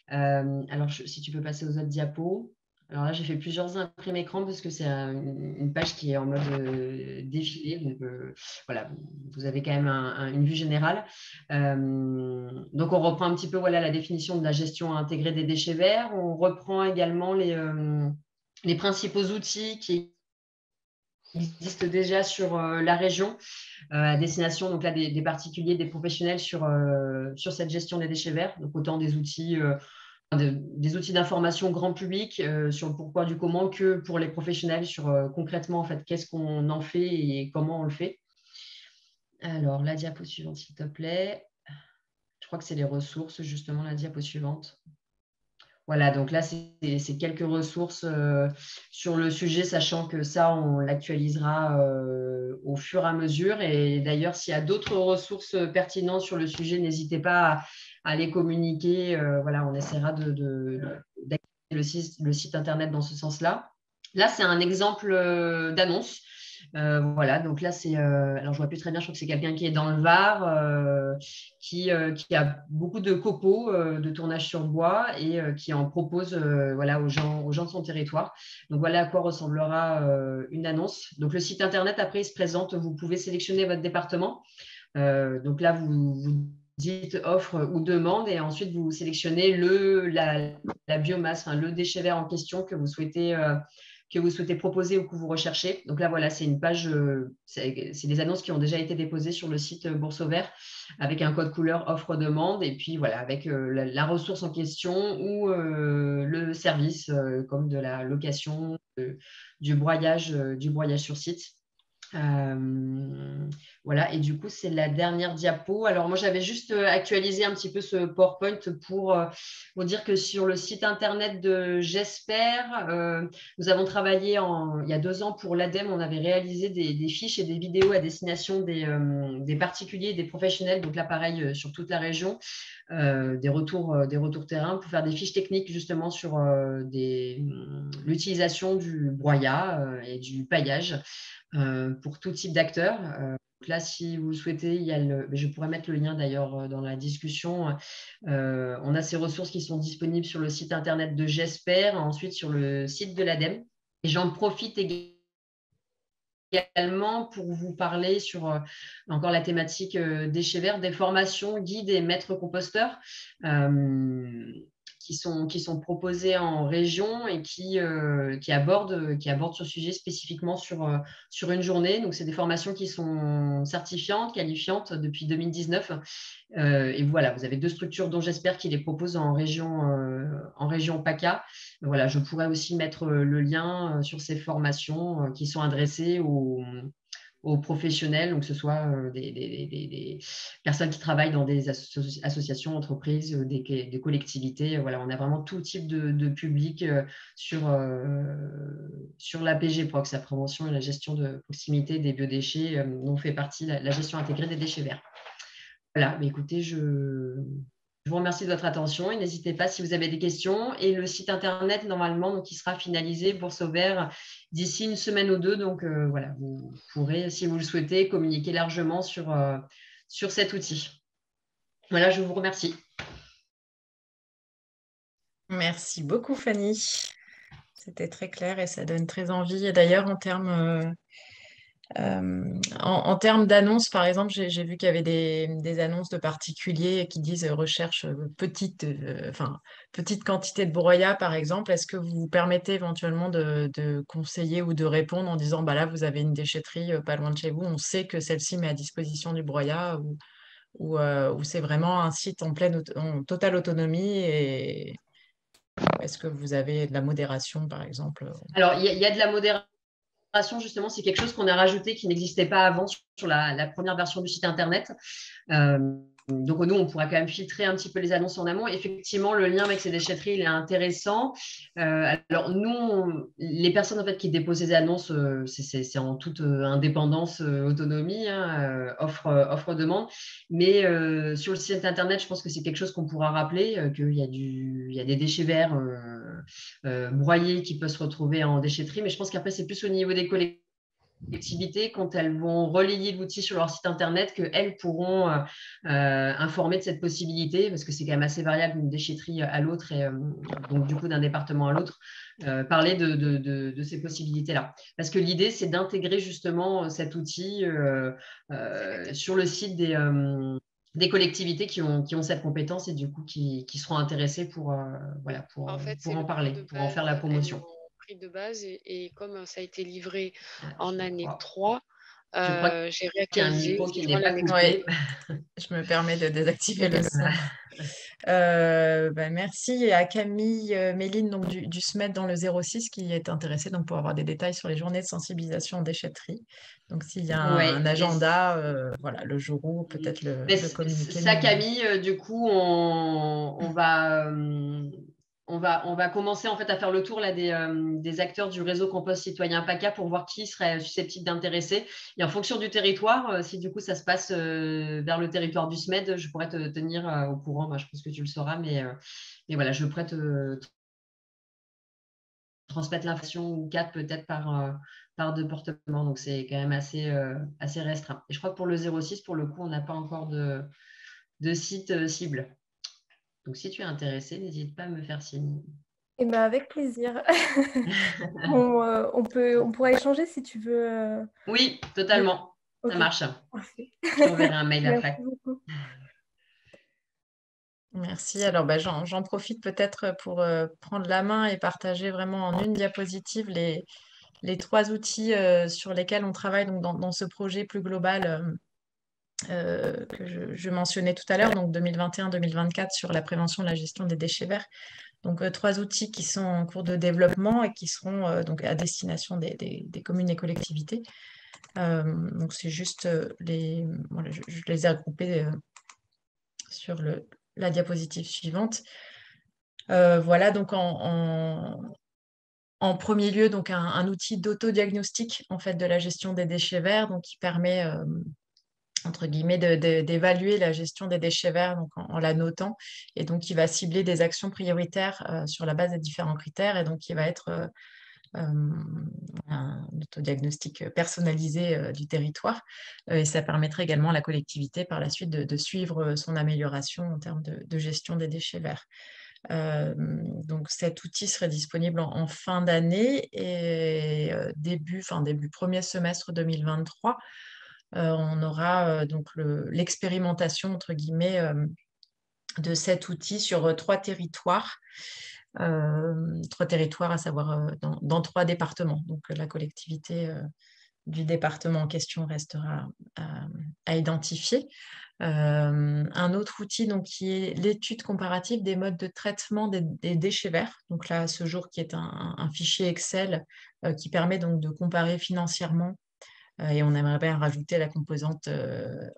Speaker 3: Alors, si tu peux passer aux autres diapos. Alors là, j'ai fait plusieurs imprimés écran parce que c'est une page qui est en mode défilé. Donc, voilà, vous avez quand même une vue générale. Donc, on reprend un petit peu la définition de la gestion intégrée des déchets verts. On reprend également les principaux outils qui existent déjà sur la région à destination donc là, des particuliers, des professionnels sur cette gestion des déchets verts. Donc, autant des outils d'information grand public sur le pourquoi du comment que pour les professionnels sur concrètement en fait qu'est-ce qu'on en fait et comment on le fait. Alors la diapo suivante s'il te plaît. Je crois que c'est les ressources justement, la diapo suivante. Voilà, donc là c'est quelques ressources sur le sujet, sachant que ça on l'actualisera au fur et à mesure. Et d'ailleurs s'il y a d'autres ressources pertinentes sur le sujet, n'hésitez pas à les communiquer. Voilà, on essaiera d'actualiser le site internet dans ce sens-là. Là, c'est un exemple d'annonce. Voilà, donc là, alors je ne vois plus très bien, je crois que c'est quelqu'un qui est dans le Var, qui a beaucoup de copeaux de tournage sur bois et qui en propose voilà, aux gens de son territoire. Donc voilà à quoi ressemblera une annonce. Donc le site internet, après, il se présente, vous pouvez sélectionner votre département. Donc là, vous dites offre ou demande et ensuite vous sélectionnez la biomasse, le déchet vert en question que vous souhaitez proposer ou que vous recherchez. Donc là, voilà, c'est une page, c'est des annonces qui ont déjà été déposées sur le site Bourseauvert avec un code couleur offre-demande et puis voilà, avec la ressource en question ou le service comme de la location, du broyage sur site. Voilà, et du coup, c'est la dernière diapo. Alors, moi, j'avais juste actualisé un petit peu ce PowerPoint pour vous dire que sur le site internet de J'espère, nous avons travaillé il y a 2 ans pour l'ADEME. On avait réalisé des fiches et des vidéos à destination des particuliers et des professionnels, donc là, pareil, sur toute la région, des retours terrain pour faire des fiches techniques justement sur l'utilisation du broyat et du paillage. Pour tout type d'acteurs. Là, si vous le souhaitez, je pourrais mettre le lien d'ailleurs dans la discussion. On a ces ressources qui sont disponibles sur le site internet de J'espère, ensuite sur le site de l'ADEME. Et j'en profite également pour vous parler sur encore la thématique déchets verts, des formations guides et maîtres composteurs. Qui sont proposés en région et qui abordent ce sujet spécifiquement sur une journée. Donc, c'est des formations qui sont certifiantes, qualifiantes depuis 2019. Et voilà, vous avez 2 structures dont J'espère qui les proposent en région PACA. Voilà, je pourrais aussi mettre le lien sur ces formations qui sont adressées aux professionnels, donc que ce soit des personnes qui travaillent dans des associations, entreprises, des collectivités. Voilà, on a vraiment tout type de public sur la PGProx, la prévention et la gestion de proximité des biodéchets, dont fait partie la gestion intégrée des déchets verts. Voilà, mais écoutez, je vous remercie de votre attention et n'hésitez pas si vous avez des questions. Et le site internet, normalement, donc, il sera finalisé, Bourse au Vert, d'ici une semaine ou 2. Donc, voilà, vous pourrez, si vous le souhaitez, communiquer largement sur cet outil. Voilà, je vous remercie.
Speaker 1: Merci beaucoup, Fanny. C'était très clair et ça donne très envie. Et d'ailleurs, en termes d'annonces, par exemple, j'ai vu qu'il y avait des annonces de particuliers qui disent recherche petite quantité de broyat, par exemple. Est-ce que vous vous permettez éventuellement de conseiller ou de répondre en disant, bah là, vous avez une déchetterie pas loin de chez vous, on sait que celle-ci met à disposition du broyat, ou c'est vraiment un site en totale autonomie, et est-ce que vous avez de la modération, par exemple?
Speaker 3: Alors, il y a de la modération. Justement, c'est quelque chose qu'on a rajouté qui n'existait pas avant sur la première version du site internet. Donc, nous, on pourra quand même filtrer un petit peu les annonces en amont. Effectivement, le lien avec ces déchetteries, il est intéressant. Alors, nous, les personnes en fait, qui déposent ces annonces, c'est en toute indépendance, autonomie, offre-demande. Mais sur le site internet, je pense que c'est quelque chose qu'on pourra rappeler, qu'il y a des déchets verts broyés qui peuvent se retrouver en déchetterie. Mais je pense qu'après, c'est plus au niveau des collectivités, quand elles vont relayer l'outil sur leur site internet, qu'elles pourront informer de cette possibilité, parce que c'est quand même assez variable d'une déchetterie à l'autre, et donc du coup d'un département à l'autre, parler de ces possibilités-là. Parce que l'idée, c'est d'intégrer justement cet outil sur le site des collectivités qui ont cette compétence et du coup qui seront intéressées pour en parler, pour en faire la promotion.
Speaker 9: De base et comme ça a été livré en année 3, j'ai
Speaker 3: réactualisé.
Speaker 9: réactualisé.
Speaker 3: Qui n'est pas coupé.
Speaker 1: Je me permets de désactiver le son. Merci. Et à Camille Méline donc, du SMED dans le 06 qui est intéressée donc, pour avoir des détails sur les journées de sensibilisation en déchetterie. Donc s'il y a un agenda, voilà, le jour où peut-être le communiquer.
Speaker 3: Ça, Camille, du coup, on va commencer en fait à faire le tour là, des acteurs du réseau Compost Citoyen PACA pour voir qui serait susceptible d'intéresser. Et en fonction du territoire, si du coup ça se passe vers le territoire du SMED, je pourrais te tenir au courant. Bah, je pense que tu le sauras, mais voilà, je pourrais te transmettre l'information ou 4 peut-être par département. Donc c'est quand même assez restreint. Et je crois que pour le 06, pour le coup, on n'a pas encore de site cible. Donc, si tu es intéressé, n'hésite pas à me faire signe.
Speaker 7: Eh ben, avec plaisir. on pourra échanger si tu veux.
Speaker 3: Oui, totalement. Okay. Ça marche.
Speaker 7: Parfait.
Speaker 3: Je t'enverrai un mail après.
Speaker 7: Beaucoup.
Speaker 1: Merci. Alors, j'en profite peut-être pour prendre la main et partager vraiment en une diapositive les 3 outils sur lesquels on travaille donc, dans ce projet plus global que je mentionnais tout à l'heure, donc 2021-2024 sur la prévention et la gestion des déchets verts. Donc 3 outils qui sont en cours de développement et qui seront donc à destination des communes et collectivités. Donc, c'est juste voilà, je les ai regroupés sur la diapositive suivante. Voilà, donc en premier lieu, donc un outil d'autodiagnostic en fait, de la gestion des déchets verts, donc qui permet entre guillemets, d'évaluer la gestion des déchets verts donc en la notant. Et donc, il va cibler des actions prioritaires sur la base des différents critères. Et donc, il va être un autodiagnostic personnalisé du territoire. Et ça permettrait également à la collectivité par la suite de suivre son amélioration en termes de gestion des déchets verts. Donc cet outil serait disponible en fin d'année et début premier semestre 2023. On aura donc l'expérimentation entre guillemets de cet outil sur 3 territoires. 3 territoires, à savoir dans 3 départements. Donc, la collectivité du département en question restera à identifier. Un autre outil donc, qui est l'étude comparative des modes de traitement des déchets verts. Donc là, à ce jour, qui est un fichier Excel qui permet donc de comparer financièrement et on aimerait bien rajouter la composante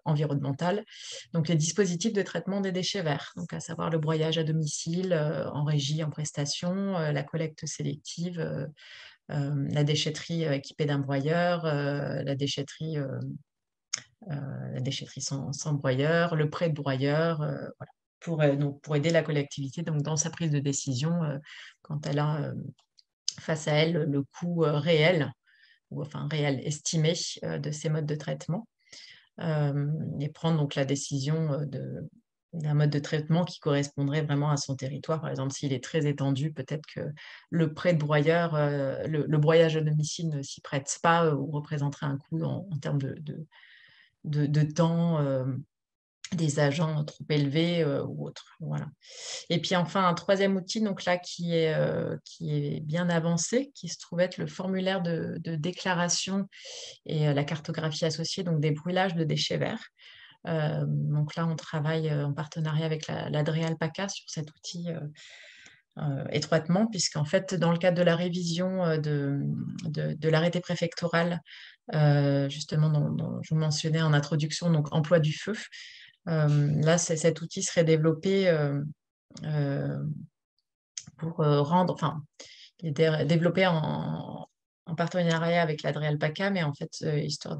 Speaker 1: environnementale. Donc, les dispositifs de traitement des déchets verts, donc à savoir le broyage à domicile, en régie, en prestation, la collecte sélective, la déchetterie équipée d'un broyeur, la déchetterie sans broyeur, le prêt de broyeur, voilà, pour aider la collectivité donc, dans sa prise de décision quand elle a face à elle le coût réel ou enfin réel estimé de ces modes de traitement et prendre donc la décision d'un mode de traitement qui correspondrait vraiment à son territoire. Par exemple, s'il est très étendu, peut-être que le prêt de broyeur, le broyage à domicile ne s'y prête pas ou représenterait un coût en termes de temps des agents trop élevés ou autres. Voilà. Et puis enfin, un troisième outil donc là, qui est bien avancé, qui se trouve être le formulaire de déclaration et la cartographie associée, donc des brûlages de déchets verts. Donc là, on travaille en partenariat avec l'Adréalpaca sur cet outil étroitement, puisqu'en fait, dans le cadre de la révision de l'arrêté préfectoral, justement, dont je vous mentionnais en introduction, donc emploi du feu, là, cet outil serait développé pour rendre, enfin, il est développé en partenariat avec l'Adréalpaca, mais en fait, histoire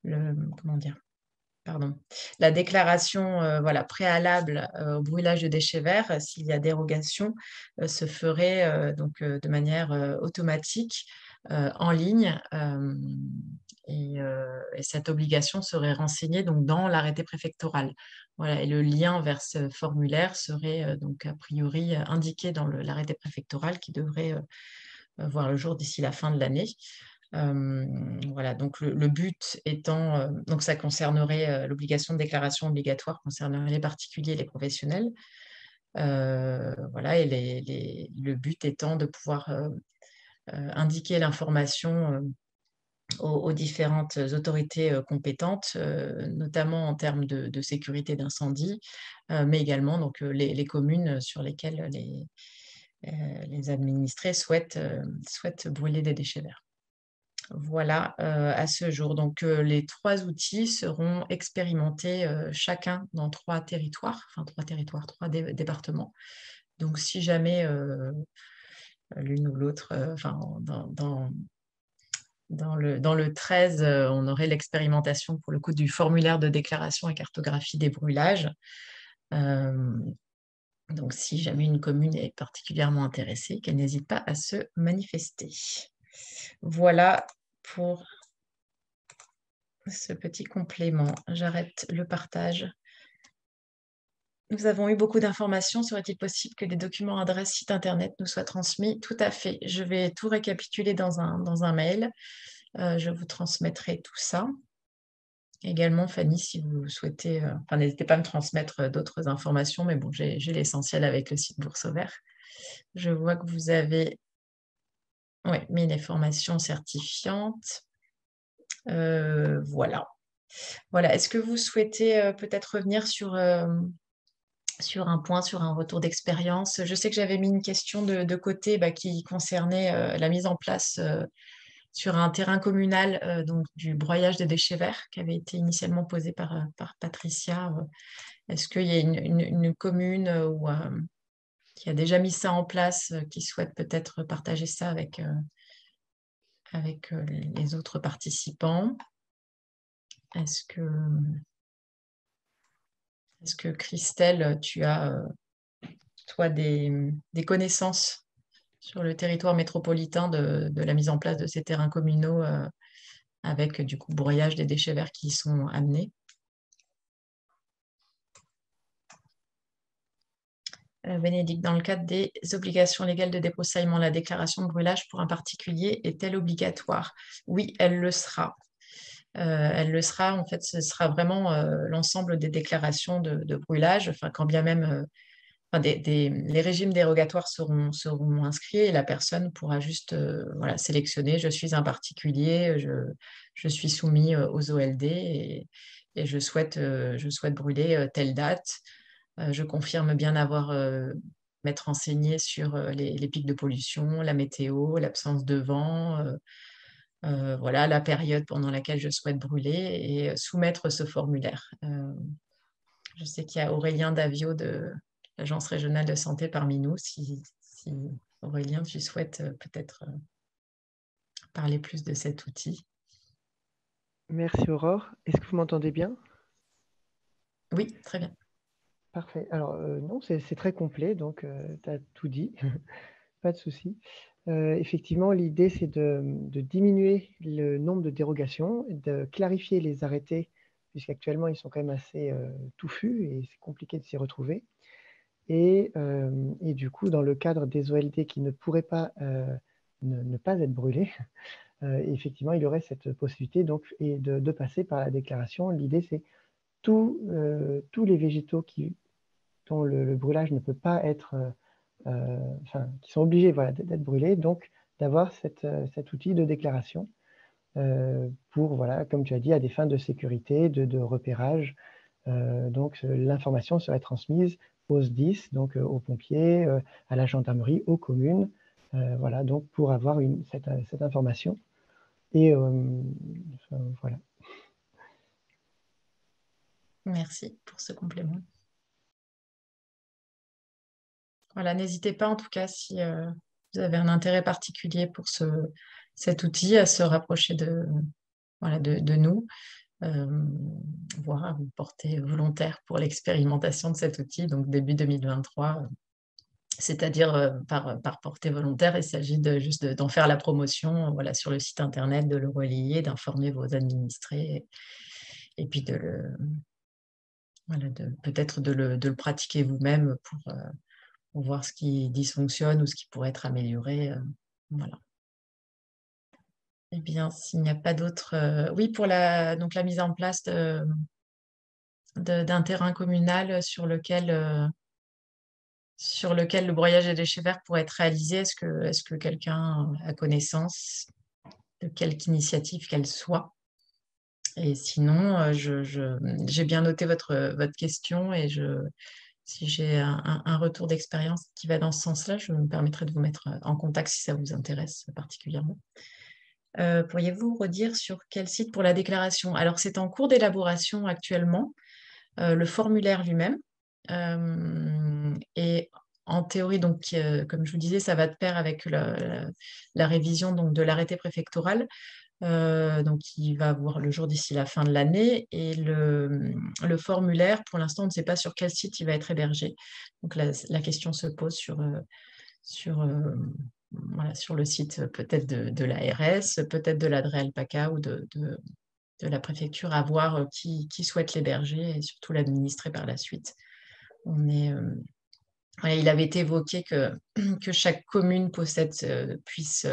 Speaker 1: comment dire, pardon, la déclaration voilà, préalable au brûlage de déchets verts, s'il y a dérogation, se ferait donc, de manière automatique en ligne et cette obligation serait renseignée donc, dans l'arrêté préfectoral. Voilà, et le lien vers ce formulaire serait donc a priori indiqué dans l'arrêté préfectoral qui devrait voir le jour d'ici la fin de l'année. Voilà, donc le but étant, donc ça concernerait l'obligation de déclaration obligatoire concernerait les particuliers et les professionnels. Voilà, et le but étant de pouvoir indiquer l'information aux différentes autorités compétentes, notamment en termes de sécurité d'incendie, mais également donc, les communes sur lesquelles les administrés souhaitent brûler des déchets verts. Voilà, à ce jour. Donc, les 3 outils seront expérimentés chacun dans 3 territoires, enfin 3 départements. Donc, si jamais l'une ou l'autre, enfin, dans le 13, on aurait l'expérimentation pour le coup du formulaire de déclaration et cartographie des brûlages. Donc, si jamais une commune est particulièrement intéressée, qu'elle n'hésite pas à se manifester. Voilà pour ce petit complément. J'arrête le partage. Nous avons eu beaucoup d'informations. Serait-il possible que des documents adresse site internet nous soient transmis? Tout à fait. Je vais tout récapituler dans un mail. Je vous transmettrai tout ça. Également, Fanny, si vous souhaitez, enfin, n'hésitez pas à me transmettre d'autres informations, mais bon, j'ai l'essentiel avec le site Bourse au Vert. Je vois que vous avez mis une information certifiante. Voilà. Est-ce que vous souhaitez peut-être revenir sur un point, sur un retour d'expérience? Je sais que j'avais mis une question de côté qui concernait la mise en place sur un terrain communal donc du broyage des déchets verts qui avait été initialement posé par Patricia. Est-ce qu'il y a une commune qui a déjà mis ça en place, qui souhaite peut-être partager ça avec les autres participants? Est-ce que Christelle, tu as, toi, des connaissances sur le territoire métropolitain de la mise en place de ces terrains communaux avec du coup broyage des déchets verts qui y sont amenés? Bénédicte, dans le cadre des obligations légales de débroussaillement, la déclaration de brûlage pour un particulier est-elle obligatoire? Oui, elle le sera. Elle le sera, en fait, ce sera vraiment l'ensemble des déclarations de brûlage, enfin, quand bien même les régimes dérogatoires seront inscrits et la personne pourra juste voilà, sélectionner, je suis un particulier, je suis soumis aux OLD et je souhaite brûler telle date. Je confirme bien m'être renseignée sur les pics de pollution, la météo, l'absence de vent, voilà, la période pendant laquelle je souhaite brûler et soumettre ce formulaire. Je sais qu'il y a Aurélien Davio de l'Agence régionale de santé parmi nous. Si Aurélien, tu souhaites peut-être parler plus de cet outil.
Speaker 11: Merci Aurore. Est-ce que vous m'entendez bien?
Speaker 1: Oui, très bien.
Speaker 11: Parfait. Alors, non, c'est très complet, donc tu as tout dit, pas de souci. Effectivement, l'idée, c'est de diminuer le nombre de dérogations, de clarifier les arrêtés, puisqu'actuellement, ils sont quand même assez touffus et c'est compliqué de s'y retrouver. Et du coup, dans le cadre des OLD qui ne pourraient pas ne pas être brûlés, effectivement, il y aurait cette possibilité donc, et de passer par la déclaration. L'idée, c'est tous les végétaux dont le brûlage ne peut pas être, qui sont obligés voilà, d'être brûlés, donc d'avoir cet outil de déclaration pour, voilà, comme tu as dit, à des fins de sécurité, de repérage. Donc l'information serait transmise aux SDIS, donc aux pompiers, à la gendarmerie, aux communes, voilà, donc pour avoir cette information. Et voilà.
Speaker 1: Merci pour ce complément. Voilà, n'hésitez pas en tout cas si vous avez un intérêt particulier pour cet outil à se rapprocher de nous, voire à vous porter volontaire pour l'expérimentation de cet outil, donc début 2023, c'est-à-dire par portée volontaire, il s'agit juste d'en faire la promotion voilà, sur le site internet, de le relayer, d'informer vos administrés et puis peut-être de le pratiquer vous-même pour voir ce qui dysfonctionne ou ce qui pourrait être amélioré. Voilà. Eh bien, s'il n'y a pas d'autres... oui, pour la mise en place d'un terrain communal sur lequel le broyage des déchets verts pourrait être réalisé, est-ce que quelqu'un a connaissance de quelque initiative qu'elle soit? Et sinon, j'ai bien noté votre question et si j'ai un retour d'expérience qui va dans ce sens-là, je me permettrai de vous mettre en contact si ça vous intéresse particulièrement. Pourriez-vous redire sur quel site pour la déclaration? Alors, c'est en cours d'élaboration actuellement, le formulaire lui-même. Et en théorie, donc, comme je vous disais, ça va de pair avec la révision donc, de l'arrêté préfectoral. Donc, il va avoir le jour d'ici la fin de l'année. Et le formulaire, pour l'instant, on ne sait pas sur quel site il va être hébergé. Donc, la question se pose sur le site peut-être de l'ARS, peut-être de l'ADRE-Alpaca ou de la préfecture, à voir qui souhaite l'héberger et surtout l'administrer par la suite. Il avait été évoqué que chaque commune puisse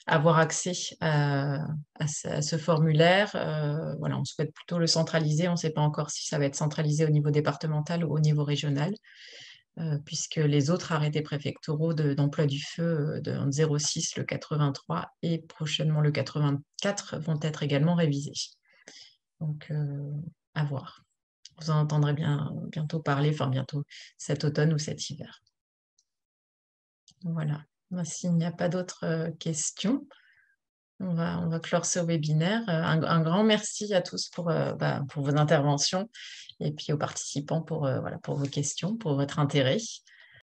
Speaker 1: avoir accès à ce formulaire. On souhaite plutôt le centraliser. On ne sait pas encore si ça va être centralisé au niveau départemental ou au niveau régional, puisque les autres arrêtés préfectoraux d'emploi du feu de 06, le 83 et prochainement le 84 vont être également révisés. Donc, à voir. Vous en entendrez bientôt parler, bientôt cet automne ou cet hiver. Voilà. S'il n'y a pas d'autres questions, on va clore ce webinaire. Un grand merci à tous pour vos interventions et puis aux participants pour vos questions, pour votre intérêt.